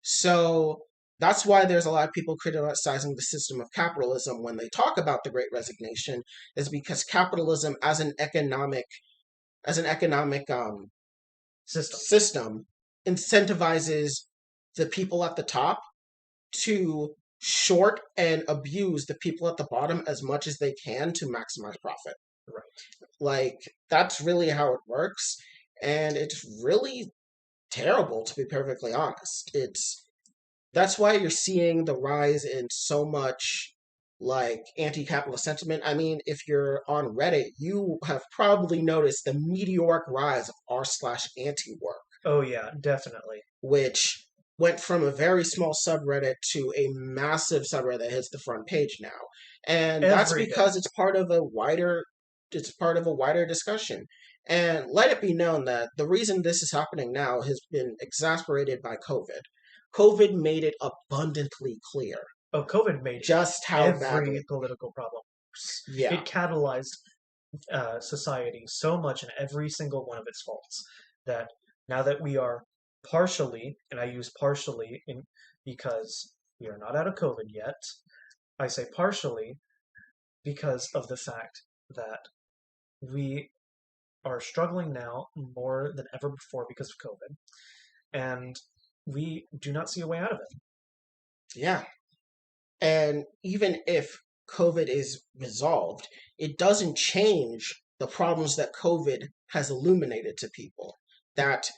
So that's why there's a lot of people criticizing the system of capitalism when they talk about the Great Resignation, is because capitalism as an economic System. system incentivizes the people at the top to short and abuse the people at the bottom as much as they can to maximize profit. Right. Like, that's really how it works, and it's really terrible, to be perfectly honest. That's why you're seeing the rise in so much like anti-capitalist sentiment. I mean, if you're on Reddit, you have probably noticed the meteoric rise of r/anti-work, Oh yeah, definitely. which went from a very small subreddit to a massive subreddit that hits the front page now. And that's Every day. because it's part of a wider discussion. And let it be known that the reason this is happening now has been exasperated by COVID. COVID made it abundantly clear Oh, COVID made just how badly. every political problem worse. Yeah, It catalyzed society so much in every single one of its faults that now that we are partially, and I use partially in because we are not out of COVID yet, I say partially because of the fact that we are struggling now more than ever before because of COVID, and we do not see a way out of it. yeah. And even if COVID is resolved, it doesn't change the problems that COVID has illuminated to people. That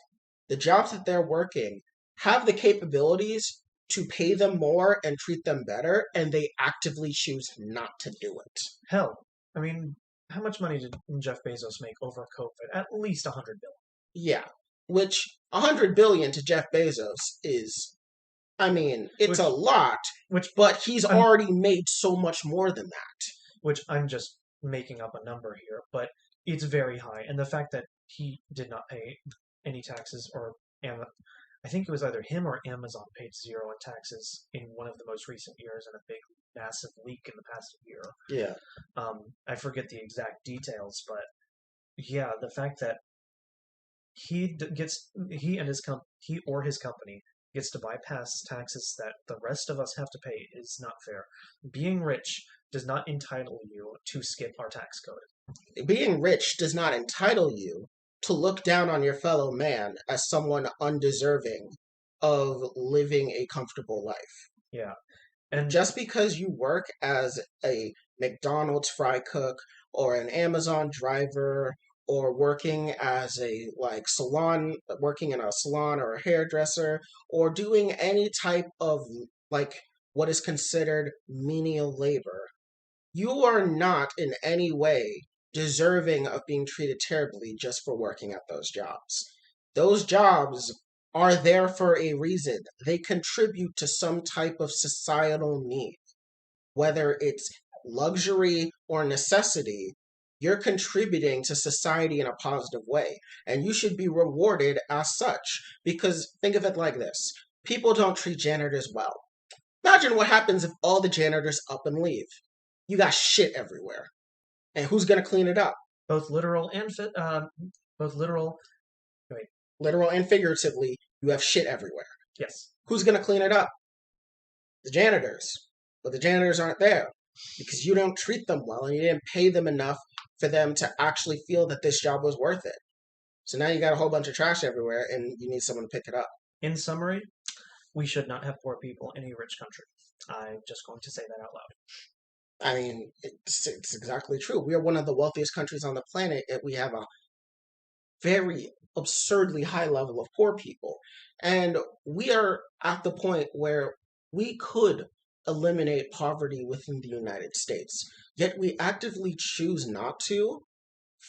the jobs that they're working have the capabilities to pay them more and treat them better, and they actively choose not to do it. Hell, I mean, how much money did Jeff Bezos make over COVID? At least 100 billion. Yeah, which 100 billion to Jeff Bezos is, I mean, it's Which, a lot, which but he's I'm, already made so much more than that. which I'm just making up a number here, but it's very high. And the fact that he did not pay any taxes, or I think it was either him or Amazon paid zero in taxes in one of the most recent years, in a big, massive leak in the past year. Yeah. I forget the exact details, but yeah, the fact that he or his company gets to bypass taxes that the rest of us have to pay is not fair. Being rich does not entitle you to skip our tax code. Being rich does not entitle you to look down on your fellow man as someone undeserving of living a comfortable life. Yeah. And Just because you work as a McDonald's fry cook or an Amazon driver or working in a salon or a hairdresser or doing any type of like what is considered menial labor, you are not in any way deserving of being treated terribly just for working at those jobs. Those jobs are there for a reason. They contribute to some type of societal need, whether it's luxury or necessity. You're contributing to society in a positive way, and you should be rewarded as such. Because think of it like this: people don't treat janitors well. Imagine what happens if all the janitors up and leave. You got shit everywhere. And who's going to clean it up? both literal and both literal. Wait, Literal and figuratively, you have shit everywhere. yes. Who's going to clean it up? The janitors. But the janitors aren't there because you don't treat them well and you didn't pay them enough for them to actually feel that this job was worth it. So now you got a whole bunch of trash everywhere and you need someone to pick it up. In summary, we should not have poor people in a rich country. I'm just going to say that out loud. I mean, it's exactly true. We are one of the wealthiest countries on the planet, and we have a very absurdly high level of poor people. And we are at the point where we could eliminate poverty within the United States, yet we actively choose not to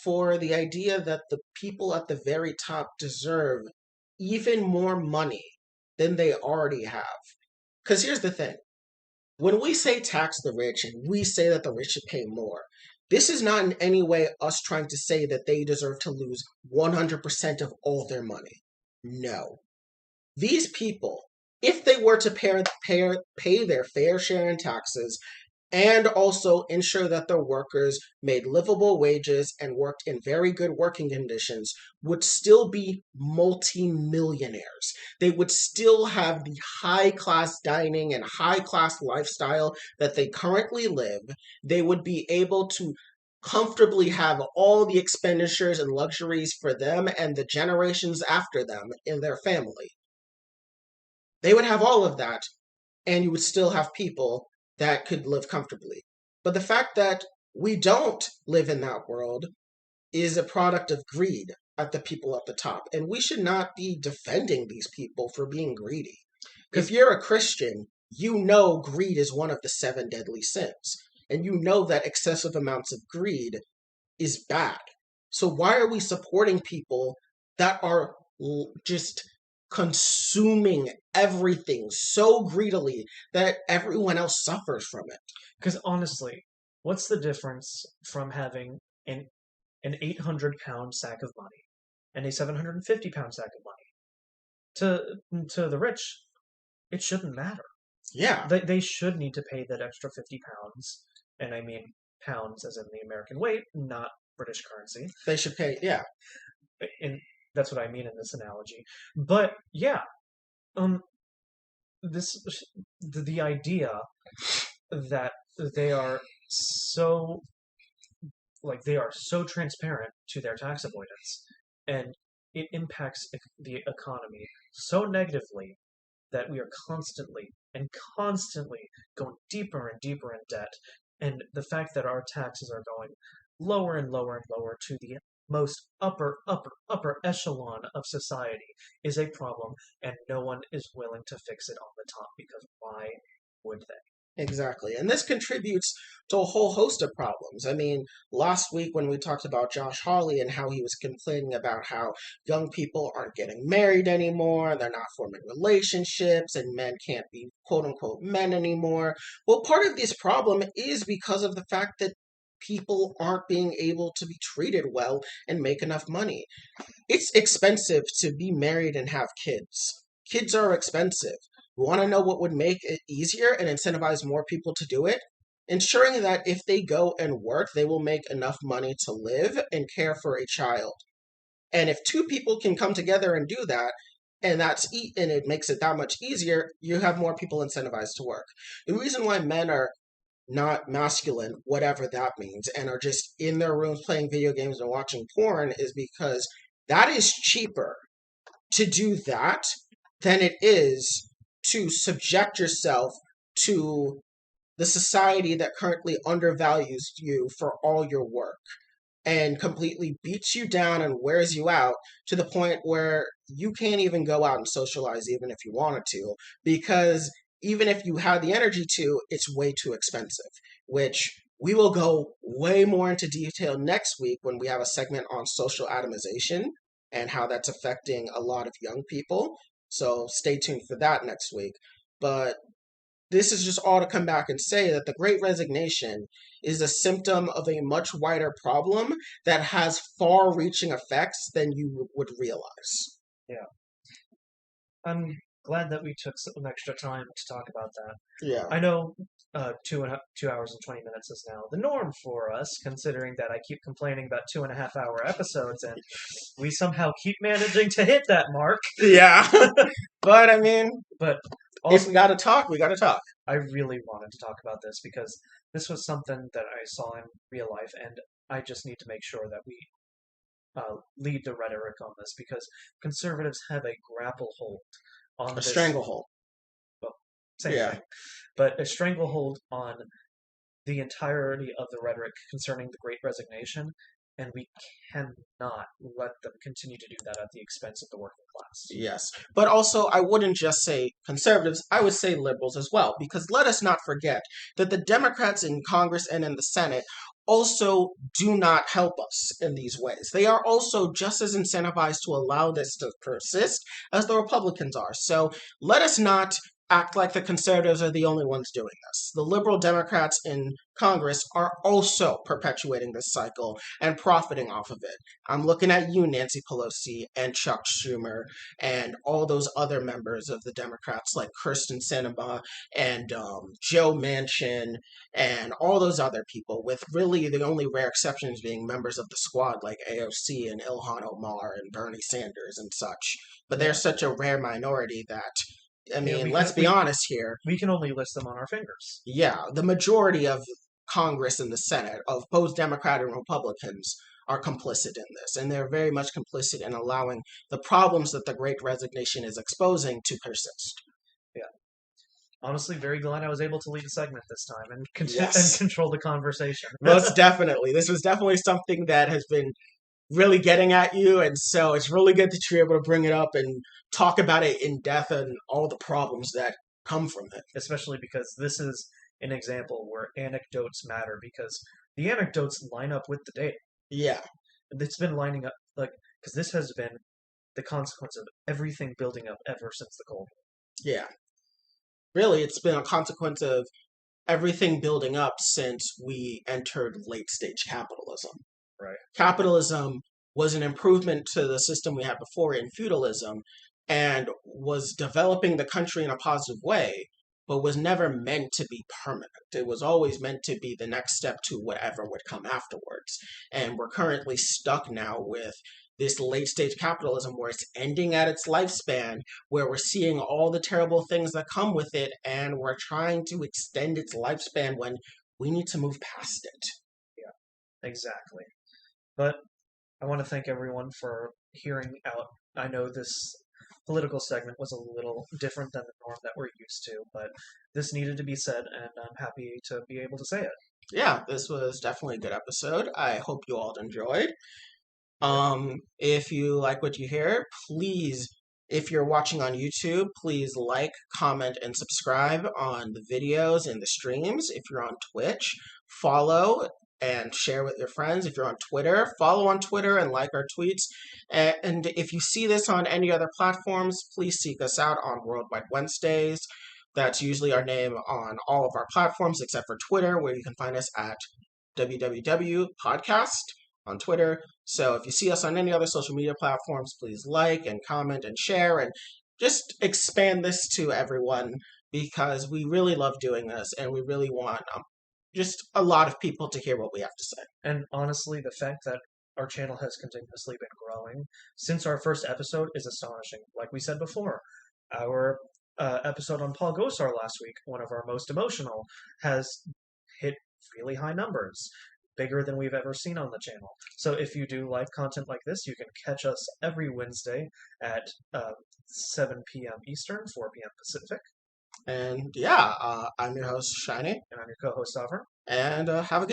for the idea that the people at the very top deserve even more money than they already have. Because here's the thing: when we say tax the rich and we say that the rich should pay more, this is not in any way us trying to say that they deserve to lose 100% of all their money. No. These people, if they were to pay their fair share in taxes and also ensure that their workers made livable wages and worked in very good working conditions, would still be multi-millionaires. They would still have the high-class dining and high-class lifestyle that they currently live. They would be able to comfortably have all the expenditures and luxuries for them and the generations after them in their family. They would have all of that, and you would still have people that could live comfortably. But the fact that we don't live in that world is a product of greed at the people at the top. And we should not be defending these people for being greedy. If you're a Christian, you know greed is one of the 7 deadly sins. And you know that excessive amounts of greed is bad. So why are we supporting people that are just consuming everything so greedily that everyone else suffers from it? Because honestly, what's the difference from having an 800-pound sack of money and a 750-pound sack of money? To the rich, it shouldn't matter. Yeah, They should need to pay that extra £50, and I mean pounds as in the American weight, not British currency. they should pay. Yeah, And that's what I mean in this analogy. But yeah, um, this the idea that they are so they are so transparent to their tax avoidance, and it impacts the economy so negatively that we are constantly and constantly going deeper and deeper in debt. And the fact that our taxes are going lower and lower and lower to the most upper echelon of society is a problem, and no one is willing to fix it on the top because why would they? exactly. And this contributes to a whole host of problems. I mean, last week when we talked about Josh Hawley and how he was complaining about how young people aren't getting married anymore, they're not forming relationships, and men can't be quote unquote men anymore. Well, part of this problem is because of the fact that people aren't being able to be treated well and make enough money. It's expensive to be married and have kids. Kids are expensive. You want to know what would make it easier and incentivize more people to do it? Ensuring that if they go and work, they will make enough money to live and care for a child. And if two people can come together and do that, and it makes it that much easier, you have more people incentivized to work. The reason why men are not masculine, whatever that means, and are just in their rooms playing video games and watching porn is because that is cheaper to do that than it is to subject yourself to the society that currently undervalues you for all your work and completely beats you down and wears you out to the point where you can't even go out and socialize even if you wanted to, because even if you had the energy to, it's way too expensive, which we will go way more into detail next week when we have a segment on social atomization and how that's affecting a lot of young people. So stay tuned for that next week. But this is just all to come back and say that the Great Resignation is a symptom of a much wider problem that has far reaching effects than you would realize. Yeah. I'm glad that we took some extra time to talk about that. Yeah. I know 2 hours and 20 minutes is now the norm for us, considering that I keep complaining about 2.5 hour episodes, and we somehow keep managing to hit that mark. Yeah. But I mean, But if also, we gotta talk, we gotta talk. I really wanted to talk about this because this was something that I saw in real life, and I just need to make sure that we lead the rhetoric on this because conservatives have a grapple hold on A this. stranglehold. Well, same Yeah. thing, but a stranglehold on the entirety of the rhetoric concerning the Great Resignation, and we cannot let them continue to do that at the expense of the working class. Yes. But also, I wouldn't just say conservatives, I would say liberals as well, because let us not forget that the Democrats in Congress and in the Senate also do not help us in these ways. They are also just as incentivized to allow this to persist as the Republicans are. So let us not act like the conservatives are the only ones doing this. The liberal Democrats in Congress are also perpetuating this cycle and profiting off of it. I'm looking at you, Nancy Pelosi, and Chuck Schumer, and all those other members of the Democrats like Kirsten Sinema and Joe Manchin and all those other people, with really the only rare exceptions being members of the squad like AOC and Ilhan Omar and Bernie Sanders and such. But they're such a rare minority that, I mean, let's be honest here. We can only list them on our fingers. Yeah, the majority of Congress and the Senate, of both Democrat and Republicans, are complicit in this, and they're very much complicit in allowing the problems that the Great Resignation is exposing to persist. Yeah. Honestly, very glad I was able to lead a segment this time and, Yes. and control the conversation. Most definitely. This was definitely something that has been really getting at you, and so it's really good that you're able to bring it up and talk about it in depth and all the problems that come from it. Especially because this is an example where anecdotes matter because the anecdotes line up with the data. Yeah. It's been lining up, because this has been the consequence of everything building up ever since the Cold War. Yeah. Really, it's been a consequence of everything building up since we entered late stage capitalism. Right. Capitalism was an improvement to the system we had before in feudalism, and was developing the country in a positive way, but was never meant to be permanent. It was always meant to be the next step to whatever would come afterwards. And we're currently stuck now with this late stage capitalism where it's ending at its lifespan, where we're seeing all the terrible things that come with it, and we're trying to extend its lifespan when we need to move past it. Yeah, exactly. But I want to thank everyone for hearing out. I know this political segment was a little different than the norm that we're used to, but this needed to be said, and I'm happy to be able to say it. Yeah, this was definitely a good episode. I hope you all enjoyed. Yeah. If you like what you hear, please, if you're watching on YouTube, please like, comment, and subscribe on the videos and the streams. If you're on Twitch, follow and share with your friends. If you're on Twitter, follow on Twitter and like our tweets. And if you see this on any other platforms, please seek us out on Worldwide Wednesdays. That's usually our name on all of our platforms except for Twitter, where you can find us at www.podcast on Twitter. So if you see us on any other social media platforms, please like and comment and share and just expand this to everyone because we really love doing this and we really want just a lot of people to hear what we have to say. And honestly, the fact that our channel has continuously been growing since our first episode is astonishing. Like we said before, our episode on Paul Gosar last week, one of our most emotional, has hit really high numbers, bigger than we've ever seen on the channel. So if you do like content like this, you can catch us every Wednesday at 7 p.m. Eastern, 4 p.m. Pacific. And yeah, I'm your host, Shiny. And I'm your co-host, Sovereign. And have a good